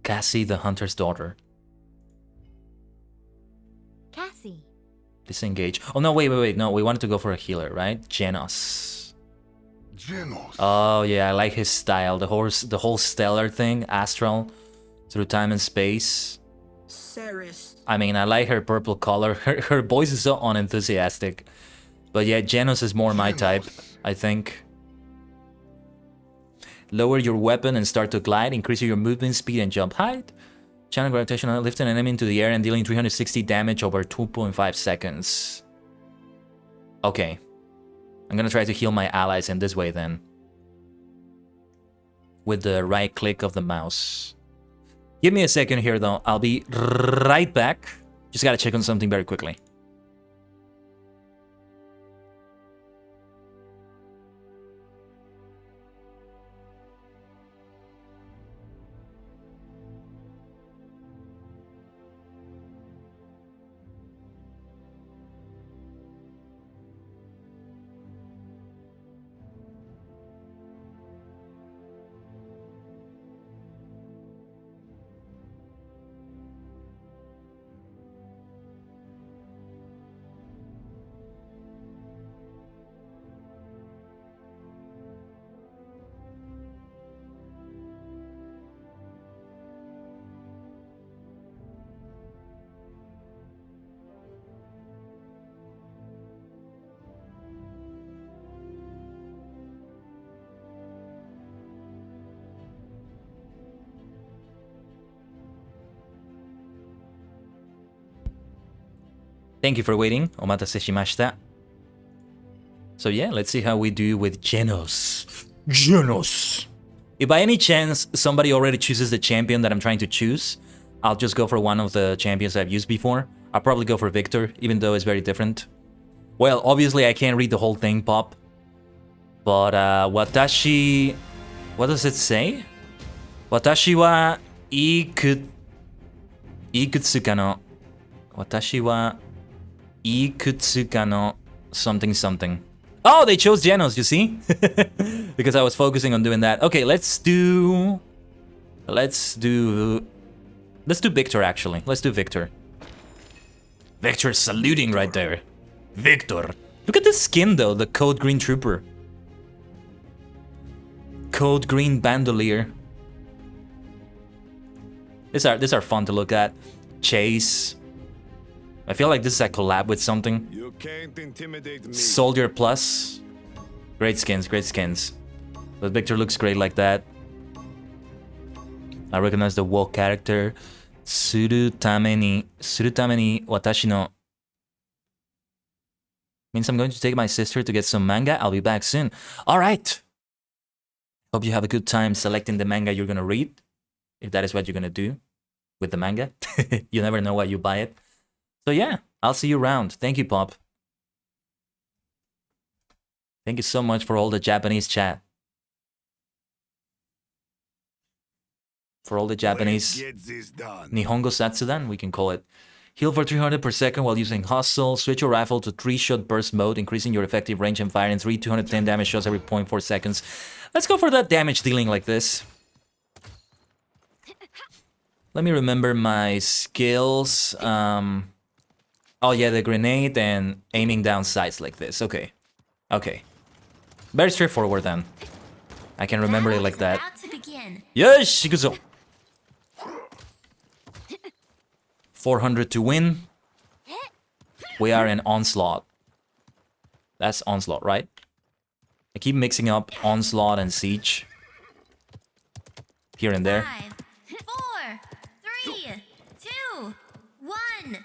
Cassie, the Hunter's daughter. Cassie. Disengage. Oh, no, wait. No, we wanted to go for a healer, right? Genos. Oh, yeah, I like his style. The whole stellar thing. Astral. Through time and space. Ceres. I mean, I like her purple color. Her voice is so unenthusiastic. But yeah, Genos is more my type, I think. Lower your weapon and start to glide. Increase your movement speed and jump height. Channel gravitational, lift an enemy into the air and dealing 360 damage over 2.5 seconds. Okay. I'm gonna try to heal my allies in this way then. With the right click of the mouse. Give me a second here though. I'll be right back. Just gotta check on something very quickly. Thank you for waiting. Omatase shimashita. So yeah, let's see how we do with Genos. Genos! If by any chance somebody already chooses the champion that I'm trying to choose, I'll just go for one of the champions I've used before. I'll probably go for Victor, even though it's very different. Well, obviously I can't read the whole thing, Pop. But, watashi... What does it say? Watashi wa ikutsuka no... Watashi wa ikutsuka no something something. Oh, they chose Genos, you see? Because I was focusing on doing that. Okay, let's do Victor, actually. Let's do Victor. Victor saluting right there. Victor. Look at this skin, though. The Code Green Trooper. Code Green Bandolier. These are fun to look at. Chase. I feel like this is a collab with something. You can't intimidate me. Soldier Plus. Great skins, great skins. But Victor looks great like that. I recognize the woke character. Suru tameni watashi no. Means I'm going to take my sister to get some manga. I'll be back soon. Alright. Hope you have a good time selecting the manga you're gonna read. If that is what you're gonna do with the manga. You never know why you buy it. So yeah, I'll see you around. Thank you, Pop. Thank you so much for all the Japanese chat. For all the Japanese Nihongo Satsudan, we can call it. Heal for 300 per second while using Hustle. Switch your rifle to 3-shot burst mode, increasing your effective range and fire in 210 damage shots every 0.4 seconds. Let's go for that damage dealing like this. Let me remember my skills. Oh yeah, the grenade and aiming down sights like this. Okay. Okay. Very straightforward then. I can remember it like that. Yes, Shikuzo. 400 to win. We are in Onslaught. That's Onslaught, right? I keep mixing up Onslaught and Siege. Here and there. 5, 4, 3, 2, 1.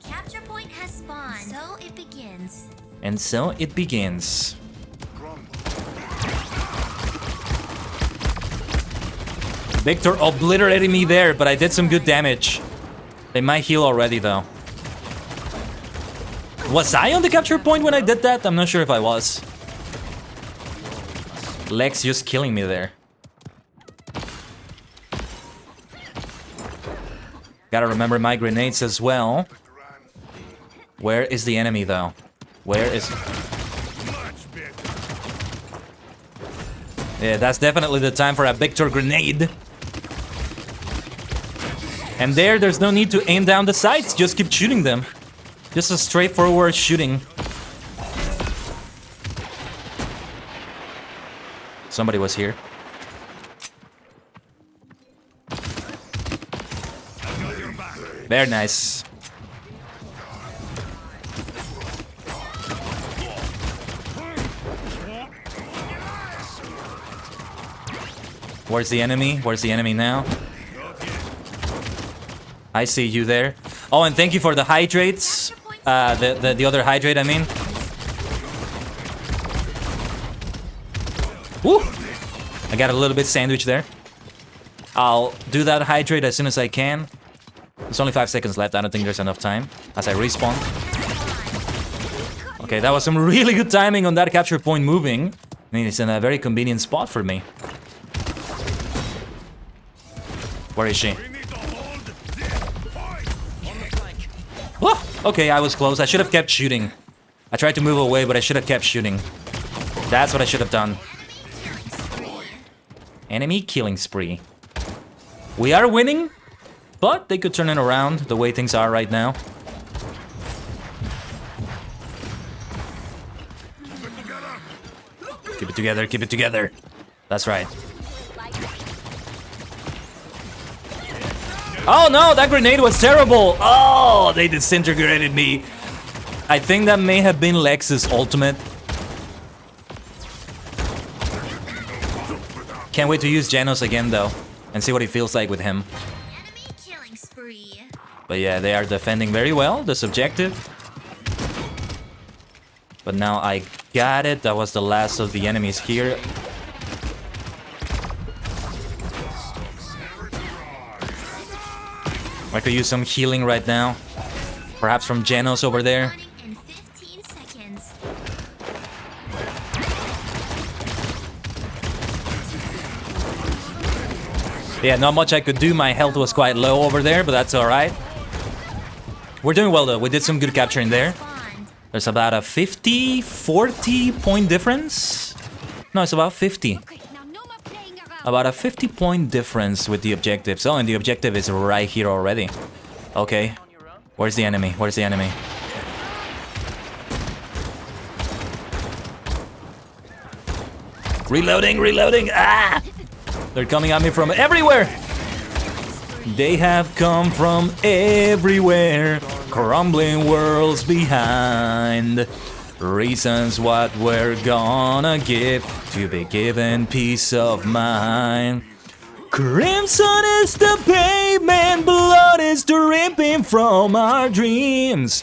Capture point has spawned. So it begins. And so it begins. Victor obliterated me there, but I did some good damage. They might heal already, though. Was I on the capture point when I did that? I'm not sure if I was. Lex just killing me there. Gotta remember my grenades as well. Where is the enemy, though? Where is... Yeah, that's definitely the time for a Victor grenade. And there's no need to aim down the sights. Just keep shooting them. Just a straightforward shooting. Somebody was here. Very nice. Where's the enemy? Where's the enemy now? I see you there. Oh, and thank you for the hydrates. The other hydrate, I mean. Woo! I got a little bit sandwich there. I'll do that hydrate as soon as I can. There's only 5 seconds left. I don't think there's enough time as I respawn. Okay, that was some really good timing on that capture point moving. I mean, it's in a very convenient spot for me. Where is she? Oh, okay, I was close. I should have kept shooting. I tried to move away, but I should have kept shooting. That's what I should have done. Enemy killing spree. We are winning, but they could turn it around the way things are right now. Keep it together, keep it together. That's right. Oh no, that grenade was terrible! Oh, they disintegrated me. I think that may have been Lex's ultimate. Can't wait to use Genos again though, and see what it feels like with him. Enemy killing spree. But yeah, they are defending very well, this objective. But now I got it, that was the last of the enemies here. I could use some healing right now. Perhaps from Genos over there. In 15 seconds. Yeah, not much I could do. My health was quite low over there, but that's alright. We're doing well though. We did some good capturing there. Spawned. There's about a 40 point difference. No, it's about 50. Okay, now no more playing around. About a 50 point difference with the objectives. Oh, and the objective is right here already. Okay. Where's the enemy? Where's the enemy? Reloading, reloading. Ah! They're coming at me from everywhere. They have come from everywhere. Crumbling worlds behind. Reasons what we're gonna give to be given peace of mind. Crimson is the pavement, blood is dripping from our dreams.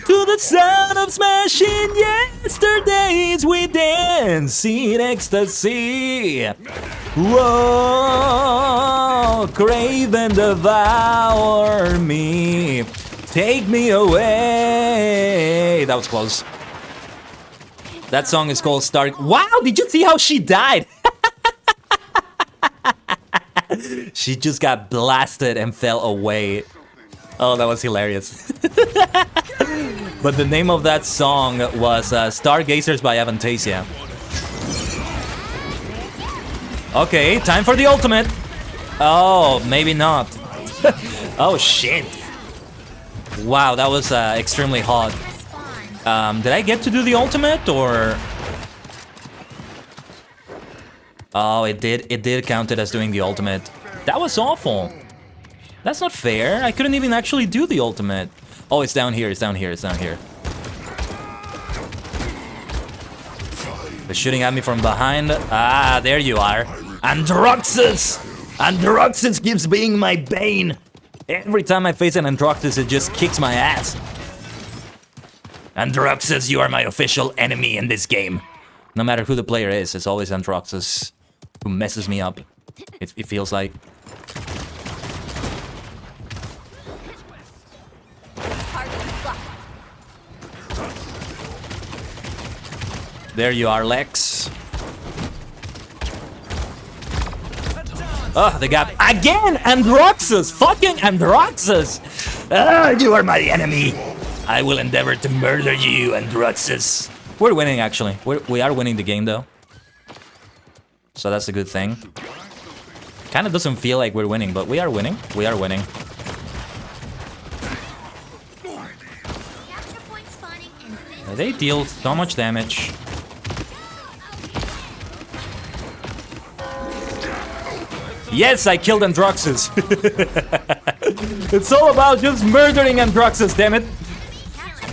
To the sound of smashing yesterdays, we dance in ecstasy. Whoa, crave and devour me. Take me away. That was close. That song is called Stark. Wow, did you see how she died? She just got blasted and fell away. Oh, that was hilarious. But the name of that song was Stargazers by Avantasia. Okay, time for the ultimate. Oh, maybe not. Oh, shit. Wow, that was extremely hot. Did I get to do the ultimate, or...? Oh, it did count it as doing the ultimate. That was awful. That's not fair. I couldn't even actually do the ultimate. Oh, it's down here, it's down here, it's down here. They're shooting at me from behind. Ah, there you are. Androxus! Androxus keeps being my bane. Every time I face an Androxus, it just kicks my ass. Androxus, you are my official enemy in this game. No matter who the player is, it's always Androxus who messes me up. It feels like. There you are, Lex. Oh, the gap. Again, Androxus! Fucking Androxus! Ah, you are my enemy. I will endeavor to murder you, Androxus. We're winning, actually. We are winning the game, though. So that's a good thing. Kind of doesn't feel like we're winning, but we are winning. We are winning. Capture point spawning and They deal so much damage. Yes, I killed Androxus. It's all about just murdering Androxus, damn it.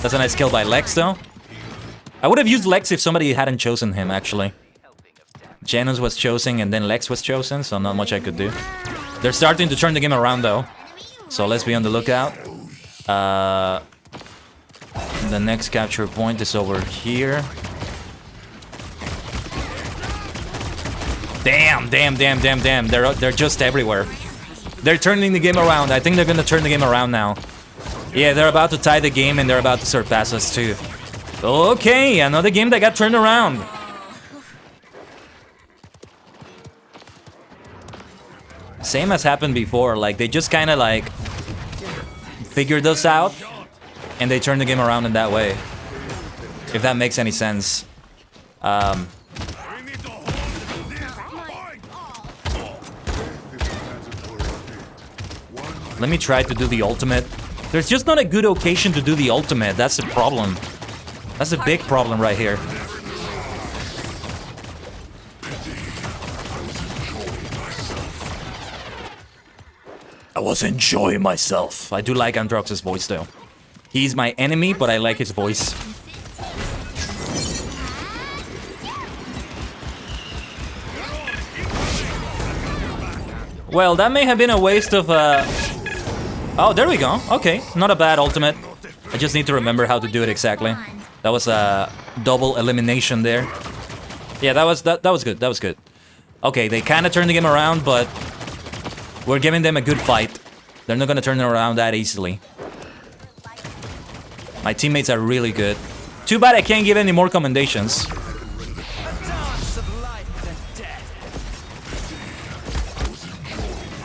That's a nice kill by Lex, though. I would have used Lex if somebody hadn't chosen him, actually. Janus was chosen and then Lex was chosen, so not much I could do. They're starting to turn the game around, though. So let's be on the lookout. The next capture point is over here. Damn, damn, damn, damn, damn. They're just everywhere. They're turning the game around. I think they're gonna turn the game around now. Yeah, they're about to tie the game and they're about to surpass us too. Okay, another game that got turned around. Same as happened before, like they just kind of like figured us out and they turned the game around in that way. If that makes any sense. Let me try to do the ultimate. There's just not a good occasion to do the ultimate. That's the problem. That's a big problem right here. I was enjoying myself. I do like Androx's voice though. He's my enemy, but I like his voice. Well, that may have been a waste of Oh, there we go. Okay, not a bad ultimate. I just need to remember how to do it exactly. That was a double elimination there. Yeah, that was good. That was good. Okay, they kind of turned the game around, but we're giving them a good fight. They're not gonna turn it around that easily. My teammates are really good. Too bad I can't give any more commendations.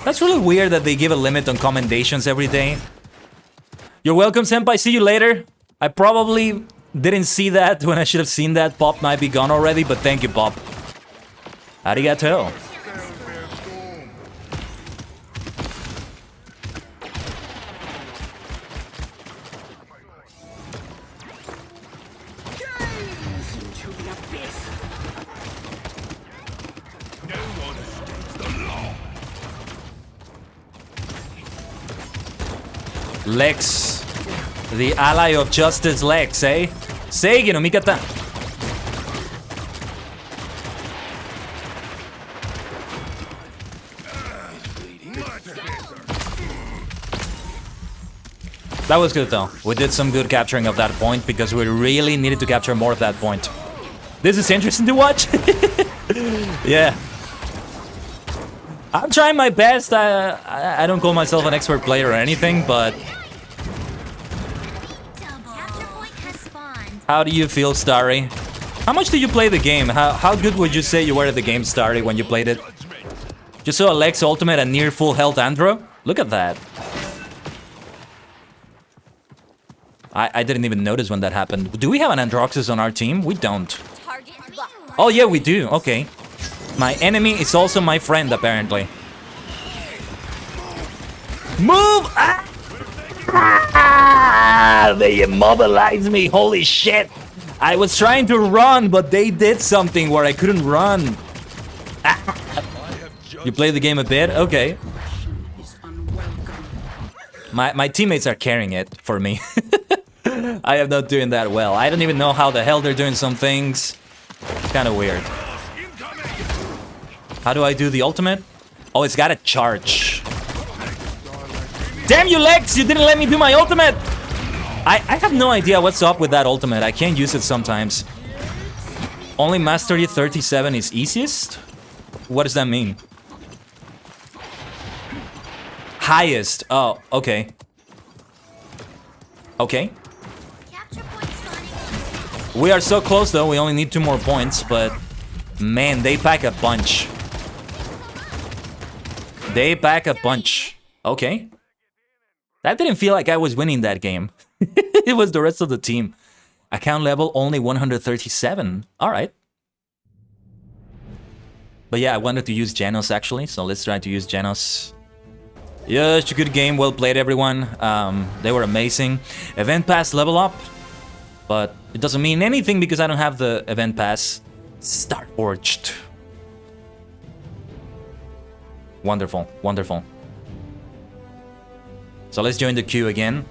That's really weird that they give a limit on commendations every day. You're welcome, Senpai. See you later. I probably didn't see that when I should have seen that. Pop might be gone already, but thank you, Pop. Arigato. Lex, the ally of justice, Lex, eh? Seigi no Mikata. That was good though. We did some good capturing of that point because we really needed to capture more of that point. This is interesting to watch. Yeah. I'm trying my best. I don't call myself an expert player or anything, but... How do you feel, Starry? How much did you play the game? How good would you say you were at the game, Starry, when you played it? You saw Alex ultimate and near full health Andro? Look at that. I didn't even notice when that happened. Do we have an Androxus on our team? We don't. Oh yeah, we do. Okay. My enemy is also my friend, apparently. Move! Ah! They immobilized me. Holy shit. I was trying to run, but they did something where I couldn't run. Ah. You play the game a bit? Okay. My teammates are carrying it for me. I am not doing that well. I don't even know how the hell they're doing some things. It's kind of weird. How do I do the ultimate? Oh, it's got a charge. Damn you, Lex! You didn't let me do my ultimate! I have no idea what's up with that ultimate. I can't use it sometimes. Only Mastery 37 is easiest? What does that mean? Highest. Oh, okay. Okay. We are so close though. We only need 2 more points, but... Man, they pack a punch. They pack a punch. Okay. That didn't feel like I was winning that game. It was the rest of the team. Account level only 137. Alright. But yeah, I wanted to use Janos actually, so let's try to use Janos. Yes, good game. Well played, everyone. They were amazing. Event pass level up. But it doesn't mean anything because I don't have the event pass. Start forged. Wonderful, wonderful. So let's join the queue again.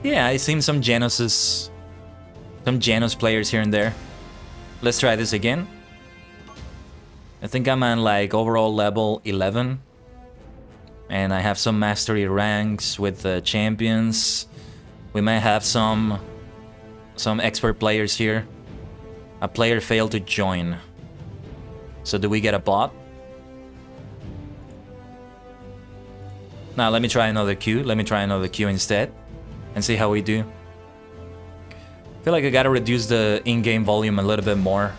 Yeah, I seen some Janoses. Some Janos players here and there. Let's try this again. I think I'm on like overall level 11. And I have some mastery ranks with the champions. We might have some expert players here. A player failed to join. So do we get a bot? Now let me try another queue. Let me try another queue instead. And see how we do. I feel like I gotta reduce the in-game volume a little bit more.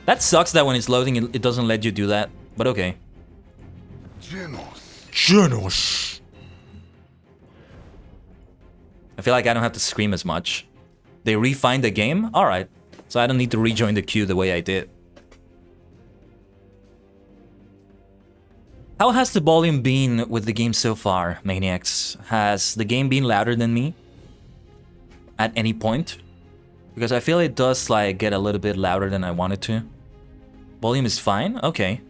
That sucks that when it's loading it doesn't let you do that. But okay. Janos. I feel like I don't have to scream as much. They refined the game? Alright. So I don't need to rejoin the queue the way I did. How has the volume been with the game so far, Maniacs? Has the game been louder than me? At any point? Because I feel it does like get a little bit louder than I wanted to. Volume is fine? Okay.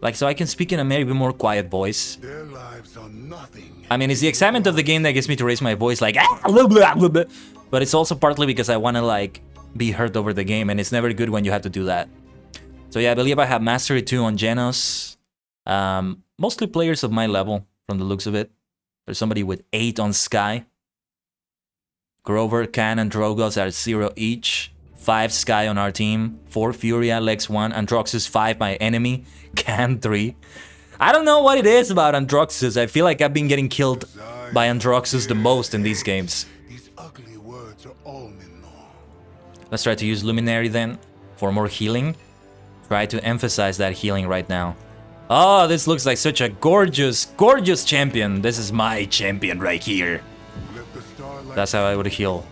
Like, so I can speak in a maybe more quiet voice. Their lives are nothing. I mean, it's the excitement of the game that gets me to raise my voice like, ah, blah, blah, blah, blah. But it's also partly because I want to like be heard over the game, and it's never good when you have to do that. So yeah, I believe I have Mastery 2 on Janos. Mostly players of my level, from the looks of it. There's somebody with 8 on Sky. Grover, Khan, and Drogos are 0 each. 5 Sky on our team. 4 Furia, Lex 1, Androxus 5, my enemy. Khan 3. I don't know what it is about Androxus. I feel like I've been getting killed by Androxus the most in these games. These ugly words are all men know. Let's try to use Luminary then for more healing. Try to emphasize that healing right now. Oh, this looks like such a gorgeous, gorgeous champion. This is my champion right here. That's how I would heal.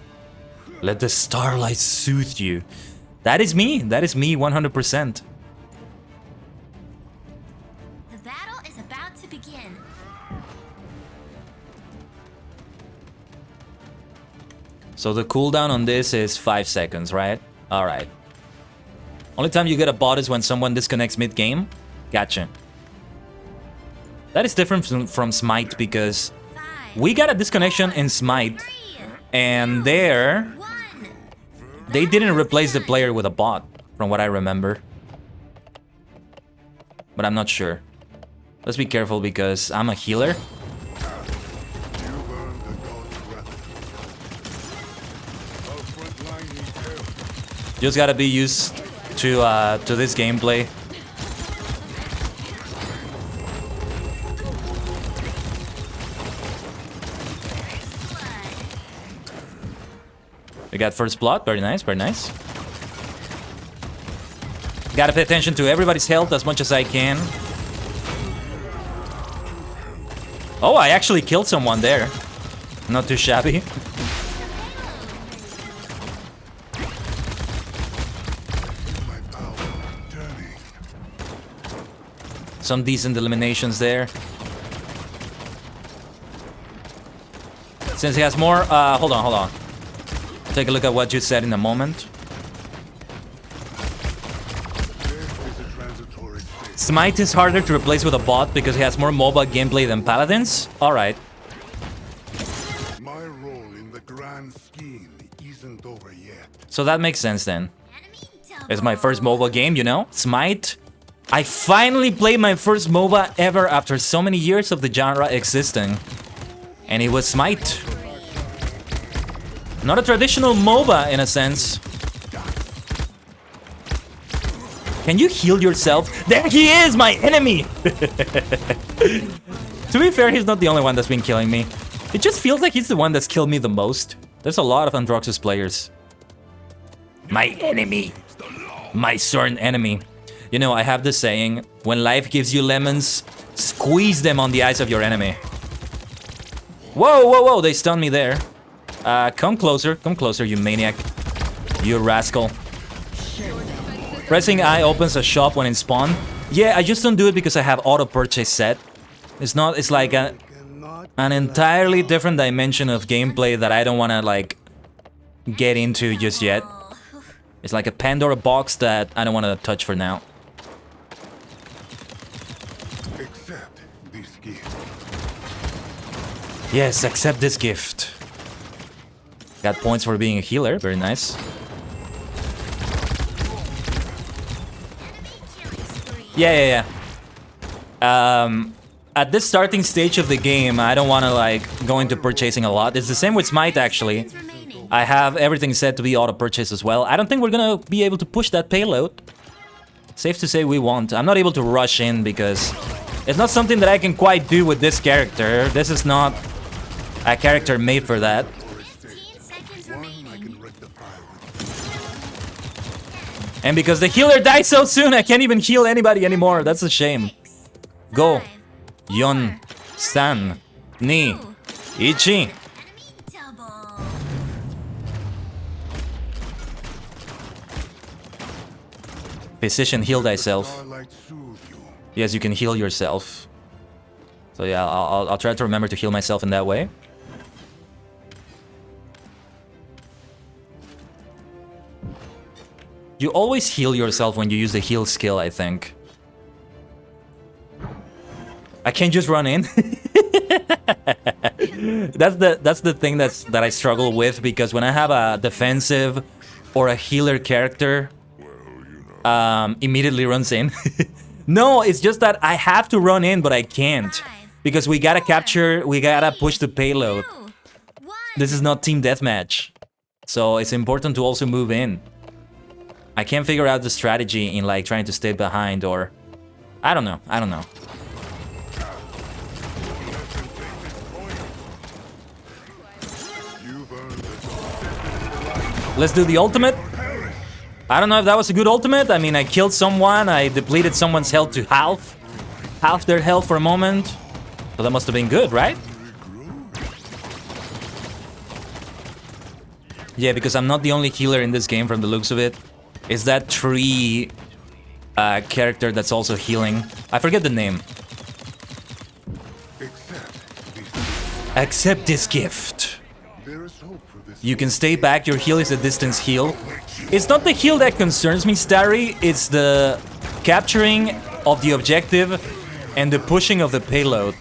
Let the starlight soothe you. That is me. That is me 100%. The battle is about to begin. So the cooldown on this is 5 seconds, right? Alright. Only time you get a bot is when someone disconnects mid-game? Gotcha. That is different from Smite because we got a disconnection in Smite and there they didn't replace the player with a bot, from what I remember. But I'm not sure. Let's be careful because I'm a healer. Just gotta be used to this gameplay. We got first blood, very nice, very nice. Gotta pay attention to everybody's health as much as I can. Oh, I actually killed someone there. Not too shabby. Some decent eliminations there. Since he has more, hold on. Take a look at what you said in a moment. Smite is harder to replace with a bot because he has more mobile gameplay than Paladins? Alright. My role in the grand scheme isn't over yet. So that makes sense then. It's my first mobile game, you know? Smite. I finally played my first MOBA ever after so many years of the genre existing. And it was Smite. Not a traditional MOBA in a sense. Can you heal yourself? There he is, my enemy! To be fair, he's not the only one that's been killing me. It just feels like he's the one that's killed me the most. There's a lot of Androxus players. My enemy. My certain enemy. You know, I have this saying, when life gives you lemons, squeeze them on the eyes of your enemy. Whoa, they stunned me there. Come closer, you maniac. You rascal. Pressing I opens a shop when in spawn. Yeah, I just don't do it because I have auto purchase set. It's like an entirely different dimension of gameplay that I don't want to like get into just yet. It's like a Pandora box that I don't want to touch for now. Accept this gift. Yes, accept this gift. Got points for being a healer, very nice. Yeah. At this starting stage of the game, I don't want to like go into purchasing a lot. It's the same with Smite actually. I have everything set to be auto purchase as well. I don't think we're gonna be able to push that payload. Safe to say we won't. I'm not able to rush in because it's not something that I can quite do with this character. This is not a character made for that. And because the healer died so soon, I can't even heal anybody anymore. That's a shame. Go. Yon. San. Ni. Ichi. Physician, heal thyself. Yes, you can heal yourself. So yeah, I'll try to remember to heal myself in that way. You always heal yourself when you use the heal skill, I think. I can't just run in. That's the thing that I struggle with, because when I have a defensive or a healer character, immediately runs in. No, it's just that I have to run in, but I can't. Because we gotta push the payload. This is not team deathmatch. So it's important to also move in. I can't figure out the strategy in like trying to stay behind or... I don't know. Let's do the ultimate. I don't know if that was a good ultimate. I mean, I killed someone, I depleted someone's health to half. half their health for a moment. So that must have been good, right? Yeah, because I'm not the only healer in this game from the looks of it. Is that tree character that's also healing? I forget the name. Accept this gift. You can stay back, your heal is a distance heal. It's not the heal that concerns me, Starry, it's the capturing of the objective and the pushing of the payload.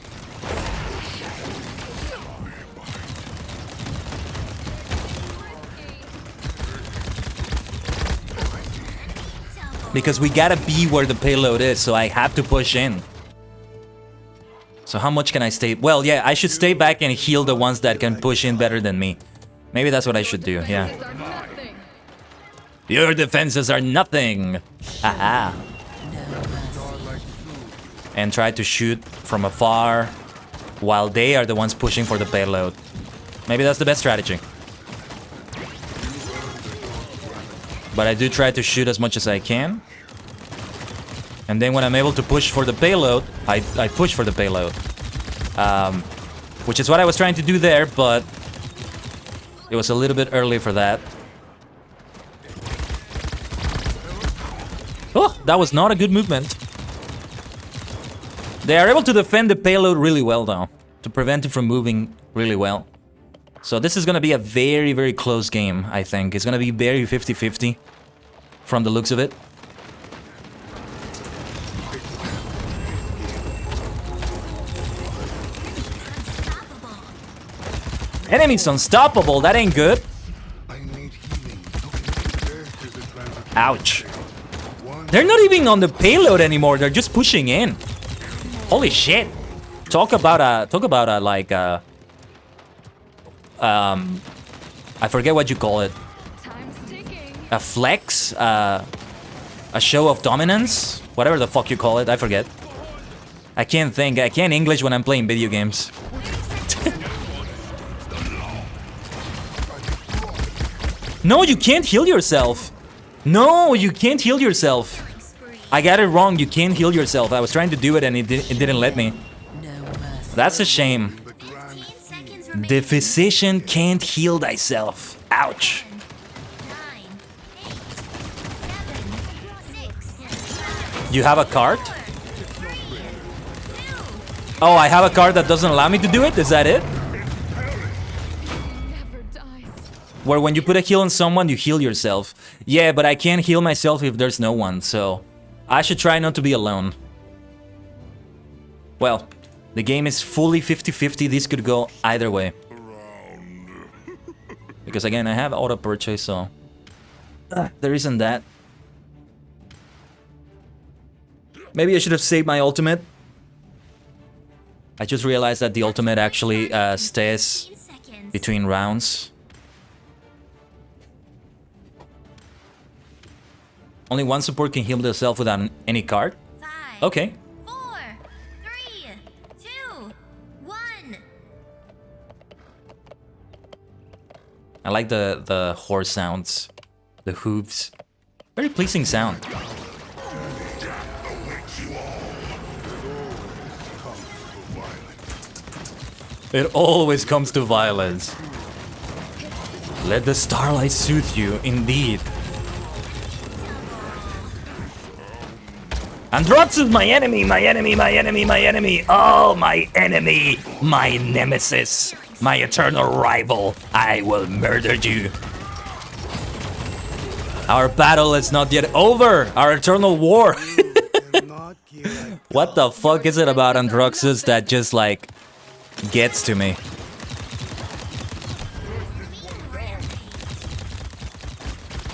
Because we gotta be where the payload is, so I have to push in. So how much can I stay? Well, yeah, I should stay back and heal the ones that can push in better than me. Maybe that's what I should do, yeah. Your defenses are nothing! Haha. And try to shoot from afar while they are the ones pushing for the payload. Maybe that's the best strategy. But I do try to shoot as much as I can. And then when I'm able to push for the payload, I push for the payload. Which is what I was trying to do there, but it was a little bit early for that. Oh, that was not a good movement. They are able to defend the payload really well, though. To prevent it from moving really well. So this is going to be a very, very close game, I think. It's going to be very 50-50 from the looks of it. Enemy's unstoppable, that ain't good. Ouch. They're not even on the payload anymore, they're just pushing in. Holy shit. Talk about a like I forget what you call it. A flex, a show of dominance, whatever the fuck you call it, I forget. I can't English when I'm playing video games. No, you can't heal yourself. No, you can't heal yourself. I got it wrong, you can't heal yourself. I was trying to do it and it didn't let me. That's a shame. The physician can't heal thyself. Ouch. You have a card? Oh, I have a card that doesn't allow me to do it? Is that it? Where when you put a heal on someone, you heal yourself. Yeah, but I can't heal myself if there's no one, so I should try not to be alone. Well, the game is fully 50-50. This could go either way. Because again, I have auto purchase, so there isn't that. Maybe I should have saved my ultimate. I just realized that the ultimate actually stays between rounds. Only one support can heal themselves without any card? Okay. 4, 3, 2, 1. I like the horse sounds. The hooves. Very pleasing sound. It always comes to violence. Let the starlight soothe you, indeed. Androx is my enemy, my enemy, my enemy, my enemy. Oh, my enemy, my nemesis, my eternal rival. I will murder you. Our battle is not yet over. Our eternal war. What the fuck is it about Androxus that just like gets to me?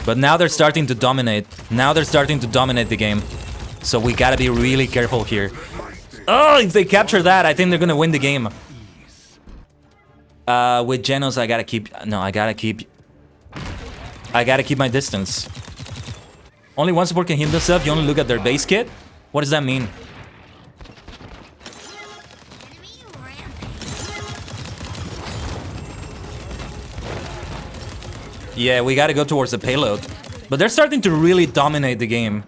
But now they're starting to dominate. Now they're starting to dominate the game. So we gotta be really careful here. Oh, if they capture that, I think they're gonna win the game. With Genos, I gotta keep... No, I gotta keep my distance. Only one support can heal themselves. You only look at their base kit? What does that mean? Yeah, we gotta go towards the payload. But they're starting to really dominate the game.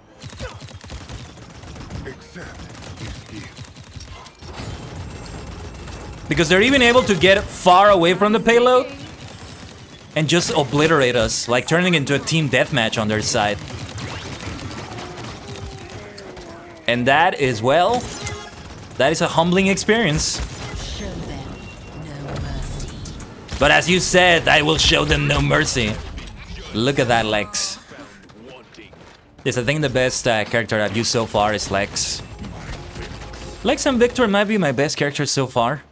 Because they're even able to get far away from the payload and just obliterate us, like turning into a team deathmatch on their side. And that is, well, that is a humbling experience. Show them no mercy. But as you said, I will show them no mercy. Look at that, Lex. Yes, I think the best character I've used so far is Lex. Lex and Victor might be my best characters so far.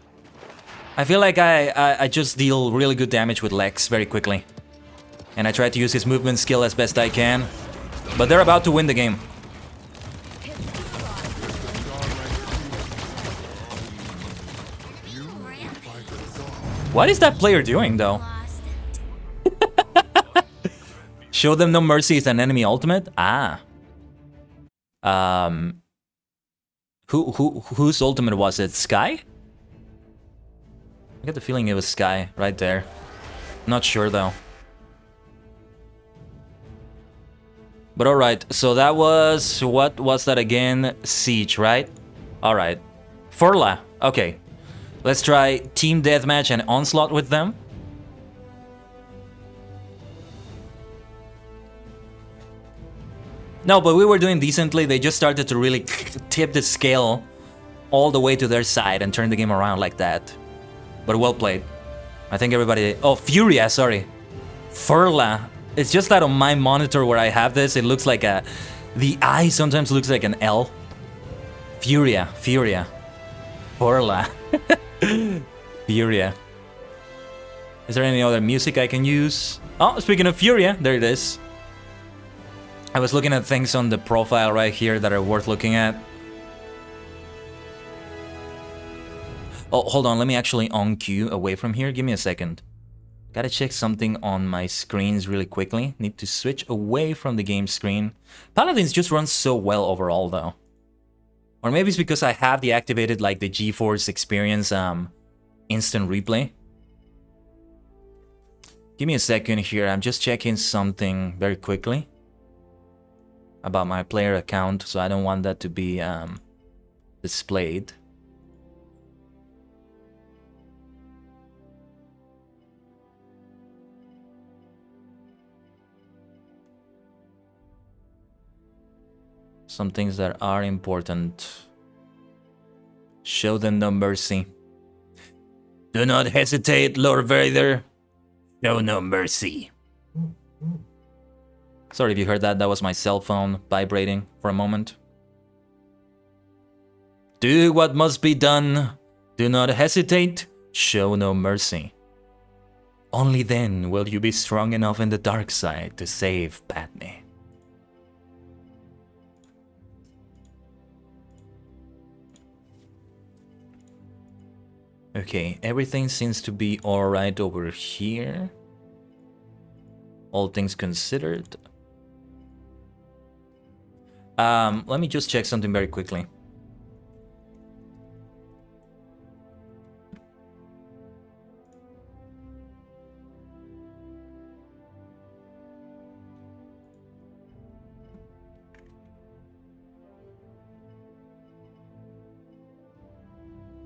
I feel like I just deal really good damage with Lex very quickly. And I try to use his movement skill as best I can. But they're about to win the game. What is that player doing, though? Show them no mercy is an enemy ultimate? Ah. Whose ultimate was it? Sky? I get the feeling it was Sky right there. Not sure though. But alright, so that was... What was that again? Siege, right? Alright. Furla. Okay. Let's try Team Deathmatch and Onslaught with them. No, but we were doing decently. They just started to really tip the scale all the way to their side and turn the game around like that. But well played. I think everybody... Oh, Furia, sorry. Furla. It's just that on my monitor where I have this, it looks like a... The eye sometimes looks like an L. Furia. Furla. Furia. Is there any other music I can use? Oh, speaking of Furia, there it is. I was looking at things on the profile right here that are worth looking at. Oh, hold on, let me actually on-cue away from here. Give me a second. Gotta check something on my screens really quickly. Need to switch away from the game screen. Paladins just runs so well overall, though. Or maybe it's because I have deactivated, like, the GeForce Experience instant replay. Give me a second here. I'm just checking something very quickly about my player account, so I don't want that to be displayed. Some things that are important. Show them no mercy. Do not hesitate, Lord Vader. Show no mercy. Sorry if you heard that. That was my cell phone vibrating for a moment. Do what must be done. Do not hesitate. Show no mercy. Only then will you be strong enough in the dark side to save Padme. Okay, everything seems to be alright over here. All things considered. Let me just check something very quickly.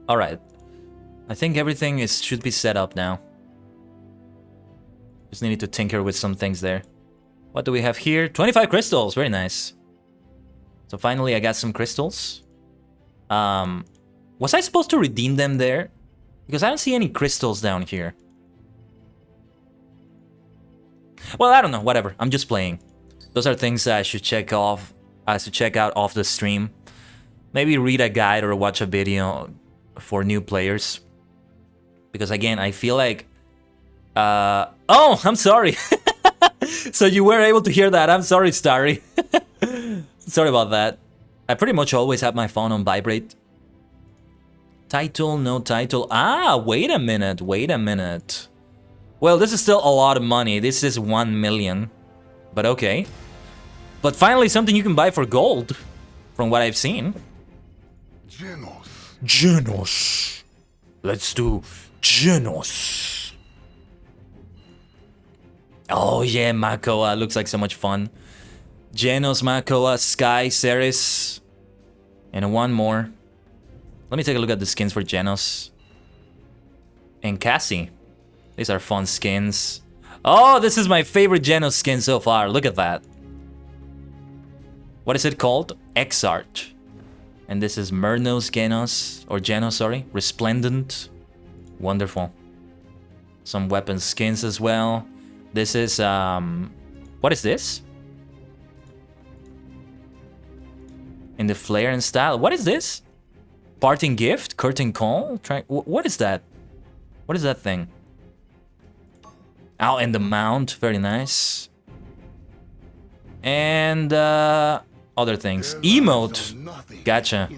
Alright. I think everything should be set up now. Just needed to tinker with some things there. What do we have here? 25 crystals, very nice. So finally I got some crystals. Was I supposed to redeem them there? Because I don't see any crystals down here. Well, I don't know, whatever. I'm just playing. Those are things I should check off. I should check out off the stream. Maybe read a guide or watch a video for new players. Because again, I feel like... oh, I'm sorry. So you were able to hear that. I'm sorry, Starry. Sorry about that. I pretty much always have my phone on vibrate. Title, no title. Ah, wait a minute, wait a minute. Well, this is still a lot of money. This is 1 million. But okay. But finally something you can buy for gold. From what I've seen. Genos. Let's do Genos. Oh yeah, Makoa. Looks like so much fun. Genos, Makoa, Sky, Ceres. And one more. Let me take a look at the skins for Genos. and Cassie. These are fun skins. Oh, this is my favorite Genos skin so far. Look at that. What is it called? Exarch. And this is Myrnos Genos, or Genos, sorry. Resplendent. Wonderful. Some weapon skins as well. This is, what is this? In the flair and style. What is this? Parting gift? Curtain call? What is that? What is that thing? Oh, and the mount. Very nice. And, other things. Emote. Gotcha.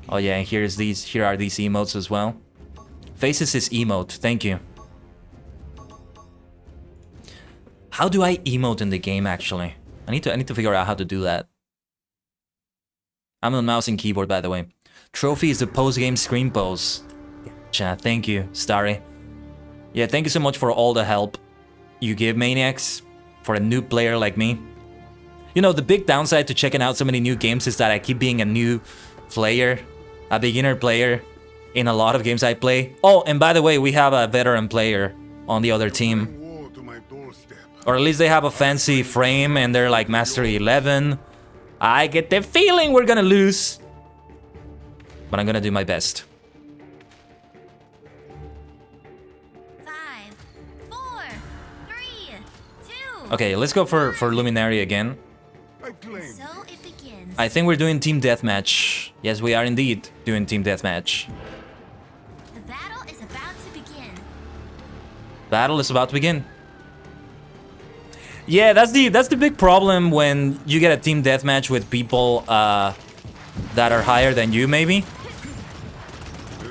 Oh yeah, and here are these emotes as well. Faces is emote. Thank you. How do I emote in the game actually? I need to figure out how to do that. I'm on mouse and keyboard, by the way. Trophy is the post-game screen pose. Gotcha. Thank you, Starry. Yeah, thank you so much for all the help you give Maniacs for a new player like me. You know, the big downside to checking out so many new games is that I keep being a new player, a beginner player in a lot of games I play. Oh, and by the way, we have a veteran player on the other team. Or at least they have a fancy frame and they're like Mastery 11. I get the feeling we're gonna lose. But I'm gonna do my best. 5, 4, 3, 2. Okay, let's go for Luminary again. So it begins. I think we're doing Team Deathmatch. Yes, we are indeed doing Team Deathmatch. The battle is about to begin. Battle is about to begin. Yeah, that's the big problem when you get a Team Deathmatch with people that are higher than you, maybe.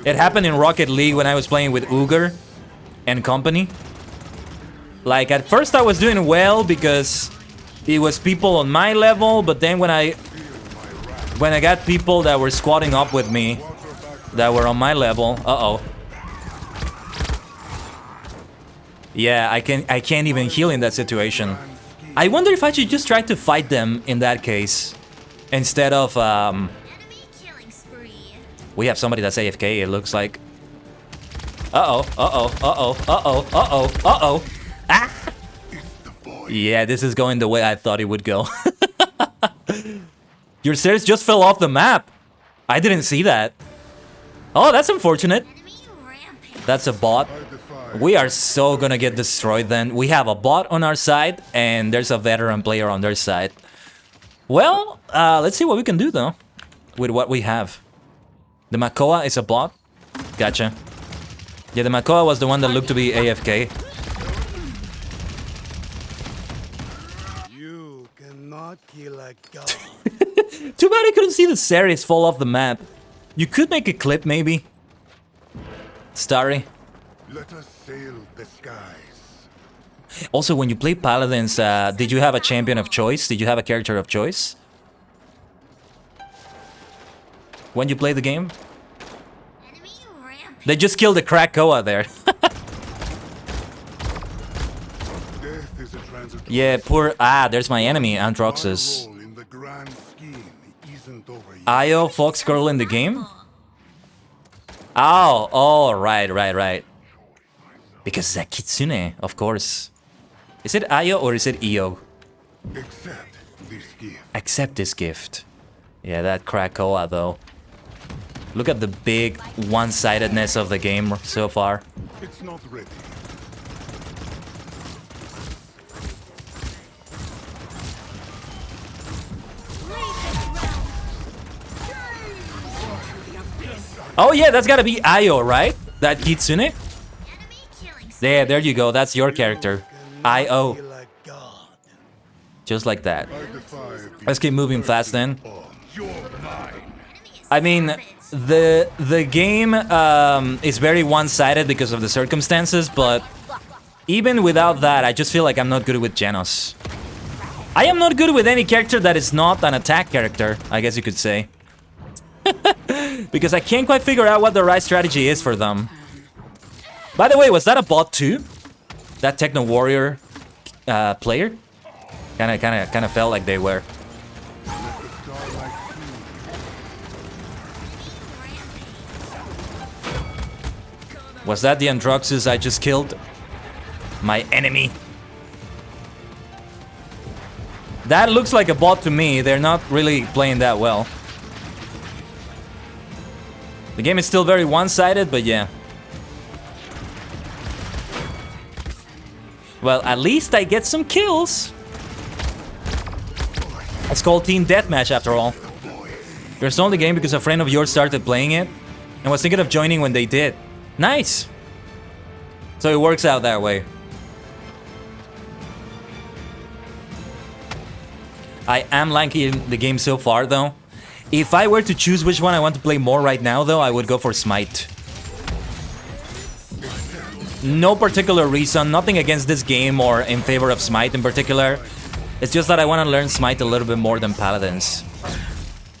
It happened in Rocket League when I was playing with Uger and company. Like, at first I was doing well because it was people on my level, but then when I got people that were squatting up with me that were on my level, yeah, I can't even heal in that situation. I wonder if I should just try to fight them in that case instead of Enemy killing spree. we have somebody that's AFK, it looks like. Ah! Yeah, this is going the way I thought it would go. Your stairs just fell off the map. I didn't see that. Oh, that's unfortunate. Enemy rampage. That's a bot. We are so gonna get destroyed then. We have a bot on our side, and there's a veteran player on their side. Well, let's see what we can do, though, with what we have. The Makoa is a bot. Gotcha. Yeah, the Makoa was the one that looked to be AFK. You cannot kill a god. Too bad I couldn't see the Ceres fall off the map. You could make a clip, maybe. Starry. Let us sail the skies. Also, when you play Paladins, did you have a champion of choice? Did you have a character of choice? When you play the game? Enemy rampage. They just killed the Krakoa there. Death is a transitory. Yeah, poor... Ah, there's my enemy, Androxus. Our role in the grand scheme isn't over yet. Io, Fox Girl in the game? Oh, right. Because it's a Kitsune, of course. Is it Io or is it Io? Accept this gift. Accept this gift. Yeah, that Krakoa, though. Look at the big one-sidedness of the game so far. It's not ready. Oh yeah, that's gotta be Io, right? That Kitsune? Enemy killing spree. There you go, that's your character. Io. Just like that. I defy the Let's keep moving fast then. You're mine. I mean, the game is very one-sided because of the circumstances, but even without that, I just feel like I'm not good with Genos. I am not good with any character that is not an attack character, I guess you could say. Because I can't quite figure out what the right strategy is for them. By the way, was that a bot too? That Techno Warrior player? Kinda felt like they were. Was that the Androxus I just killed? My enemy. That looks like a bot to me. They're not really playing that well. The game is still very one-sided, but yeah. Well, at least I get some kills. It's called Team Deathmatch after all. You're still in the game because a friend of yours started playing it and was thinking of joining when they did. Nice! So it works out that way. I am liking the game so far though. If I were to choose which one I want to play more right now though, I would go for Smite. No particular reason, nothing against this game or in favor of Smite in particular. It's just that I want to learn Smite a little bit more than Paladins.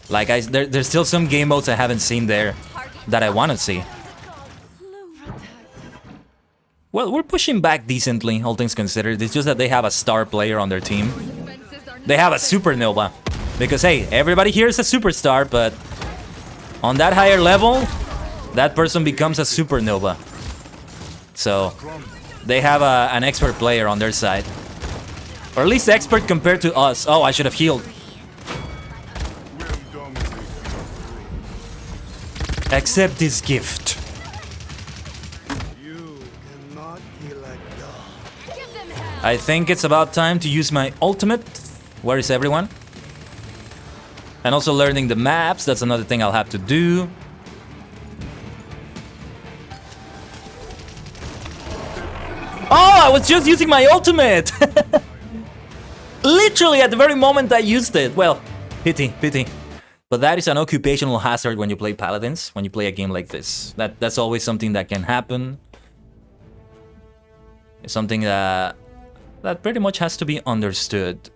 Like, there's still some game modes I haven't seen there that I want to see. Well, we're pushing back decently, all things considered. It's just that they have a star player on their team. They have a supernova. Because, hey, everybody here is a superstar, but on that higher level, that person becomes a supernova. So, they have an expert player on their side. Or at least expert compared to us. Oh, I should have healed. Accept this gift. I think it's about time to use my ultimate. Where is everyone? And also learning the maps. That's another thing I'll have to do. Oh, I was just using my ultimate! Literally at the very moment I used it. Well, pity. But that is an occupational hazard when you play Paladins, when you play a game like this. That's always something that can happen. It's something that pretty much has to be understood.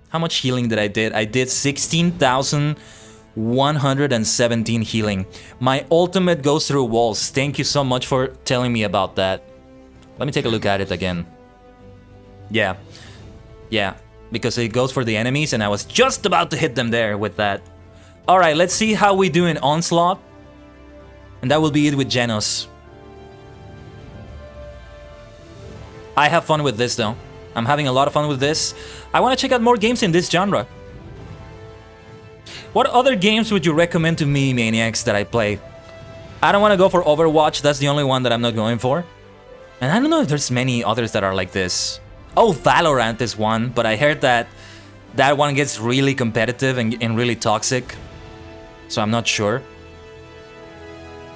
How much healing did I did? I did 16,117 healing. My ultimate goes through walls. Thank you so much for telling me about that. Let me take a look at it again. Yeah, because it goes for the enemies and I was just about to hit them there with that. Alright, let's see how we do in Onslaught. And that will be it with Genos. I have fun with this though. I'm having a lot of fun with this. I want to check out more games in this genre. What other games would you recommend to me, Maniacs, that I play? I don't want to go for Overwatch. That's the only one that I'm not going for. And I don't know if there's many others that are like this. Oh, Valorant is one, but I heard that one gets really competitive and really toxic. So I'm not sure.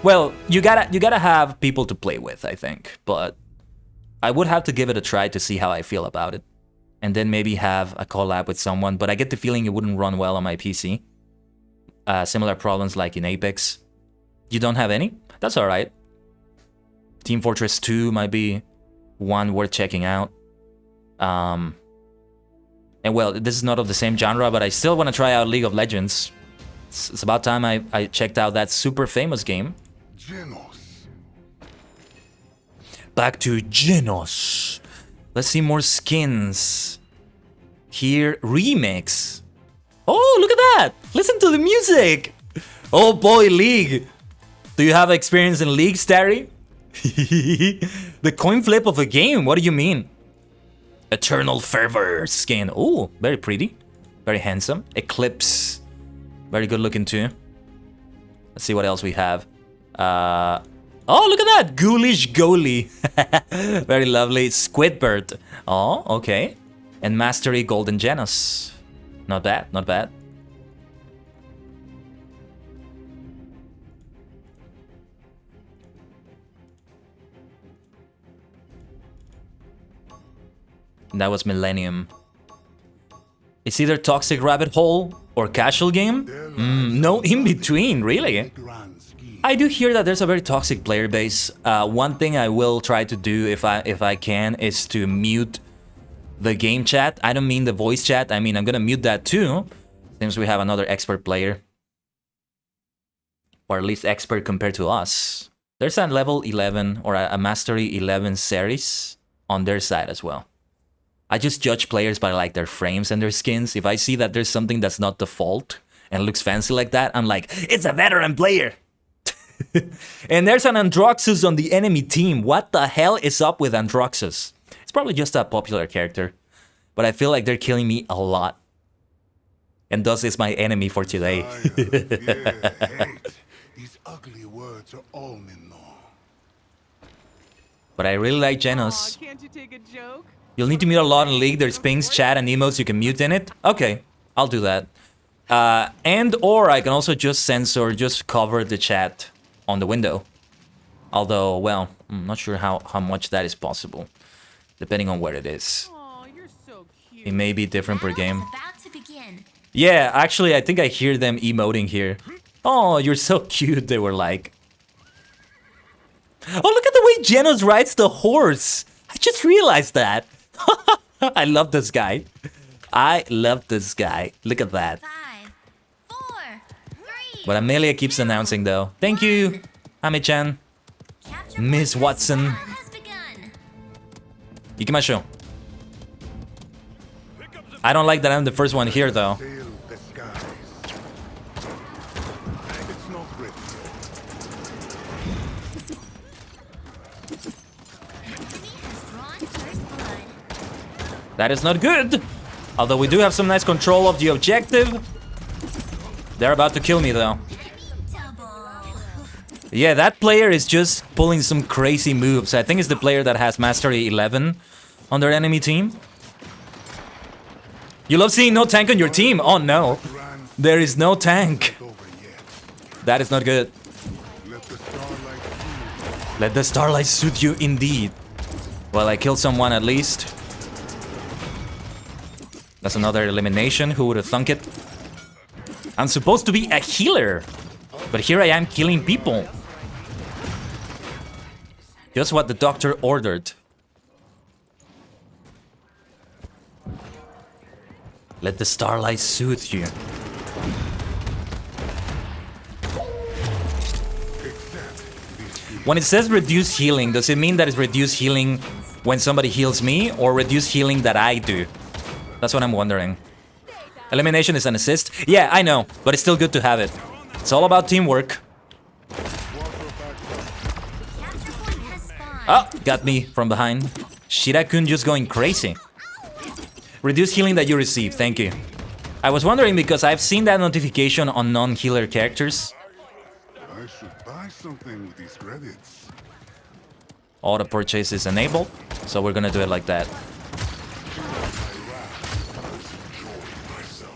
Well, you gotta have people to play with, I think. But I would have to give it a try to see how I feel about it. And then maybe have a collab with someone. But I get the feeling it wouldn't run well on my PC. Similar problems like in Apex. You don't have any? That's alright. Team Fortress 2 might be one worth checking out. And well, this is not of the same genre, but I still want to try out League of Legends. It's about time I checked out that super famous game. Genos. Back to Genos. Let's see more skins. Here, remix. Oh, look at that! Listen to the music! Oh boy, League! Do you have experience in League, Starry? The coin flip of a game, what do you mean? Eternal Fervor skin. Oh, very pretty. Very handsome. Eclipse. Very good looking too. Let's see what else we have. Oh, look at that! Ghoulish Goalie. Very lovely. Squidbird. Oh, okay. And Mastery Golden Genos. Not bad, not bad. That was Millennium. It's either Toxic Rabbit Hole or Casual Game? No in between, really? I do hear that there's a very toxic player base. One thing I will try to do if I can is to mute the game chat. I don't mean the voice chat. I mean, I'm gonna mute that too. Since we have another expert player. Or at least expert compared to us. There's a level 11 or a mastery 11 series on their side as well. I just judge players by like their frames and their skins. If I see that there's something that's not default and looks fancy like that, I'm like, it's a veteran player. And there's an Androxus on the enemy team. What the hell is up with Androxus? It's probably just a popular character. But I feel like they're killing me a lot. And thus is my enemy for today. Hate. These ugly words are all men know. But I really like Genos. Can't you take a joke? You'll need to mute a lot in League. There's pings, chat, and emotes you can mute in it. Okay, I'll do that. And or I can also just censor, just cover the chat on the window. Although, well, I'm not sure how much that is possible. Depending on where it is. Oh, you're so cute. It may be different per game. About to begin. Yeah, actually, I think I hear them emoting here. Oh, you're so cute, they were like. Oh, look at the way Genos rides the horse. I just realized that. I love this guy. I love this guy. Look at that. 5, 4, 3. But Amelia keeps announcing though. Thank you, Ame-chan. Capture Miss point Watson. has begun. Ikimashou. I don't like that I'm the first one here though. Sail the skies. It's not written. Enemy has drawn first blood. That is not good. Although we do have some nice control of the objective. They're about to kill me though. Enemy double. Yeah, that player is just pulling some crazy moves. I think it's the player that has Mastery 11 on their enemy team. You love seeing no tank on your team? Oh no. There is no tank. Over yet. That is not good. Let the starlight soothe. Let the starlight soothe you indeed. Well, I killed someone at least. That's another elimination. Who would have thunk it? I'm supposed to be a healer. But here I am killing people. Just what the doctor ordered. Let the starlight soothe you. When it says reduce healing, does it mean that it's reduce healing when somebody heals me or reduce healing that I do? That's what I'm wondering. Elimination is an assist? Yeah, I know, but it's still good to have it. It's all about teamwork. Capture point has spawned. Oh, got me from behind. Shira-kun just going crazy. Reduce healing that you receive, thank you. I was wondering because I've seen that notification on non-healer characters. I should buy something with these credits. Auto purchase is enabled, so we're gonna do it like that.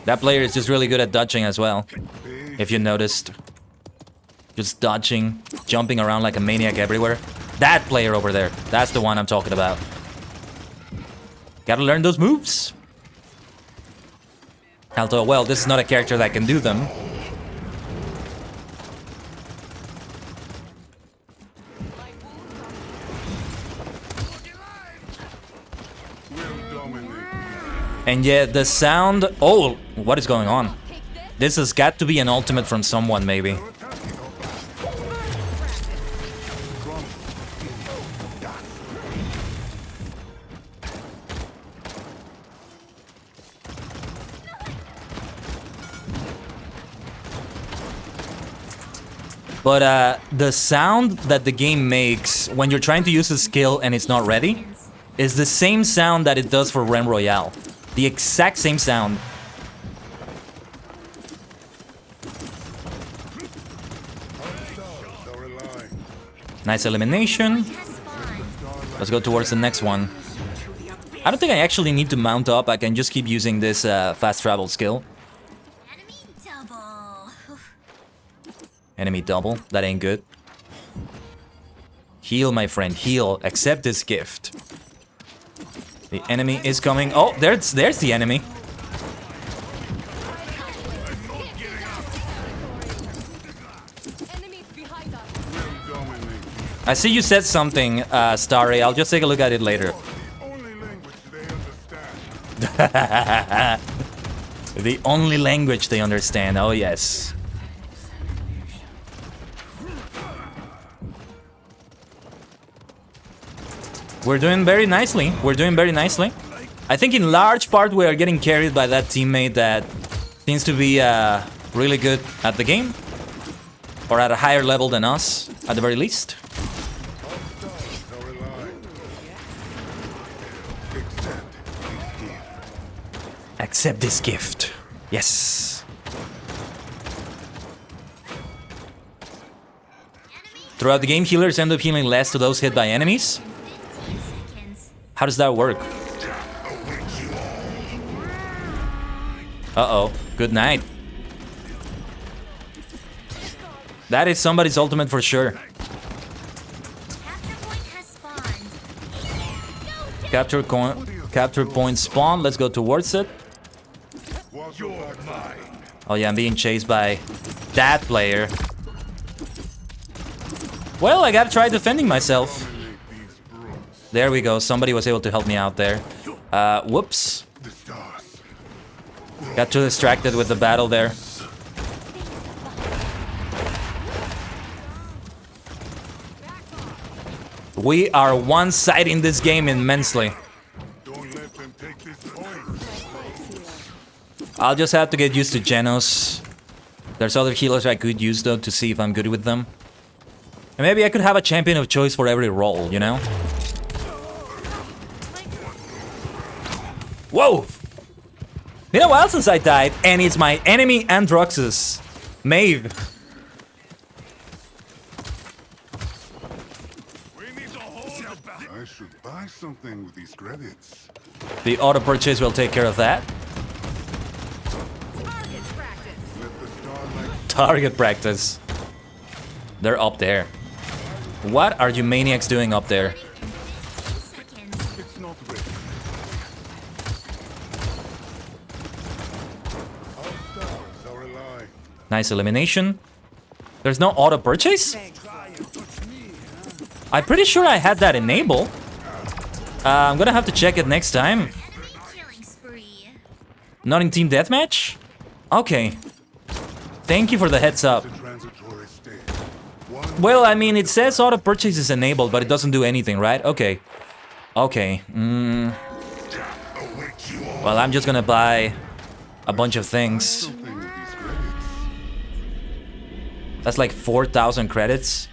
That player is just really good at dodging as well, if you noticed. Just dodging, jumping around like a maniac everywhere. That player over there, that's the one I'm talking about. Gotta learn those moves. Although, well, this is not a character that can do them. And yet the sound... Oh, what is going on? This has got to be an ultimate from someone, maybe. But the sound that the game makes when you're trying to use a skill and it's not ready is the same sound that it does for Realm Royale. The exact same sound. Nice elimination. Let's go towards the next one. I don't think I actually need to mount up. I can just keep using this fast travel skill. Enemy double. Enemy double. That ain't good. Heal, my friend. Heal. Accept this gift. The enemy is coming. Oh, there's the enemy. I see you said something, Starry. I'll just take a look at it later. Only language they understand. The only language they understand. Oh, yes. We're doing very nicely. We're doing very nicely. I think in large part we are getting carried by that teammate that seems to be really good at the game. Or at a higher level than us, at the very least. Accept this gift. Yes. Throughout the game, healers end up healing less to those hit by enemies. 15 seconds. How does that work? Uh-oh. Good night. That is somebody's ultimate for sure. Capture point has spawned. Capture point spawn. Let's go towards it. Oh yeah, I'm being chased by that player. Well, I gotta try defending myself. There we go. Somebody was able to help me out there. Whoops. Got too distracted with the battle there. We are one-siding this game immensely. I'll just have to get used to Genos. There's other healers I could use though to see if I'm good with them. And maybe I could have a champion of choice for every role, you know? Whoa! Been a while since I died, and it's my enemy Androxus. Maeve. I should buy something with these credits. The auto purchase will take care of that. Let the starlight Target practice. They're up there. What are you maniacs doing up there? 15 seconds. it's not ready. Our stars are alive. Nice elimination. There's no auto purchase? I'm pretty sure I had that enabled. I'm gonna have to check it next time. Enemy killing spree. Not in team deathmatch? Okay. Thank you for the heads up. The transitory state. One Well, I mean, it says auto purchase is enabled, but it doesn't do anything, right? Okay. Okay. Well, I'm just gonna buy a bunch of things. something with these credits. That's like 4,000 credits.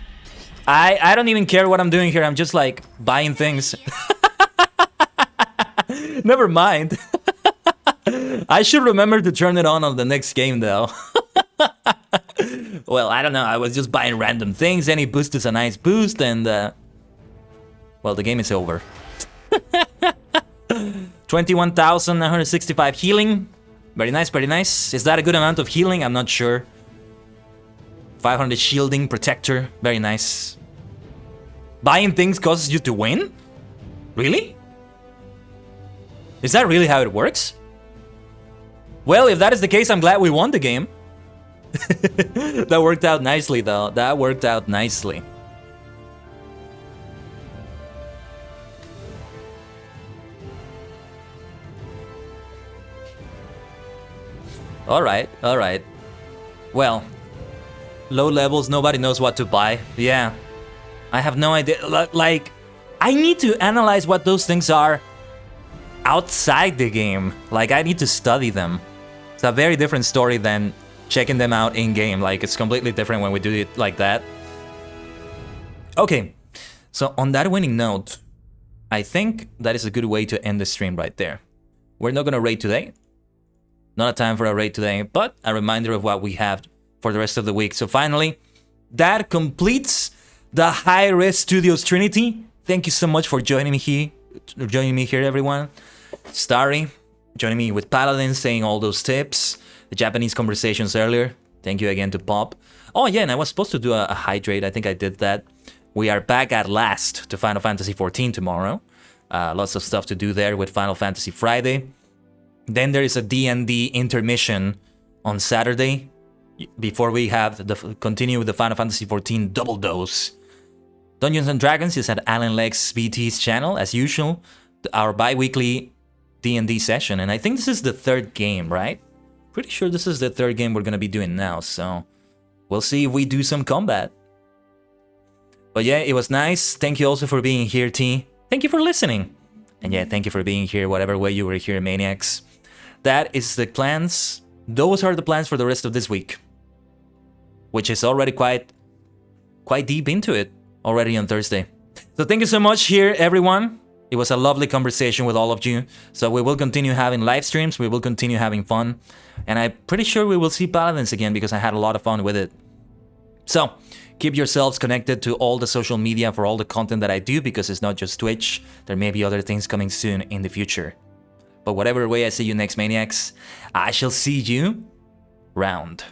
I don't even care what I'm doing here. I'm just like buying things. Never mind. I should remember to turn it on the next game though. Well, I don't know. I was just buying random things. Any boost is a nice boost and well, the game is over. 21,965 healing. Very nice, very nice. Is that a good amount of healing? I'm not sure. 500 shielding, protector, very nice. Buying things causes you to win? Really? Is that really how it works? Well, if that is the case, I'm glad we won the game. That worked out nicely though, that worked out nicely. Alright, alright. Well, low levels, nobody knows what to buy. Yeah. I have no idea. Like, I need to analyze what those things are outside the game. Like, I need to study them. It's a very different story than checking them out in-game. Like, it's completely different when we do it like that. Okay. So, on that winning note, I think that is a good way to end the stream right there. We're not gonna raid today. Not a time for a raid today, but a reminder of what we have for the rest of the week. So finally, that completes the Hi-Rez Studios Trinity. Thank you so much for joining me here, everyone. Starry, joining me with Paladins, saying all those tips, the Japanese conversations earlier. Thank you again to Pop. Oh yeah, and I was supposed to do a hydrate. I think I did that. We are back at last to Final Fantasy XIV tomorrow. Lots of stuff to do there with Final Fantasy Friday. Then there is a D&D intermission on Saturday before we have continue with the Final Fantasy XIV double dose. Dungeons and Dragons is at Alan Lex VT's channel as usual, our bi-weekly D&D session, and I think this is the third game, right? Pretty sure this is the third game we're gonna be doing now, so we'll see if we do some combat. But yeah, it was nice. Thank you also for being here, T. Thank you for listening. And yeah, thank you for being here, whatever way you were here, Maniacs. That is the plans. Those are the plans for the rest of this week. which is already quite deep into it already on Thursday. So thank you so much here, everyone. It was a lovely conversation with all of you. So we will continue having live streams. We will continue having fun. And I'm pretty sure we will see Paladins again because I had a lot of fun with it. So keep yourselves connected to all the social media for all the content that I do, because it's not just Twitch. There may be other things coming soon in the future. But whatever way I see you next, Maniacs, I shall see you round.